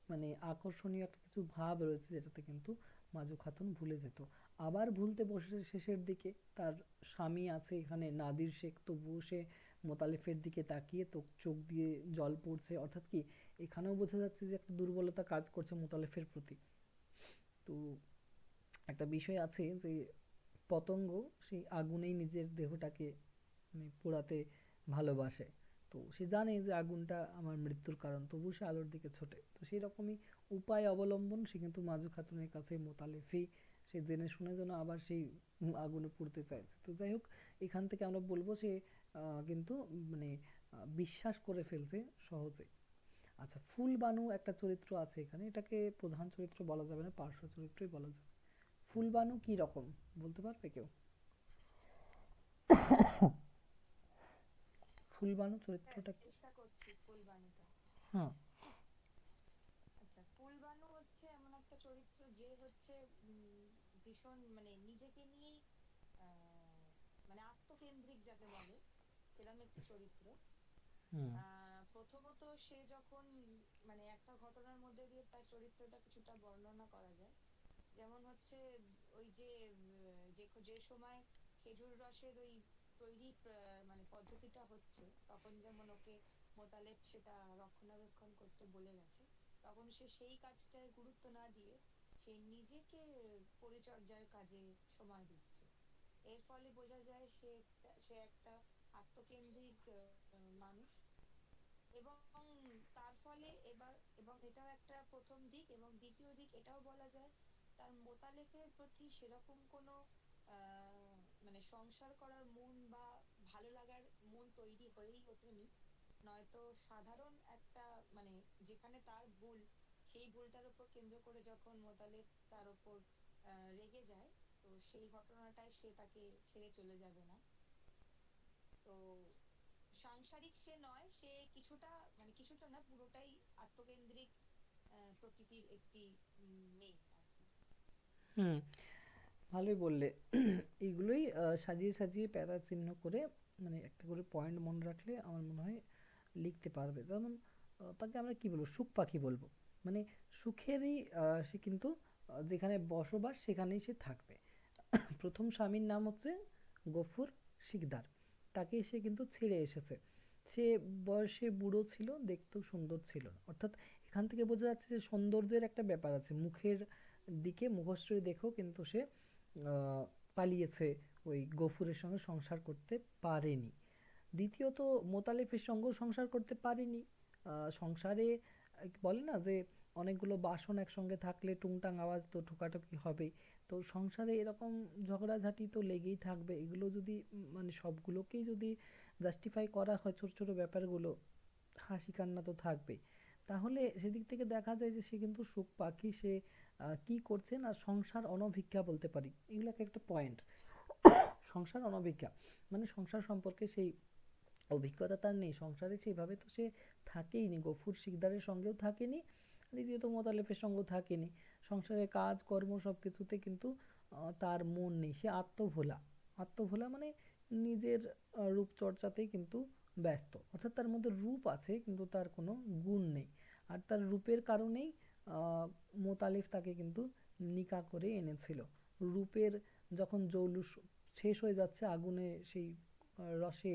মানে আকর্ষণীয় একটা কিছু ভাব রয়েছে, যেটাতে কিন্তু মাজু খাতুন ভুলে যেত। আবার ভুলতে বসে শেষের দিকে, তার স্বামী আছে এখানে নাদির শেখ, তবুও সে মোতালেফের দিকে তাকিয়ে তো চোখ দিয়ে জল পড়ছে। অর্থাৎ কি, এখানেও বোঝা যাচ্ছে যে একটা দুর্বলতা কাজ করছে মোতালেফের প্রতি। তো একটা বিষয় আছে যে পতঙ্গ সেই আগুনেই নিজের দেহটাকে মানে পোড়াতে ভালোবাসে। তো সে জানে যে আগুনটা আমার মৃত্যুর কারণ, তবু সে আলোর দিকে ছোটে। তো সেই রকমই উপায় অবলম্বন সে কিন্তু মাজু খাতুনের কাছে মোতালেফি, সে জেনে শুনে যেন আবার সেই আগুনে পুড়তে চাইছে। তো যাই হোক, এখান থেকে আমরা বলবো সে কিন্তু মানে বিশ্বাস করে ফেলছে সহজে। আচ্ছা, ফুলবানু একটা চরিত্র আছে এখানে, এটাকে প্রধান চরিত্র বলা যাবে না, পার্শ্ব চরিত্রই বলা যাবে। ফুলবানু কি রকম বলতে পারবে কেউ? ফুলবানু হ্যাঁ, চরিত্রটা কি? চেষ্টা করছি ফুলবানুটা। হ্যাঁ। আচ্ছা, ফুলবানু হচ্ছে এমন একটা চরিত্র যে হচ্ছে ভীষণ মানে নিজেকে নিয়েই আহ, মানে আত্মকেন্দ্রিক যাকে বলে, এরকম একটি চরিত্র। হুম। প্রথমত সে যখন মানে একটা ঘটনার মধ্যে দিয়ে তার চরিত্রটা কিছুটা বর্ণনা করা যায়। যেমন হচ্ছে ওই যে যে সময় খেজুর রসের ওই তৈরি মানে পদ্ধতিটা হচ্ছে, তখন যেমন ওকে মোতালেব সেটা রক্ষণাবেক্ষণ করতে বলে গেছে, তখন সে সেই কাজটায় গুরুত্ব না দিয়ে সে নিজেকে পরিচর্যার কাজে সময় দিচ্ছে। এর ফলে বোঝা যায় সে একটা আত্মকেন্দ্রিক মানুষ। এবং তার ফলে এবং এটাও একটা প্রথম দিক, এবং দ্বিতীয় দিক এটাও বলা যায় তার মোতালেফের প্রতি সেরকম কোনো মানে সংসার করার মন বা ভালো লাগার মন তৈরি হয়েই ওঠেনি। নয়তো সাধারণ একটা মানে যেখানে তার ভুল, সেই ভুলটার উপর কেন্দ্র করে যখন মোতালেব তার উপর রেগে যায়, তো সেই ঘটনাটায় সে তাকে ছেড়ে চলে যাবে না। তো সাংসারিক সে নয়, সে কিছুটা মানে কিছুটা না, পুরোটাই আত্মকেন্দ্রিক প্রকৃতির একটি মেয়ে আর কি। হুম, ভালোই বললে। এইগুলোই সাজিয়ে সাজিয়ে প্যারা চিহ্ন করে, মানে একটা করে পয়েন্ট মনে রাখলে আমার মনে হয় লিখতে পারবে। যেমন তাকে আমরা কি বলবো, সুখ পাখি বলবো। মানে সুখেরই সে কিন্তু যেখানে বসবাস সেখানেই সে থাকবে। প্রথম স্বামীর নাম হচ্ছে গফুর শিকদার, তাকে সে কিন্তু ছেড়ে এসেছে। সে বয়সে বুড়ো ছিল, দেখতেও সুন্দর ছিল না। অর্থাৎ এখান থেকে বোঝা যাচ্ছে যে সৌন্দর্যের একটা ব্যাপার আছে, মুখের দিকে মুখশ্রী দেখেও কিন্তু সে পালিয়েছে, ওই গফুরের সঙ্গে সংসার করতে পারেনি। দ্বিতীয়ত মোতালেফের সঙ্গেও সংসার করতে পারেনি। সংসারে বলে না যে অনেকগুলো বাসন একসঙ্গে থাকলে টুংটাং আওয়াজ তো ঠোকাঠুকি হবেই। তো সংসারে এরকম ঝগড়াঝাটি তো লেগেই থাকবে। এগুলো যদি মানে সবগুলোকেই যদি জাস্টিফাই করা হয়, ছোট ছোট ব্যাপারগুলো, হাসি কান্না তো থাকবেই। তাহলে সেদিক থেকে দেখা যায় যে সে কিন্তু সুখ পাখি। সে কি করছে না, সংসার অনভিজ্ঞা বলতে পারি, এগুলোকে একটা পয়েন্ট। সংসার অনভিজ্ঞা মানে সংসার সম্পর্কে সেই অভিজ্ঞতা তার নেই, সংসারে সেইভাবে তো সে থাকেই নি, গফুর শিকদারের সঙ্গেও থাকেনি, দ্বিতীয়ত মোতালেফের সঙ্গেও থাকেনি। সংসারের কাজ কর্ম সব কিছুতে কিন্তু তার মন নেই, সে আত্মভোলা। আত্মভোলা মানে নিজের রূপচর্চাতেই কিন্তু ব্যস্ত। অর্থাৎ তার মধ্যে রূপ আছে কিন্তু তার কোনো গুণ নেই। আর তার রূপের কারণেই মোতালিফ তাকে কিন্তু নিকা করে এনেছিল। রূপের যখন জৌলুস শেষ হয়ে যাচ্ছে, আগুনে সেই রসে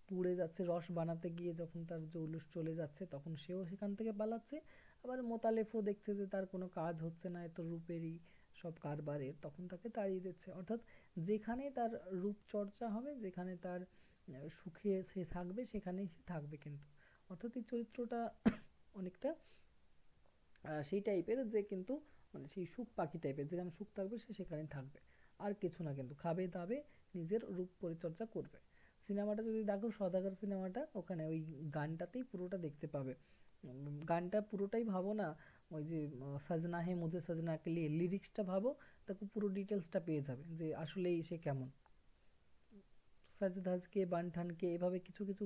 পুড়ে যাচ্ছে, রস বানাতে গিয়ে যখন তার জৌলুস চলে যাচ্ছে, তখন সেও সেখান থেকে পালাচ্ছে। আবার মোতালেফও দেখছে যে তার কোনো কাজ হচ্ছে না, এত রূপেরই সব কারবারের, তখন তাকে তাড়িয়ে দিচ্ছে। অর্থাৎ যেখানে তার রূপচর্চা হবে, যেখানে তার সুখে সে থাকবে, সেখানেই সে থাকবে কিন্তু। অর্থাৎ এই চরিত্রটা অনেকটা সেই টাইপের যে কিন্তু মানে সেই সুখ পাখি টাইপের, যেখানে সুখ থাকবে সে সেখানেই থাকবে, আর কিছু না, কিন্তু খাবে দাবে নিজের রূপ পরিচর্যা করবে। সিনেমাটা যদি দেখো সওদাগর সিনেমাটা, ওখানে ওই গানটাতেই পুরোটা দেখতে পাবে। গানটা পুরোটাই ভাবো না, ওই যে সাজনা হে মুঝে সাজনা কে লিয়ে লিরিক্সটা ভাবো, তাকে পুরো ডিটেলসটা পেয়ে যাবে যে আসলেই সে কেমন। সাজ ধাজকে বান ঠানকে এভাবে কিছু কিছু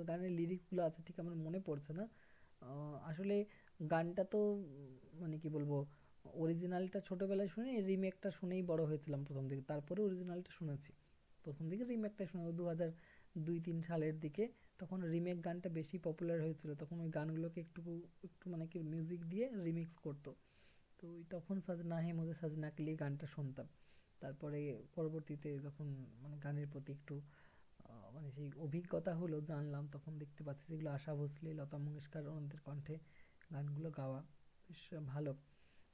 গানের লিরিক্সগুলো আছে, ঠিক আমার মনে পড়ছে না। আসলে গানটা তো মানে কি বলবো, অরিজিনালটা ছোটবেলায় শুনে, রিমেকটা শুনেই বড় হয়েছিলাম প্রথম দিকে, তারপরে অরিজিনালটা শুনেছি। প্রথম দিকে রিমেকটা শুনে 2002-3 সালের দিকে, তখন রিমেক গানটা বেশি পপুলার হয়েছিল, তখন ওই গানগুলোকে একটু একটু মানে কি মিউজিক দিয়ে রিমিক্স করতো। তো ওই তখন সাজনা হে মুঝে সাজনা কে লিয়ে গানটা শুনতাম। তারপরে পরবর্তীতে যখন মানে গানের প্রতি একটু মানে সেই অভিজ্ঞতা হলো, জানলাম, তখন দেখতে পাচ্ছি যেগুলো আশা ভোসলে, লতা মঙ্গেশকর ওনাদের কণ্ঠে গানগুলো গাওয়া, বেশ ভালো।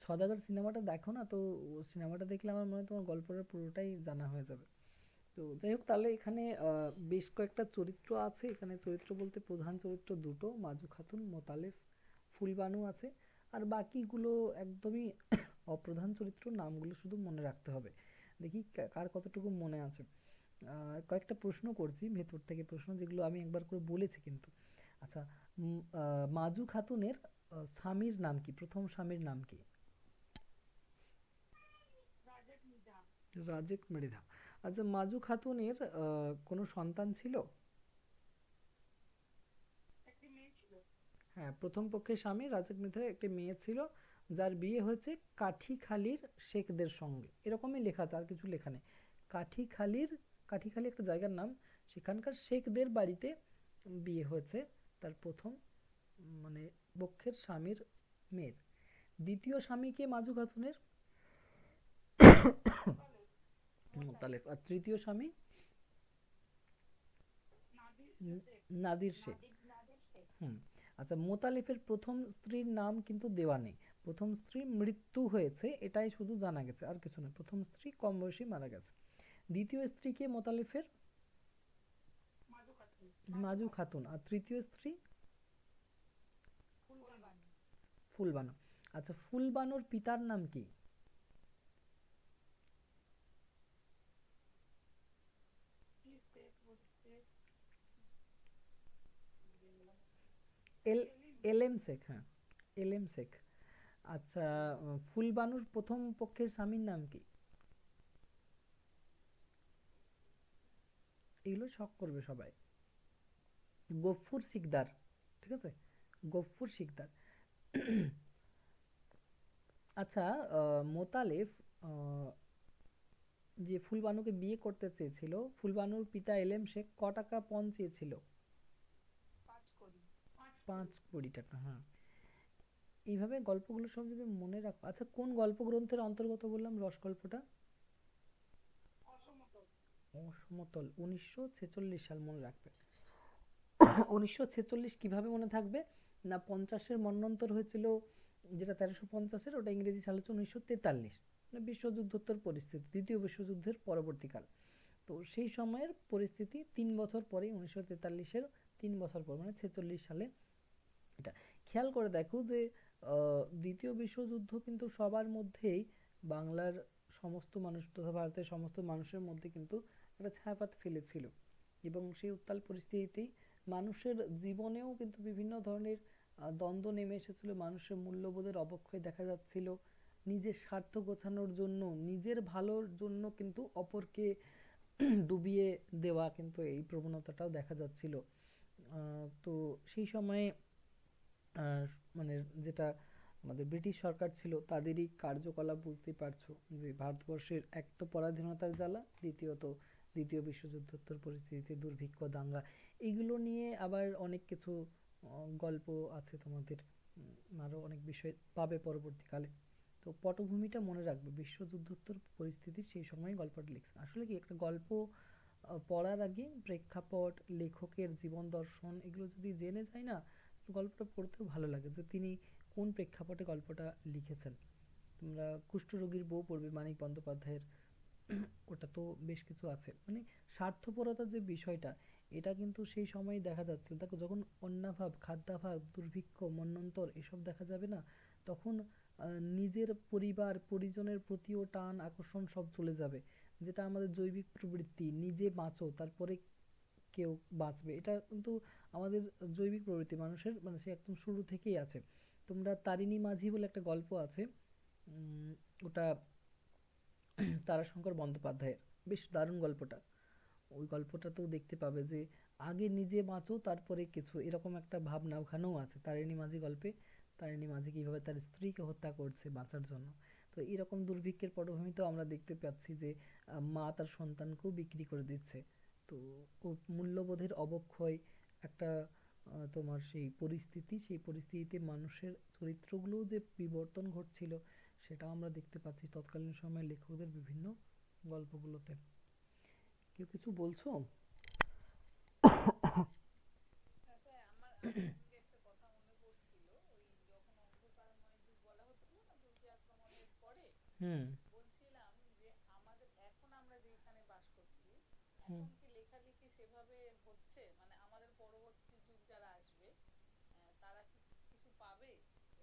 সওদাগর সিনেমাটা দেখো না তো, সিনেমাটা দেখলে আমার মনে হয় তোমার গল্পটা পুরোটাই জানা হয়ে যাবে। তো যাই হোক, তাহলে এখানে বেশ কয়েকটা চরিত্র আছে, এখানে চরিত্র বলতে প্রধান চরিত্র দুটো, মাজু খাতুন, মোতালেব, ফুলবানু আছে। আর বাকিগুলো একদমই অপ্রধান চরিত্র, নামগুলো শুধু মনে রাখতে হবে। দেখি কার কতটুকু মনে আছে। কয়েকটা প্রশ্ন করছি ভেতর থেকে, প্রশ্ন যেগুলো আমি একবার করে বলেছি কিন্তু। আচ্ছা, মাজু খাতুনের স্বামীর নাম কি, প্রথম স্বামীর নাম কি? রাজেক মৃধা। রাজেক মৃধা। আচ্ছা, মাজু খাতুনের কোনো সন্তান ছিল? একটি মেয়ে ছিল। হ্যাঁ, প্রথম পক্ষের স্বামী রাজেক মৃধার একটি মেয়ে ছিল, যার বিয়ে হয়েছে কাঠিখালির শেখদের সঙ্গে, এরকমই লেখা আছে, আর কিছু লেখা নেই। কাঠিখালির, কাঠিখালি একটা জায়গার নাম, সেখানকার শেখদের বাড়িতে বিয়ে হয়েছে তার প্রথম মানে পক্ষের স্বামীর মেয়ের। দ্বিতীয় স্বামী কে মাজু খাতুনের? মোতালেব। মোতালেব। মোতালেব। আর তৃতীয় স্বামী? নাদির শেখ। নাদির শেখ। নাদের শেখ। হুম। আচ্ছা, মোতালেবের প্রথম স্ত্রীর নাম কিন্তু দেওয়া নেই, প্রথম স্ত্রীর মৃত্যু হয়েছে এটাই শুধু জানা গেছে, আর কিছু না, প্রথম স্ত্রী কম বয়সী মারা গেছে। দ্বিতীয় স্ত্রী কে মোতালেবের? মাজু খাতুন। মাজু খাতুন। আর তৃতীয় স্ত্রী? ফুলবানু। ফুলবানু। আচ্ছা, ফুলবানুর পিতার নাম কি? কি শেখ বলছে? এল সেলিম। এল এম শেখ, হ্যাঁ, এল এম শেখ। আচ্ছা, ফুলবানুর প্রথম পক্ষের স্বামীর নাম কি? এগুলো শখ করবে সবাই। গফুর শিকদার, ঠিক আছে, গফুর শিকদার। আচ্ছা, মোতালেব আহ, যে ফুলবানুকে বিয়ে করতে চেয়েছিল, ফুলবানুর পিতা এলেম শেখ টাকা পণ চেয়েছিল? 5 কোটি। 5 কোটি টাকা, হ্যাঁ। এইভাবে গল্পগুলো সব যদি মনে রাখো। আচ্ছা, কোন গল্প গ্রন্থের অন্তর্গত বললাম রসগল্পটা? অসমতল। অসমতল, 1946 সাল, মনে রাখবে। 1946 কিভাবে মনে থাকবে? না, 50-এর মন্বন্তর হয়েছিল, যেটা 1350-এর, ওটা ইংরেজি সাল হচ্ছে 1943, মানে বিশ্বযুদ্ধোত্তর পরিস্থিতি, দ্বিতীয় বিশ্বযুদ্ধের পরবর্তীকাল। তো সেই সময়ের পরিস্থিতি 3 বছর পরে, 1943-এর 3 বছর পর, মানে 1946 সালে এটা। খেয়াল করে দেখো যে দ্বিতীয় বিশ্বযুদ্ধ কিন্তু সবার মধ্যেই, বাংলার সমস্ত মানুষ তথা ভারতের সমস্ত মানুষের মধ্যে কিন্তু একটা ছায়াপাত ফেলেছিল, এবং সেই উত্তাল পরিস্থিতিতেই মানুষের জীবনেও কিন্তু বিভিন্ন ধরনের দ্বন্দ্ব নেমে এসেছিল, মানুষের মূল্যবোধের অবক্ষয় দেখা যাচ্ছিল, নিজের স্বার্থ গোছানোর জন্য, নিজের ভালোর জন্য কিন্তু অপরকে ডুবিয়ে দেওয়া, কিন্তু এই প্রবণতাটাও দেখা যাচ্ছিল। তো সেই সময়ে আহ, মানে যেটা আমাদের ব্রিটিশ সরকার ছিল, তাদেরই কার্যকলাপ বুঝতেই পারছো, যে ভারতবর্ষের এক তো পরাধীনতার জ্বালা, দ্বিতীয়ত দ্বিতীয় বিশ্বযুদ্ধোত্তর পরিস্থিতিতে দুর্ভিক্ষ, দাঙ্গা, এগুলো নিয়ে আবার অনেক কিছু গল্প আছে তোমাদের, আরও অনেক বিষয় পাবে পরবর্তীকালে। তো পটভূমিটা মনে রাখবে, বিশ্বযুদ্ধোত্তর পরিস্থিতি সেই সময় গল্পটা লিখছে। আসলে কি একটা গল্প পড়ার আগে প্রেক্ষাপট, লেখকের জীবন দর্শন, এগুলো যদি জেনে যায় না, গল্পটা পড়তেও ভালো লাগে, যে তিনি কোন প্রেক্ষাপটে গল্পটা লিখেছেন। তোমরা কুষ্ঠরোগীর বউ পড়বে মানিক বন্দ্যোপাধ্যায়ের, ওটা তো বেশ কিছু আছে, মানে স্বার্থপরতার যে বিষয়টা, এটা কিন্তু সেই সময়ই দেখা যাচ্ছে। দেখো যখন অন্নাভাব, খাদ্যাভাব, দুর্ভিক্ষ, মন্বন্তর এসব দেখা যাবে না, তখন নিজের পরিবার পরিজনের প্রতিও টান আকর্ষণ সব চলে যাবে। যেটা আমাদের জৈবিক প্রবৃত্তি, নিজে বাঁচো তারপরে কেউ বাঁচবে, এটা কিন্তু আমাদের জৈবিক প্রবৃত্তি মানুষের, মানে সে একদম শুরু থেকেই আছে। তোমরা তারিণী মাঝি বলে একটা গল্প আছে, ওটা তারাশঙ্কর বন্দ্যোপাধ্যায়ের, বেশ দারুণ গল্পটা। ওই গল্পটাতেও দেখতে পাবে যে আগে নিজে বাঁচো তারপরে কিছু, এরকম একটা ভাবনা ওখানেও আছে তারিণী মাঝি গল্পে। তারিণী মাঝি কিভাবে তার স্ত্রীকে হত্যা করছে বাঁচার জন্য। তো এরকম দুর্ভিক্ষের পটভূমিতেও আমরা দেখতে পাচ্ছি যে মা তার সন্তানকেও বিক্রি করে দিচ্ছে। তো ও মূল্যবোধের অবক্ষয়, একটা তোমার সেই পরিস্থিতি, সেই পরিস্থিতিতে মানুষের চরিত্রগুলোও যে বিবর্তন ঘটছিল, সেটাও আমরা দেখতে পাচ্ছি তৎকালীন সময়ে লেখকদের বিভিন্ন গল্পগুলোতে। কেউ কিছু বলছো? আচ্ছা, আমার এখান থেকে একটা কথা মনে পড়ছিল, ওই যখন অন্ধকারময় যুগ বলা হচ্ছিল না তুর্কি আক্রমণের পরে, হুম। বলছিলাম যে আমাদের এখন আমরা যেখানে বাস করছি, হুম। এখন কি লেখালেখি সেভাবে হচ্ছে? মানে আমাদের পরবর্তী যুগ যারা আসবে, তারা কি কিছু পাবে?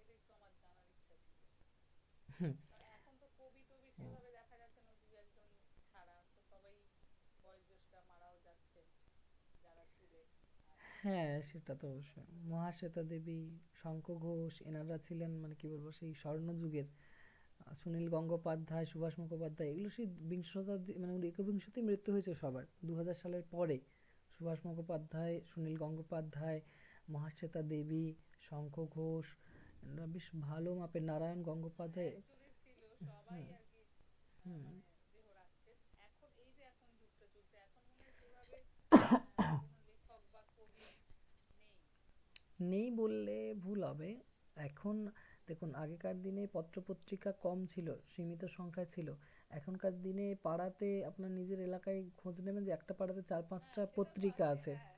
এটা একটু আমার জানার ইচ্ছা ছিল। হুম। কারণ এখন তো কবি টবি সেভাবে দেখা যাচ্ছে না, দু একজন ছাড়া তো সবাই বয়োজ্যেষ্ঠরা মারাও যাচ্ছেন যারা ছিলেন। আর হ্যাঁ, সেটা তো অবশ্যই। মহাশ্বেতা দেবী, শঙ্খ ঘোষ, এনারা ছিলেন মানে কি বলবো সেই স্বর্ণযুগের। সুনীল গঙ্গোপাধ্যায়, সুভাষ মুখোপাধ্যায়, এগুলো সেই বিংশ শতাব্দী মানে একবিংশতি মৃত্যু হয়েছে সবার 2000 সালের পরে। সুভাষ মুখোপাধ্যায়, সুনীল গঙ্গোপাধ্যায়, মহাশ্বেতা দেবী, শঙ্খ ঘোষ, এনারা বেশ ভালো মাপের। নারায়ণ গঙ্গোপাধ্যায়। অ্যাকচুয়ালি ছিল সবাই হুম। আর কি, হুম। মানে দেহ রাখছেন। এখন এই যে এখন যুগটা চলছে, এখন মনে হয় সেভাবে কোনো লেখক বা কবি নেই। নেই বললে ভুল হবে। এখন দেখুন, আগেকার দিনে পত্রপত্রিকা কম ছিল, সীমিত সংখ্যায় ছিল। এখনকার দিনে পাড়াতে আপনার নিজের এলাকায় খোঁজ নেবেন যে একটা পাড়াতে চার হ্যাঁ, পাঁচটা সেটা তো পত্রিকা আছে, আছে। হ্যাঁ।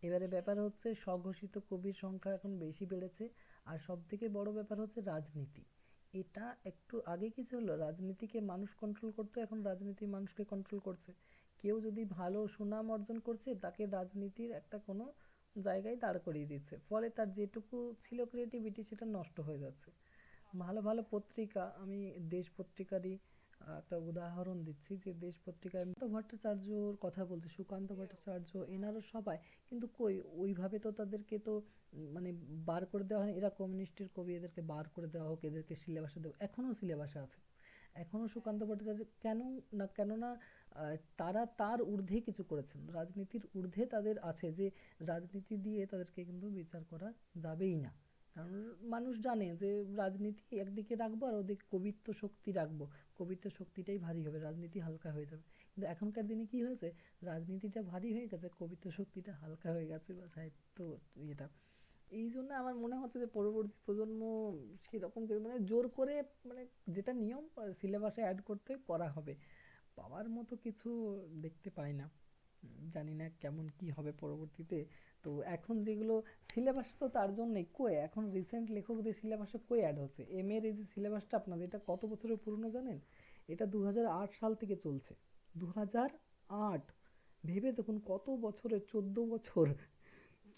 এবারে হুম। ব্যাপার হচ্ছে স্বঘোষিত কবির সংখ্যা এখন বেশি বেড়েছে। আর সব থেকে বড় ব্যাপার হচ্ছে রাজনীতি। এটা একটু আগে কি ছিল, রাজনীতিকে মানুষ কন্ট্রোল করতো, এখন রাজনীতি মানুষকে কন্ট্রোল করছে। কেউ যদি ভালো সুনাম অর্জন করছে তাকে রাজনীতির একটা কোনো জায়গায় দাঁড় করিয়ে দিচ্ছে, ফলে তার যেটুকু ছিল ক্রিয়েটিভিটি সেটা নষ্ট হয়ে যাচ্ছে। নষ্ট ভালো হয়ে ভালো যাচ্ছে। পত্রিকা, আমি দেশ পত্রিকারই একটা উদাহরণ দিচ্ছি, যে দেশ পত্রিকায় ভট্টাচার্যর কথা বলছি, সুকান্ত কেউ, ভট্টাচার্য, হ্যাঁ। এনারা সবাই কিন্তু কই ওইভাবে তো তাদেরকে তো মানে বার করে দেওয়া হয়, এরা কমিউনিস্টের কবি, এদেরকে বার করে দেওয়া হোক, এদেরকে সিলেবাসে দেওয়া, এখনো সিলেবাসে আছে। এখনো হ্যাঁ। সুকান্ত ভট্টাচার্য কেন না, কেননা তারা তার ঊর্ধ্বে কিছু করেছেন, রাজনীতির ঊর্ধ্বে তাদের আছে, যে রাজনীতি দিয়ে তাদেরকে কিন্তু বিচার করা যাবেই না। কারণ মানুষ জানে যে রাজনীতি একদিকে রাখবো আর ওদিকে কবিত্ব শক্তি রাখবো, কবিত্ব শক্তিটাই ভারী হবে, রাজনীতি হালকা হয়ে যাবে। কিন্তু এখনকার দিনে কি হয়েছে, রাজনীতিটা ভারী হয়ে গেছে, কবিত্ব শক্তিটা হালকা হয়ে গেছে, বা সাহিত্য ইয়েটা। এই জন্য আমার মনে হচ্ছে যে পরবর্তী প্রজন্ম সেরকম মানে জোর করে, মানে যেটা নিয়ম সিলেবাসে অ্যাড করতে করা হবে, পাওয়ার মতো কিছু দেখতে পাই না। জানি না কেমন কি হবে পরবর্তীতে। তো এখন যেগুলো সিলেবাস, তো তার জন্যই কই এখন রিসেন্ট লেখকদের সিলেবাসে কই অ্যাড হচ্ছে। এম এর এই যে সিলেবাসটা আপনাদের, এটা কত বছরের পুরনো জানেন? এটা 2008 সাল থেকে চলছে। 2008, ভেবে দেখুন কত বছরের, 14 বছর,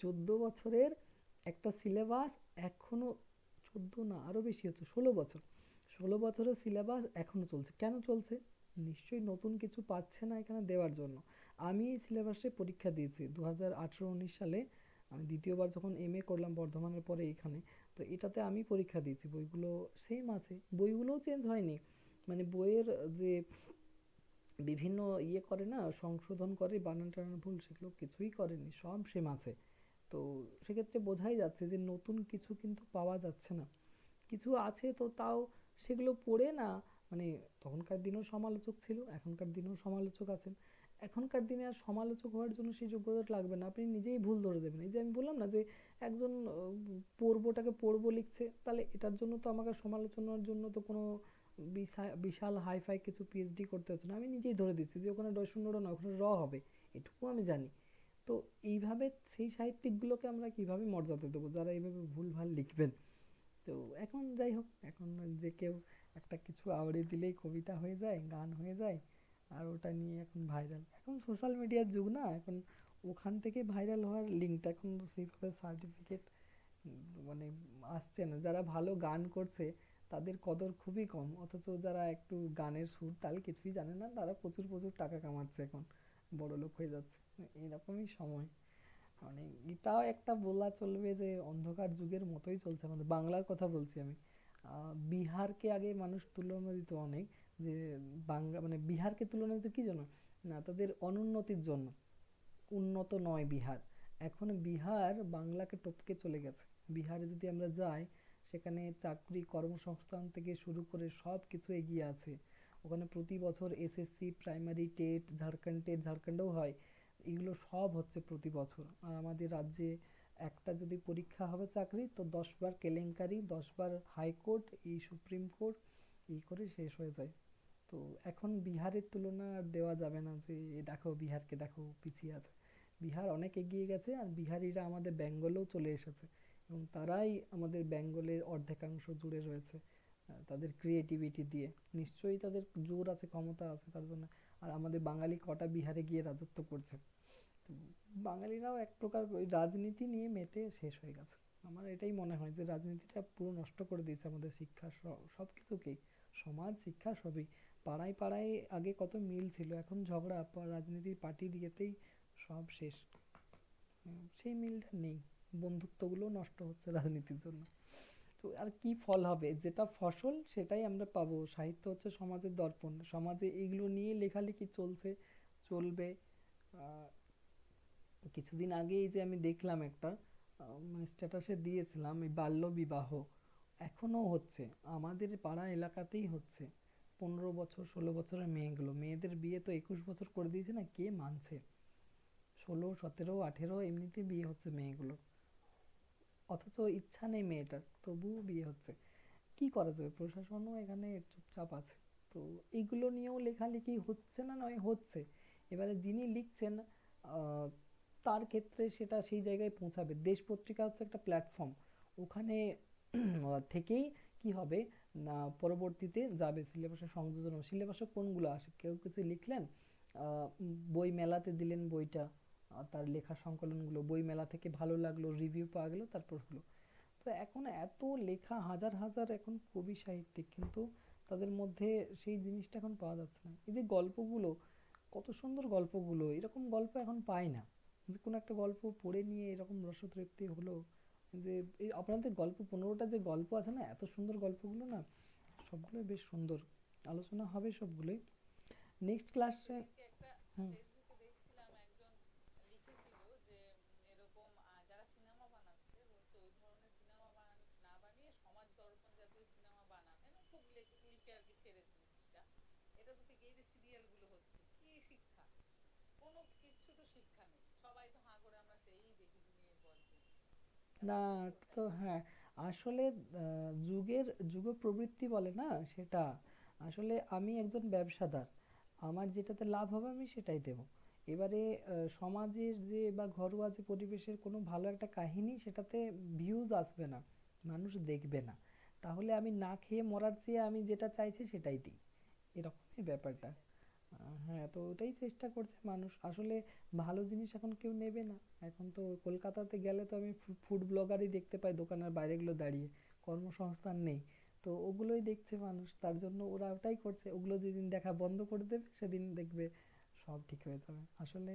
14 বছরের একটা সিলেবাস এখনো, 14 না আরো বেশি হচ্ছে, 16 বছর, 16 বছরের সিলেবাস এখনো চলছে। কেন চলছে? নিশ্চয়ই নতুন কিছু পাচ্ছে না এখানে দেওয়ার জন্য। আমি এই সিলেবাসে পরীক্ষা দিয়েছি 2018-19 সালে। আমি দ্বিতীয়বার যখন এমএ করলাম বর্ধমানের পরে এখানে, তো এটাতে আমি পরীক্ষা দিয়েছি, বইগুলো সেম আছে, বইগুলোও চেঞ্জ হয়নি। মানে বইয়ের যে বিভিন্ন ইয়ে করে না, সংশোধন করে বানান টানান ভুল, সেগুলো কিছুই করেনি, সব সেম আছে। তো সেক্ষেত্রে বোঝাই যাচ্ছে যে নতুন কিছু কিন্তু পাওয়া যাচ্ছে না। কিছু আছে তো তাও সেগুলো পড়ে না, মানে তখনকার দিনেও সমালোচক ছিল, এখনকার দিনেও সমালোচক আছেন। এখনকার দিনে আর সমালোচক হওয়ার জন্য সেই যোগ্যতা লাগবে না, আপনি নিজেই ভুল ধরে দেবেন। এই যে আমি বললাম না যে একজন পড়বোটাকে পড়বো লিখছে, তাহলে এটার জন্য তো আমাকে সমালোচনার জন্য তো কোনো বিশাল হাইফাই কিছু পিএইচডি করতে হচ্ছে না, আমি নিজেই ধরে দিচ্ছি যে ওখানে শূন্যটা না, ওখানে হবে, এটুকু আমি জানি। তো এইভাবে সেই সাহিত্যিকগুলোকে আমরা কিভাবে মর্যাদা দেবো যারা এইভাবে ভুলভাল লিখবেন? তো এখন যাই হোক, এখন যে কেউ একটা কিছু আওড়ে দিলেই কবিতা হয়ে যায়, গান হয়ে যায়, আর ওটা নিয়ে এখন ভাইরাল। এখন সোশ্যাল মিডিয়ার যুগ না, এখন ওখান থেকে ভাইরাল হওয়ার লিঙ্কটা এখন সেইভাবে সার্টিফিকেট মানে আসছে না। যারা ভালো গান করছে তাদের কদর খুবই কম, অথচ যারা একটু গানের সুর তাল কিছুই জানে না তারা প্রচুর প্রচুর টাকা কামাচ্ছে এখন, বড়লোক হয়ে যাচ্ছে। এরকমই সময়। মানে এটাও একটা বলা চলবে যে অন্ধকার যুগের মতোই চলছে আমাদের বাংলার কথা বলছি আমি। বিহারকে আগে মানুষ তুলনা দিত অনেক, যে বাংলা মানে বিহারকে তুলনা দিত কি জন্য, না তাদের অনুন্নতির জন্য, উন্নত নয় বিহার। এখন বিহার বাংলাকে টপকে চলে গেছে। বিহারে যদি আমরা যাই, সেখানে চাকরি কর্মসংস্থান থেকে শুরু করে সব কিছু এগিয়ে আছে। ওখানে প্রতি বছর SSC, primary TET, Jharkhand TET, ঝাড়খণ্ডেও হয়, এগুলো সব হচ্ছে প্রতি বছর। আর আমাদের রাজ্যে একটা যদি পরীক্ষা হবে চাকরি, তো 10 বার কেলেঙ্কারি, 10 বার হাইকোর্ট, এই সুপ্রিম কোর্ট, এই করে শেষ হয়ে যায়। তো এখন বিহারের তুলনা আর দেওয়া যাবে না যে দেখো বিহারকে দেখো পিছিয়ে আছে। বিহার অনেক এগিয়ে গেছে, আর বিহারিরা আমাদের বেঙ্গলেও চলে এসেছে, এবং তারাই আমাদের বেঙ্গলের অর্ধেকাংশ জুড়ে রয়েছে তাদের ক্রিয়েটিভিটি দিয়ে। নিশ্চয়ই তাদের জোর আছে, ক্ষমতা আছে তার জন্য। আর আমাদের বাঙালি কটা বিহারে গিয়ে রাজত্ব করছে। তো বাঙালিরাও এক প্রকার ওই রাজনীতি নিয়ে মেতে শেষ হয়ে গেছে। আমার এটাই মনে হয় যে রাজনীতিটা পুরো নষ্ট করে দিয়েছে আমাদের শিক্ষা সব কিছুকেই, সমাজ শিক্ষা সবই। পাড়ায় পাড়ায় আগে কত মিল ছিল, এখন ঝগড়া রাজনীতির পার্টির ইয়েতেই সব শেষ। সেই মিলটা নেই, বন্ধুত্বগুলো নষ্ট হচ্ছে রাজনীতির জন্য। তো আর কি ফল হবে, যেটা ফসল সেটাই আমরা পাবো। সাহিত্য হচ্ছে সমাজের দর্পণ, সমাজে এইগুলো নিয়ে লেখালেখি চলছে, চলবে। আহ, কিছুদিন আগেই যে আমি দেখলাম একটা মানে স্ট্যাটাসে দিয়েছিলাম, এই বাল্য বিবাহ এখনো হচ্ছে, আমাদের পাড়া এলাকাতেই হচ্ছে। 15 বছর 16 বছরের মেয়েগুলো, মেয়েদের বিয়ে তো 21 বছর করে দিয়েছে না, কে মানছে? 16 17 18 এমনিতে বিয়ে হচ্ছে মেয়েগুলো, অথচ ইচ্ছা নেই মেয়েটার, তবুও বিয়ে হচ্ছে। কি করা যাবে, প্রশাসনও এখানে চুপচাপ আছে। তো এইগুলো নিয়েও লেখালেখি হচ্ছে না, নয় হচ্ছে। এবারে যিনি লিখছেন তার ক্ষেত্রে সেটা সেই জায়গায় পৌঁছাবে। দেশ পত্রিকা হচ্ছে একটা প্ল্যাটফর্ম, ওখানে থেকেই কি হবে না, পরবর্তীতে যাবে সিলেবাসে সংযোজন। সিলেবাসে কোনগুলো আসে, কেউ কিছু লিখলেন, বই মেলাতে দিলেন বইটা, তার লেখা সংকলনগুলো বই মেলা থেকে ভালো লাগলো, রিভিউ পাওয়া গেল, তারপর হলো। তো এখন এত লেখা, হাজার হাজার এখন কবি সাহিত্যিক, কিন্তু তাদের মধ্যে সেই জিনিসটা এখন পাওয়া যাচ্ছে না। এই যে গল্পগুলো, কত সুন্দর গল্পগুলো, এরকম গল্প এখন পাই না। যে কোনো একটা গল্প পড়ে নিয়ে এরকম রসতৃপ্তি হলো, যে এই আপনাদের গল্প 15টা যে গল্প আছে না, এত সুন্দর গল্পগুলো না, সবগুলোই বেশ সুন্দর। আলোচনা হবে সবগুলোই নেক্সট ক্লাসে। সেদিনকে একটা হুম। ফেসবুকে দেখছিলাম, একজন লিখেছিল যে এরকম যারা সিনেমা বানাচ্ছে, বলছে ওই ধরনের সিনেমা না বানিয়ে সমাজ দর্পণ জাতীয় সিনেমা বানান, মানে খুব লিখে আর কি ছেড়েছে জিনিসটা। এটা তো ঠিক এই যে সিরিয়াল গুলো হচ্ছে, কি শিক্ষা? কোনো কিছু তো শিক্ষা নেই, সবাই তো হাঁ করে আমরা সেই দেখি দিনের পর দিন। না, ব্যাপারটা হচ্ছে ওটাই। তো হ্যাঁ, আসলে যুগ প্রবৃত্তি বলে না সেটা। আসলে আমি একজন ব্যবসাদার, আমার যেটাতে লাভ হবে আমি সেটাই দেব। এবারে সমাজের যে বা ঘরোয়া যে পরিবেশের কোনো ভালো একটা কাহিনী, সেটাতে ভিউজ আসবে না, মানুষ দেখবে না, তাহলে আমি না খেয়ে মরার চেয়ে আমি যেটা চাইছি সেটাই দিই, এরকমই ব্যাপারটা। সেটাই। হ্যাঁ, তো ওটাই চেষ্টা করছে মানুষ আসলে। ভালো জিনিস এখন কেউ নেবে না। এখন তো কলকাতাতে গেলে তো আমি ফুড ব্লগারই দেখতে পাই দোকানের বাইরেগুলো দাঁড়িয়ে, কর্মসংস্থান নেই। তো ওগুলোই দেখছে মানুষ, তার জন্য ওরা ওটাই করছে। ওগুলো যেদিন দেখা বন্ধ করে দেবে, সেদিন দেখবে সব ঠিক হয়ে যাবে। আসলে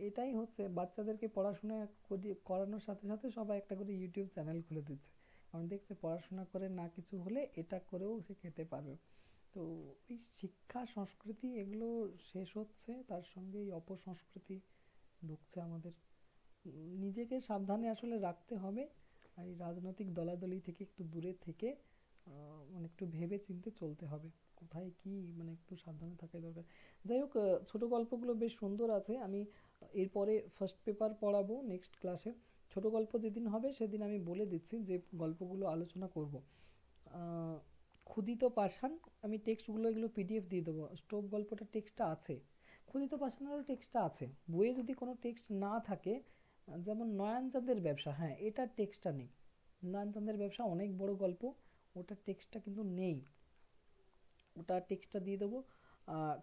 এটাই হচ্ছে, বাচ্চাদেরকে পড়াশোনা করানোর সাথে সাথে সবাই একটা করে ইউটিউব চ্যানেল খুলে দিচ্ছে, কারণ দেখছে পড়াশোনা করে না কিছু হলে এটা করেও সে খেতে পারবে। তো এই শিক্ষা সংস্কৃতি এগুলো শেষ হচ্ছে, তার সঙ্গে এই অপসংস্কৃতি ঢুকছে আমাদের। নিজেকে সাবধানে আসলে রাখতে হবে, আর এই রাজনৈতিক দলাদলি থেকে একটু দূরে থেকে মানে একটু ভেবে চিন্তে চলতে হবে, কোথায় কি মানে একটু সাবধানে থাকাই দরকার। যাই হোক, ছোট গল্পগুলো বেশ সুন্দর আছে। আমি এরপরে ফার্স্ট পেপার পড়াবো নেক্সট ক্লাসে। ছোট গল্প যেদিন হবে সেদিন আমি বলে দিচ্ছি যে গল্পগুলো আলোচনা করব। আহ, ক্ষুদিত পাষাণ, আমি টেক্সটগুলো এগুলো পিডিএফ দিয়ে দেবো। স্টোভ গল্পটা টেক্সটটা আছে, ক্ষুদিত পাষাণেরও টেক্সটটা আছে। বইয়ে যদি কোনো টেক্সট না থাকে, যেমন নয়ানচাঁদের ব্যবসা, হ্যাঁ এটার টেক্সটটা নেই। নয়ানচাঁদের ব্যবসা অনেক বড় গল্প, ওটার টেক্সটটা কিন্তু নেই, ওটা টেক্সটটা দিয়ে দেবো।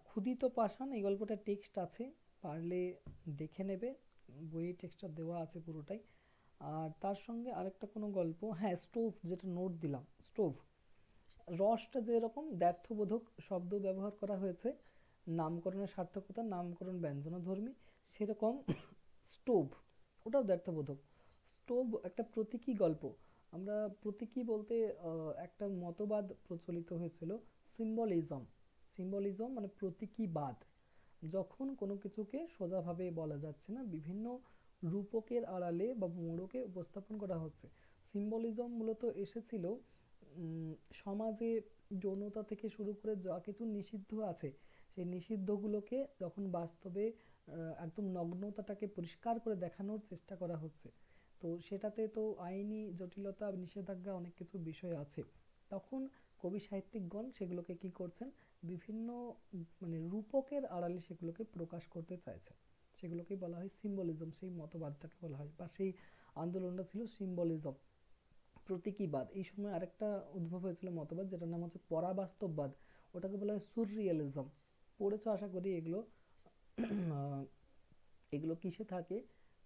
ক্ষুদিত পাষাণ এই গল্পটার টেক্সট আছে, পারলে দেখে নেবে, বইয়ে টেক্সটটা দেওয়া আছে পুরোটাই। আর তার সঙ্গে আরেকটা কোনো গল্প, হ্যাঁ স্টোভ, যেটা নোট দিলাম স্টোভ, রসটা যেরকম দ্ব্যর্থবোধক শব্দ ব্যবহার করা হয়েছে, নামকরণের সার্থকতা, নামকরণ ব্যঞ্জনাধর্মী, সেরকম স্টোভ ওটাও দ্ব্যর্থবোধক। স্টোভ একটা প্রতীকী গল্প। আমরা প্রতীকী বলতে একটা মতবাদ প্রচলিত হয়েছিল, সিম্বলিজম। সিম্বলিজম মানে প্রতীকীবাদ। যখন কোনো কিছুকে সোজাভাবে বলা যাচ্ছে না, বিভিন্ন রূপকের আড়ালে বা মোড়কে উপস্থাপন করা হচ্ছে। সিম্বলিজম মূলত এসেছিল সমাজে যৌনতা থেকে শুরু করে যা কিছু নিষিদ্ধ আছে, সেই নিষিদ্ধগুলোকে যখন বাস্তবে একদম নগ্নতাটাকে পরিষ্কার করে দেখানোর চেষ্টা করা হচ্ছে, তো সেটাতে তো আইনি জটিলতা নিষেধাজ্ঞা অনেক কিছু বিষয় আছে। তখন কবি সাহিত্যিকগণ সেগুলোকে কি করছেন, বিভিন্ন মানে রূপকের আড়ালে সেগুলোকে প্রকাশ করতে চাইছেন। সেগুলোকেই বলা হয় সিম্বলিজম, সেই মতবাদটাকে বলা হয়, বা সেই আন্দোলনটা ছিল সিম্বলিজম, প্রতীকীবাদ। এই সময় আরেকটা উদ্ভব হয়েছিল মতবাদ, যেটার নাম হচ্ছে পরাবাস্তববাদ, ওটাকে বলা হয় সুররিয়ালিজম। পড়েছো আশা করি এগুলো। এগুলো কিসে থাকে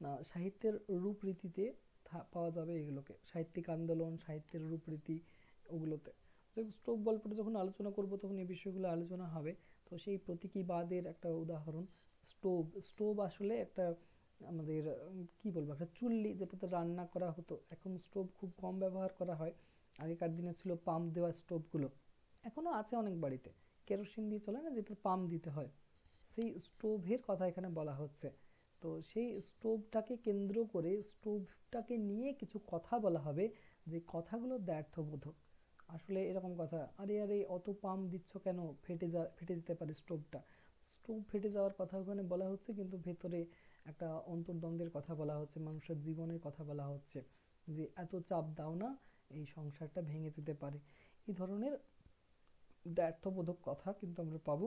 না, সাহিত্যের রূপরীতিতে পাওয়া যাবে এগুলোকে, সাহিত্যিক আন্দোলন, সাহিত্যের রূপরীতি, ওগুলোতে। স্টোভ গল্পটা যখন আলোচনা করব তখন এই বিষয়গুলো আলোচনা হবে। তো সেই প্রতীকীবাদের একটা উদাহরণ স্টোভ। স্টোভ আসলে একটা আমাদের কি বলবো, একটা চুল্লি যেটাতে রান্না করা হতো। এখন স্টোভ খুব কম ব্যবহার করা হয়। আগেকার দিনে ছিল পাম্প দেওয়া স্টোভগুলো, এখনো আছে অনেক বাড়িতে, কেরোসিন দিয়ে চলে না, যেটা পাম্প দিতে হয়, সেই স্টোভের কথা এখানে বলা হচ্ছে। তো সেই স্টোভটাকে কেন্দ্র করে, স্টোভটাকে নিয়ে কিছু কথা বলা হবে, যে কথাগুলো দ্ব্যর্থবোধক। আসলে এরকম কথা, আরে আরে অত পাম্প দিচ্ছ কেন, ফেটে যেতে পারে স্টোভটা। স্টোভ ফেটে যাওয়ার কথা ওখানে বলা হচ্ছে, কিন্তু ভেতরে একটা অন্তর্দ্বন্দ্বের কথা বলা হচ্ছে, মানুষের জীবনের কথা বলা হচ্ছে, যে এত চাপ দাও না, এই সংসারটা ভেঙে যেতে পারে। এই ধরনের দ্ব্যর্থবোধক কথা কিন্তু আমরা পাবো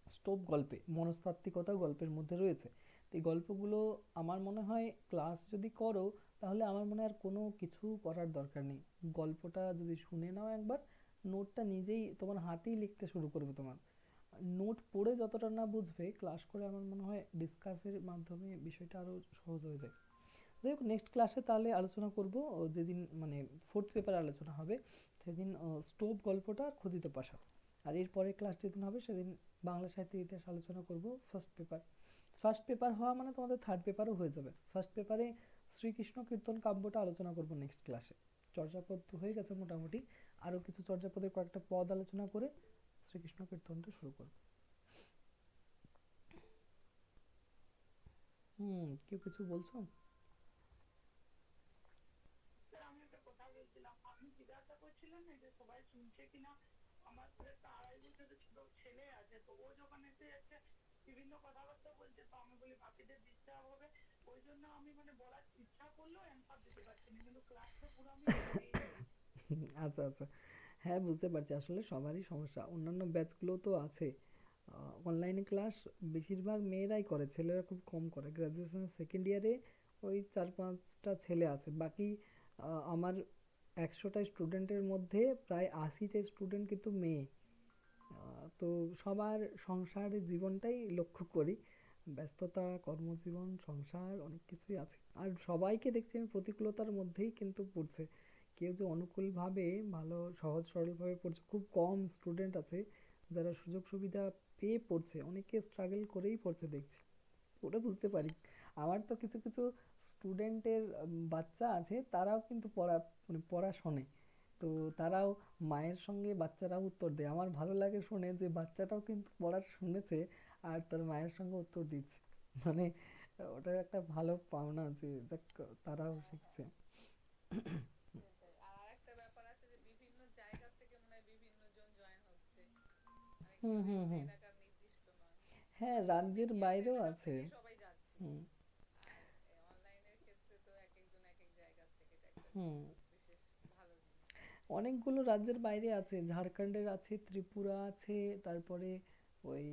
স্টোভ গল্পে। মনস্তাত্ত্বিকতা গল্পের মধ্যে রয়েছে। তো এই গল্পগুলো আমার মনে হয় ক্লাস যদি করো, তাহলে আমার মনে হয় আর কোনো কিছু করার দরকার নেই। গল্পটা যদি শুনে নাও একবার, নোটটা নিজেই তোমার হাতেই লিখতে শুরু করবে তোমার। নোট পড়ে যতটা না বুঝবে, ক্লাস করে আমার মনে হয় ডিসকাসের মাধ্যমে বিষয়টা আরও সহজ হয়ে যায়। যাই হোক, নেক্সট ক্লাসে তাহলে আলোচনা করব, যেদিন মানে ফোর্থ পেপার আলোচনা হবে সেদিন স্টোভ গল্পটা আর ক্ষুদিত পাশা। আর এর পরের ক্লাস যেদিন হবে সেদিন বাংলা সাহিত্যের ইতিহাস আলোচনা করব ফার্স্ট পেপার। ফার্স্ট পেপার হওয়া মানে তোমাদের থার্ড পেপারও হয়ে যাবে। ফার্স্ট পেপারে শ্রীকৃষ্ণ কীর্তন কাব্যটা আলোচনা করব নেক্সট ক্লাসে। চর্যাপদ তো হয়ে গেছে মোটামুটি, আরও কিছু চর্যাপদের কয়েকটা পদ আলোচনা করে শ্রীকৃষ্ণ কীর্তনটা শুরু করব। কেউ কিছু বলছো? স্যার, আমি একটা কথা বলছিলাম, আপনি জিজ্ঞাসা করছিলেন না যে সবাই শুনছে কিনা। আমার তো একটা 2.5 বছরের ছোট ছেলে আছে, তো ও যখন এসে যাচ্ছে বিভিন্ন কথাবার্তা বলছে, তো আমি বলি বাকিদের ডিস্টার্ব হবে, ওই জন্য আমি মানে বলার ইচ্ছা করলেও অ্যান্সার দিতে পারছি না, কিন্তু ক্লাসটা পুরো আমি দেখেই যাচ্ছি। আচ্ছা আচ্ছা, হ্যাঁ বুঝতে পারছি, আসলে সবারই সমস্যা। অন্যান্য ব্যাচগুলো তো আছে, অনলাইনে ক্লাস বেশিরভাগ মেয়েরাই করে, ছেলেরা খুব কম করে। গ্র্যাজুয়েশনের সেকেন্ড ইয়ারে ওই 4-5টা ছেলে আছে, বাকি আমার 100টা স্টুডেন্টের মধ্যে প্রায় 80টা স্টুডেন্ট কিন্তু মেয়ে। তো সবার সংসারের জীবনটাই লক্ষ্য করি, ব্যস্ততা, কর্মজীবন, সংসার, অনেক কিছুই আছে। আর সবাইকে দেখছি আমি প্রতিকূলতার মধ্যেই কিন্তু পড়ছে। কেউ যে অনুকূলভাবে ভালো সহজ সরলভাবে পড়ছে খুব কম স্টুডেন্ট আছে, যারা সুযোগ সুবিধা পেয়ে পড়ছে, অনেকে স্ট্রাগল করেই পড়ছে দেখছি। ওটা বুঝতে পারি। আমার তো কিছু কিছু স্টুডেন্টের বাচ্চা আছে, তারাও কিন্তু মানে পড়া শোনে। তো তারাও মায়ের সঙ্গে বাচ্চারাও উত্তর দেয়, আমার ভালো লাগে শুনে যে বাচ্চাটাও কিন্তু পড়া শুনেছে আর তার মায়ের সঙ্গে উত্তর দিচ্ছে। মানে ওটা একটা ভালো পাওনা যে যাক, তারাও শিখছে। সেটাই। আর আরেকটা ব্যাপার আছে যে বিভিন্ন জায়গা থেকে মনে হয় বিভিন্ন জন জয়েন হচ্ছে, মানে হুম কেউ হুম একটা হুম এলাকার নির্দিষ্ট নয়। হ্যাঁ, আমরা হচ্ছে যে রাজ্যের কি একটা বাইরেও এলাকা আছে। থেকেই সবাই যাচ্ছি। হুম আর অনলাইনের ক্ষেত্রে তো এক একজন এক এক জায়গার থেকে, এটা একটা হুম বিশেষ ভালো জিনিস। অনেকগুলো রাজ্যের বাইরে আছে, ঝাড়খণ্ডের আছে, ত্রিপুরা আছে, তারপরে ওই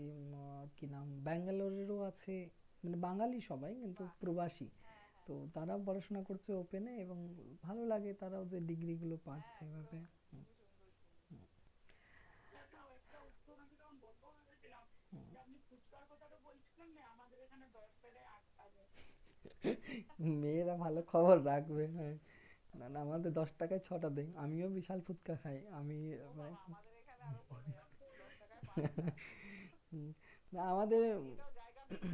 কি নাম, ব্যাঙ্গালোরেরও আছে। মানে বাঙালি সবাই কিন্তু বাহ। প্রবাসী। হ্যাঁ হ্যাঁ তো তারাও পড়াশোনা করছে ওপেনে, এবং ভালো লাগে তারাও যে ডিগ্রিগুলো হ্যাঁ, পাচ্ছে এভাবে। একদম হুম, খুবই সুন্দর জিনিস। হুম, হ্যাঁ। এটাও একটা উত্তর আমি তখন বলবো ভেবেছিলাম, হুম। যে আপনি ফুচকার কথাটা বলছিলেন না, আমাদের এখানে 10 টাকায় 8 টাকা। মেয়েরা ভালো খবর রাখবে, হ্যাঁ। না না, আমাদের 10 টাকায় 6টা দেয়, আমিও বিশাল ফুচকা খাই আমি। ও মানে বাবা, আমাদের এখানে আরো পড়ে, 10 টাকায় 5টা। হুম, না আমাদের এটাও জায়গা ভিত্তিক,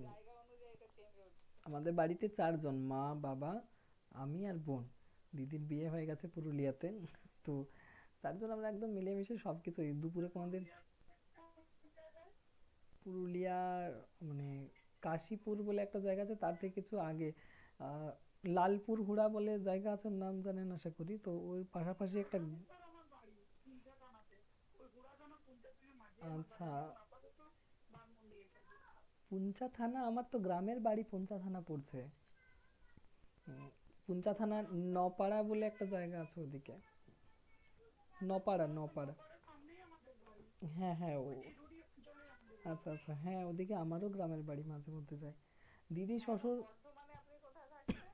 জায়গা অনুযায়ী এটা চেঞ্জ হচ্ছে। আমাদের বাড়িতে 4 জন, মা বাবা আমি আর বোন। দিদির বিয়ে হয়ে গেছে পুরুলিয়াতে। তো 4 জন আমরা একদম মিলেমিশে সবকিছু, এই দুপুরে কোনোদিন পুরুলিয়ার মানে কাশীপুর বলে একটা জায়গা আছে, তার থেকে কিছু আগে আহ, লালপুর হুড়া বলে জায়গা আছে, নাম জানেন আশা করি। তো ওই পাশাপাশি একটা, স্যার আমার বাড়ি তিনটা থানাতে, ওই ঘোড়াখানা কোনটা থেকে মাঝে আমার আচ্ছা, বাড়ি, এখন আপাতত বানমন্ডি এখানে। পুঞ্চা থানা, আমার তো গ্রামের বাড়ি পুঞ্চা থানা পড়ছে। উম, পুঞ্চা থানা নপাড়া বলে একটা জায়গা আছে ওদিকে, নপাড়া নপাড়া। নপাড়ার সামনেই আমাদের বাড়ি, হ্যাঁ হ্যাঁ ও, ওই টিটুরি অঞ্চলে আমাদের আচ্ছা বাড়ি। আচ্ছা, হ্যাঁ ওদিকে আমারও গ্রামের বাড়ি, মাঝে মধ্যে যাই। দিদি হ্যাঁ, এবং শ্বশুর বর্ধমানে আপনি কোথায় থাকছেন?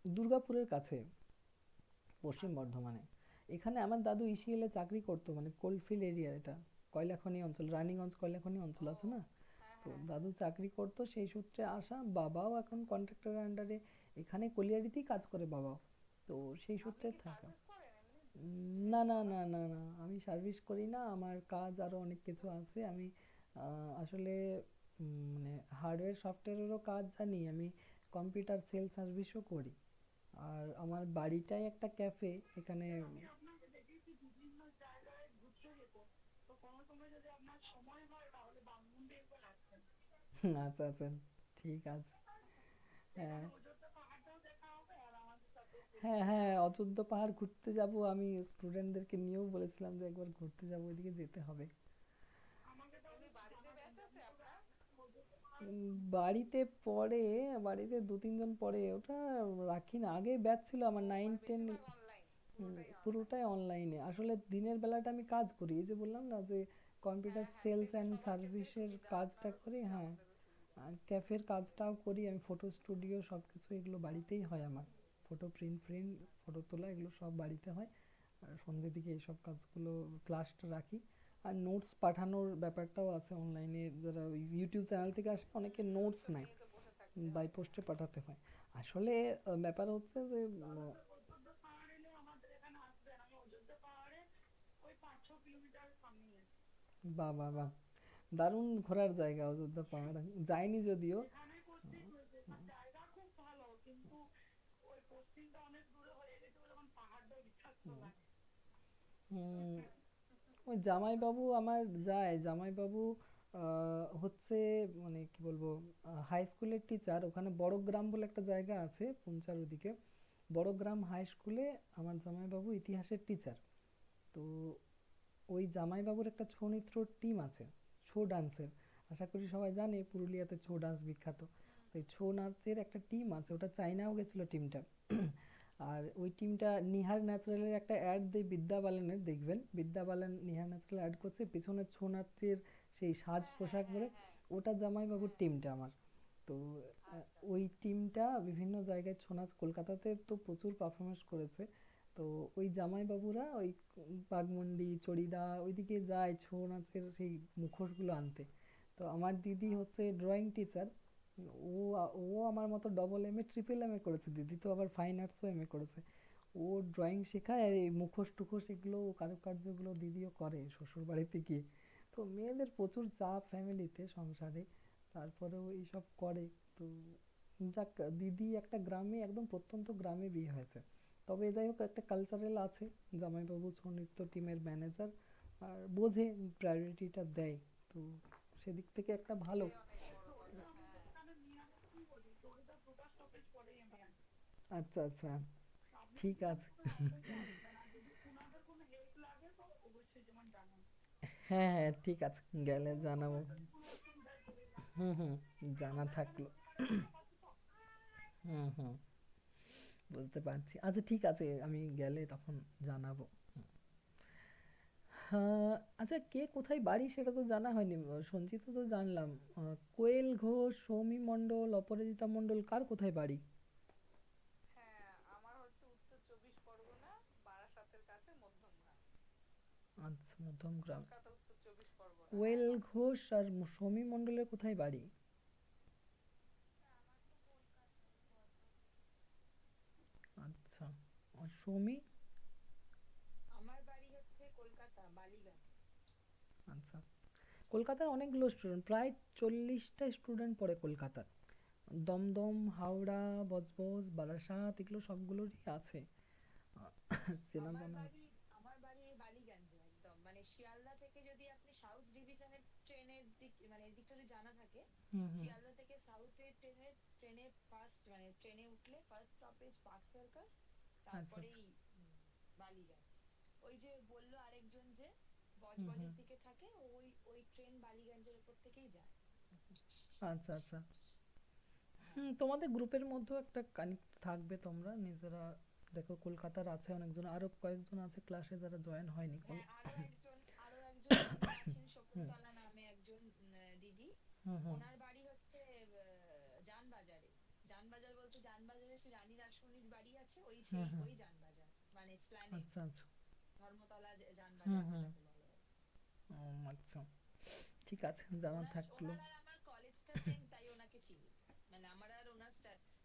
দুর্গাপুরের কাছে, পশ্চিম আচ্ছা আচ্ছা। বর্ধমানে। এখানে আমার দাদু ইসিএল এ চাকরি করতো, মানে কোলফিল্ড এরিয়া এটা, কয়লাখনি অঞ্চল, রানীগঞ্জ কয়লাখনি অঞ্চল ও, আছে না। হ্যাঁ তো হ্যাঁ। দাদু চাকরি করতো, সেই সূত্রে আসা। বাবাও এখন কন্ট্রাক্টরের আন্ডারে এখানে কলিয়ারিতেই কাজ করে বাবাও। তো সেই আপনি সূত্রে কি থাকা। সার্ভিস করেন এমনি? না জিনিস না সবার? না না না, আমি সার্ভিস করি না, আমার কাজ আরো অনেক কিছু আছে। আমি আসলে মানে হার্ডওয়্যার সফটওয়্যারেরও কাজ জানি আমি, কম্পিউটার সেল সার্ভিসও করি। আর আমার আচ্ছা আচ্ছা। বাড়িটাই একটা ক্যাফে এখানে। স্যার আমি আপনাকে দেখেছি বিভিন্ন জায়গায় ঘুরতে যেতে, তো কোনো সময় যদি আপনার সময় হয় তাহলে বানমন্ডি একবার আসবেন। আচ্ছা আচ্ছা, ঠিক আছে। হ্যাঁ সেখানে অযোধ্যা পাহাড়টাও দেখা হবে আর আমাদের সাথেও হ্যাঁ, পরিচয় হবে। হ্যাঁ অযোধ্যা পাহাড় ঘুরতে যাব, আমি স্টুডেন্টদেরকে নিয়েও বলেছিলাম যে একবার ঘুরতে যাব, ওইদিকে যেতে হবে। আমাকে তাহলে এমনি একটু বাড়িতে জানাবেন ব্যাচ যে আছে আমি তো আপনার? অযোধ্যা পাহাড়। বাড়িতে পড়ে, বাড়িতে 2-3 জন পড়ে, ওটা রাখি না। আগে ব্যাচ ছিল আমার ও, নাইন মানে টেন। বেশিরভাগ অনলাইন, পুরোটাই অনলাইন। পুরোটাই অনলাইনে, আসলে দিনের বেলাটা আমি কাজ করি, এই যে বললাম না যে কম্পিউটার হ্যাঁ হ্যাঁ, সেলস সেটা অ্যান্ড সবার ক্ষেত্রেই সার্ভিসের সুবিধা, কাজটা আপনারও করি, সুবিধা হ্যাঁ। আমাদেরও সুবিধা। আর ক্যাফের কাজটাও করি আমি, ফটো স্টুডিও সব কিছু এগুলো বাড়িতেই হয় আমার। ফটো প্রিন্ট ফটো তোলা এগুলো সব বাড়িতে হয়। আর সন্ধ্যের দিকে এইসব কাজগুলো, ক্লাসটা রাখি। আর নোটস পাঠানোর ব্যাপারটাও আছে অনলাইনে, যারা ওই ইউটিউব চ্যানেল থেকে আসে অনেকে নোটস তো নেয়, নিয়ে তো বসে থাকতে বাই হয়, হ্যাঁ। পোস্টে পাঠাতে হয়। আসলে ব্যাপার হচ্ছে যে দাদা তো অযোধ্যা পাহাড় এলে আমাদের এখানে আসবেন, আমি অযোধ্যা পাহাড়ে ওই 5-6 কিলোমিটার সামনে আছি। বাহ বাহ বাহ, দারুণ ঘোরার জায়গা অযোধ্যা পাহাড়, যাইনি যদিও। এখানে কোচিং হয়েছে, না জায়গা খুব ভালো, কিন্তু ওই কোচিংটা অনেক দূরে হয়ে গেছে বলে এখন পাহাড়টা বিষাক্ত লাগে। হুম, ওই জামাইবাবু আমার যায়, জামাইবাবু হচ্ছে মানে কি বলবো, হাই স্কুলের টিচার ওখানে, বড়গ্রাম বলে একটা জায়গা আছে পুঞ্চার ওদিকে। বড়গ্রাম হাই স্কুলে আমার জামাইবাবু ইতিহাসের টিচার। তো ওই জামাইবাবুর একটা ছৌ নৃত্য টিম আছে, ছৌ ডান্সের। আশা করি সবাই জানে পুরুলিয়াতে ছৌ ডান্স বিখ্যাত। তো এই ছৌ নাচের একটা টিম আছে, ওটা চাইনাও গেছিলো টিমটা। আর ওই টিমটা নিহার ন্যাচারালের একটা অ্যাড দেয় বিদ্যা বালানের, দেখবেন বিদ্যা বালান নিহার ন্যাচারাল অ্যাড করছে, পিছনে ছৌ নাচের সেই সাজ হ্যাঁ হ্যাঁ পোশাক পরে, হ্যাঁ হ্যাঁ ওটা জামাইবাবুর হ্যাঁ। টিমটা আমার। তো আচ্ছা ওই আচ্ছা। টিমটা বিভিন্ন জায়গায় ছৌ নাচ, কলকাতাতে তো প্রচুর পারফরমেন্স করেছে। তো ওই জামাইবাবুরা ওই বাঘমুন্ডি চড়িদা ওইদিকে যায় ছৌ নাচের সেই মুখোশগুলো আনতে। তো আমার দিদি হচ্ছে ড্রয়িং টিচার, ও ও আমার মতো double M A triple M A করেছে, দিদি তো আবার ফাইন আর্টসও এম এ করেছে। ও ড্রয়িং শেখায়, আর এই মুখোশ টুখোশ এগুলো কারুকার্যগুলো দিদিও করে শ্বশুর বাড়িতে গিয়ে। তো মেয়েদের প্রচুর চাপ ফ্যামিলিতে, সংসারে, তারপরেও এইসব করে। তো যাক, দিদি একটা গ্রামে, একদম প্রত্যন্ত গ্রামে বিয়ে হয়েছে। তবে যাই হোক, একটা কালচারাল আছে, জামাইবাবু ছৌ নৃত্য টিমের ম্যানেজার, আর বোঝে, প্রায়োরিটিটা দেয়। তো সেদিক থেকে একটা ভালো। এটাই অনেক বড় কথা, চড়িদা আমাদের হ্যাঁ। এখানে নিয়ারেস্টই বলি, চড়িদা দুটো স্টপেজ পরেই আমি আছি। আচ্ছা আচ্ছা, আপনি ঠিক আছে। বিধানপুরে আসলেই আসবেন, আর যদি ওনাদের কোনো হেল্প লাগে তো অবশ্যই যেমন জানান। হ্যাঁ হ্যাঁ ঠিক আছে, গেলে কোনো জানাবো। সময় যদি কোনো অসুবিধায় পড়ি না, হুম হুম, জানা আমরা এখানে থাকলো। পরিবারের পাশাপাশি তো। হুম হুম, বুঝতে পারছি। আচ্ছা ঠিক আছে, আমি গেলে তখন জানাবো। হ্যাঁ, আচ্ছা কে কোথায় বাড়ি সেটা তো জানা হয়নি। সঞ্চিতা তো জানলাম। কোয়েল ঘোষ, সৌমি মণ্ডল, অপরাজিতা মণ্ডল কার কোথায় বাড়ি? হ্যাঁ, আমার হচ্ছে উত্তর 24 পরগনা, বারাসাতের কাছে মধ্যমগ্রাম। আচ্ছা, মধ্যমগ্রাম। কলকাতা উত্তর 24 পরগনা, হ্যাঁ। কোয়েল ঘোষ আর সৌমি মণ্ডলের কোথায় বাড়ি? সৌমি? আমার বাড়ি হচ্ছে কলকাতা বালিগঞ্জ। আচ্ছা, কলকাতার অনেকগুলো স্টুডেন্ট, প্রায় 40টা স্টুডেন্ট পড়ে কলকাতার। দমদম, হাওড়া, বজবজ, বারাসাত, এগুলো সবগুলোরই আছে চেনা আমার জানা। বাড়ি আমার বাড়ি এই বালিগঞ্জে একদম, মানে শিয়ালদা থেকে যদি আপনি সাউথ ডিভিশনের ট্রেনের দিক মানে দিকটা যদি জানা থাকে, হুম হুম। শিয়ালদা থেকে সাউথের ট্রেনে ফার্স্ট মানে ট্রেনে উঠলে ফার্স্ট স্টপেজ পার্ক সার্কাস, আচ্ছা আচ্ছা। তারপরেই বালিগঞ্জ। ওই যে বললো আরেকজন যে হুম হুম। বজবজের দিকে থাকে, ওই ট্রেন বালিগঞ্জের উপর থেকেই যায়। আচ্ছা আচ্ছা। হ্যাঁ তোমাদের গ্রুপের মধ্যেও একটা কানেক্ট থাকবে তোমরা নিজেরা। দেখো কলকাতার আছে অনেকজন, আরো কয়েকজন আছে ক্লাসে যারা জয়েন হয়নি হ্যাঁ, আরো একজন যিনি আছেন হুম শকুন্তলা নামে একজন দিদি। হুম হুম। ওনার বাড়ি হচ্ছে জানবাজারে। জানবাজার বলতে জানবাজারে শ্রী রানী রাসমণির বাড়ি আছে, ওই হুম সেই হুম। ওই জানবাজার, মানে এসপ্ল্যানেড, আচ্ছা আচ্ছা। ধর্মতলা হুম জানবাজার হুম। যেটাকে বলা হয়। আচ্ছা, ঠিক আছে, জানা থাকলো। ওনার আর আমার কলেজটা সেম, তাই ওনাকে চিনি। মানে আমার আর ওনার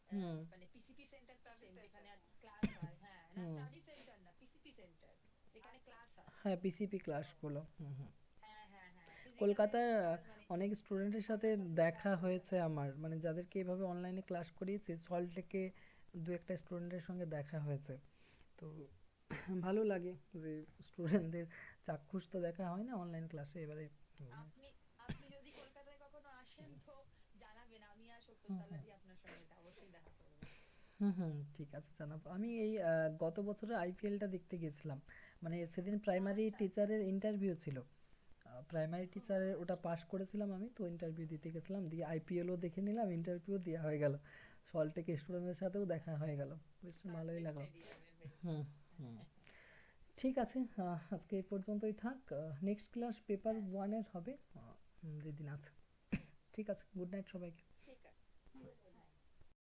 হুম মানে পিসিপি সেন্টারটা স্টাডি সেম, যেখানে সেন্টার। ক্লাস হয়। হ্যাঁ, না হুম। স্টাডি সেন্টার না, পিসিপি সেন্টার, যেখানে আচ্ছা ক্লাস আচ্ছা। হয়। হ্যাঁ, পিসিপি ও ক্লাসগুলো। হুম হুম। হ্যাঁ হ্যাঁ হ্যাঁ, ফিজিক্যালের কলকাতার ক্লাস মানে অনেক স্টুডেন্টের সাথে সামনাসামনি দেখা ক্লাস হতো হয়েছে না। আমার, মানে যাদেরকে এভাবে অনলাইনে ক্লাস করিয়েছি সল্টলেকে দু একটা স্টুডেন্টের সঙ্গে দেখা হয়েছে। তো ভালো লাগে যে স্টুডেন্টদের চাক্ষুষ তো দেখা হয় না অনলাইন ক্লাসে এবারে। আপনি আপনি যদি কলকাতায় কখনো আসেন তো জানাবেন, আমি আর হুম শকুন্তলা হুম। দি আপনার সঙ্গে অবশ্যই দেখা করবো। হুম হুম, ঠিক আছে জানাবো। আমি এই গত বছরের আইপিএলটা দেখতে গেছিলাম, মানে সেদিন প্রাইমারি আচ্ছা আচ্ছা। টিচারের ইন্টারভিউ ছিল। প্রাইমারি ও টিচারের ওটা আচ্ছা। পাস করেছিলাম আমি, তো ইন্টারভিউ দিতে গেছিলাম, দিয়ে আইপিএলও দেখে নিলাম, ইন্টারভিউ দেওয়া হয়ে গেল, সল্টেক স্টুডেন্টের সাথেও দেখা হয়ে গেল, বেশ ভালোই সানডে লাগলো। স্টেডিয়ামে বেশ হুম বেশ। হুম। ঠিক আছে, আজকে এই পর্যন্তই থাক। নেক্সট ক্লাস পেপার হ্যাঁ, ওয়ানের হবে যেদিন আছে। ঠিক আছে, গুড নাইট সবাইকে।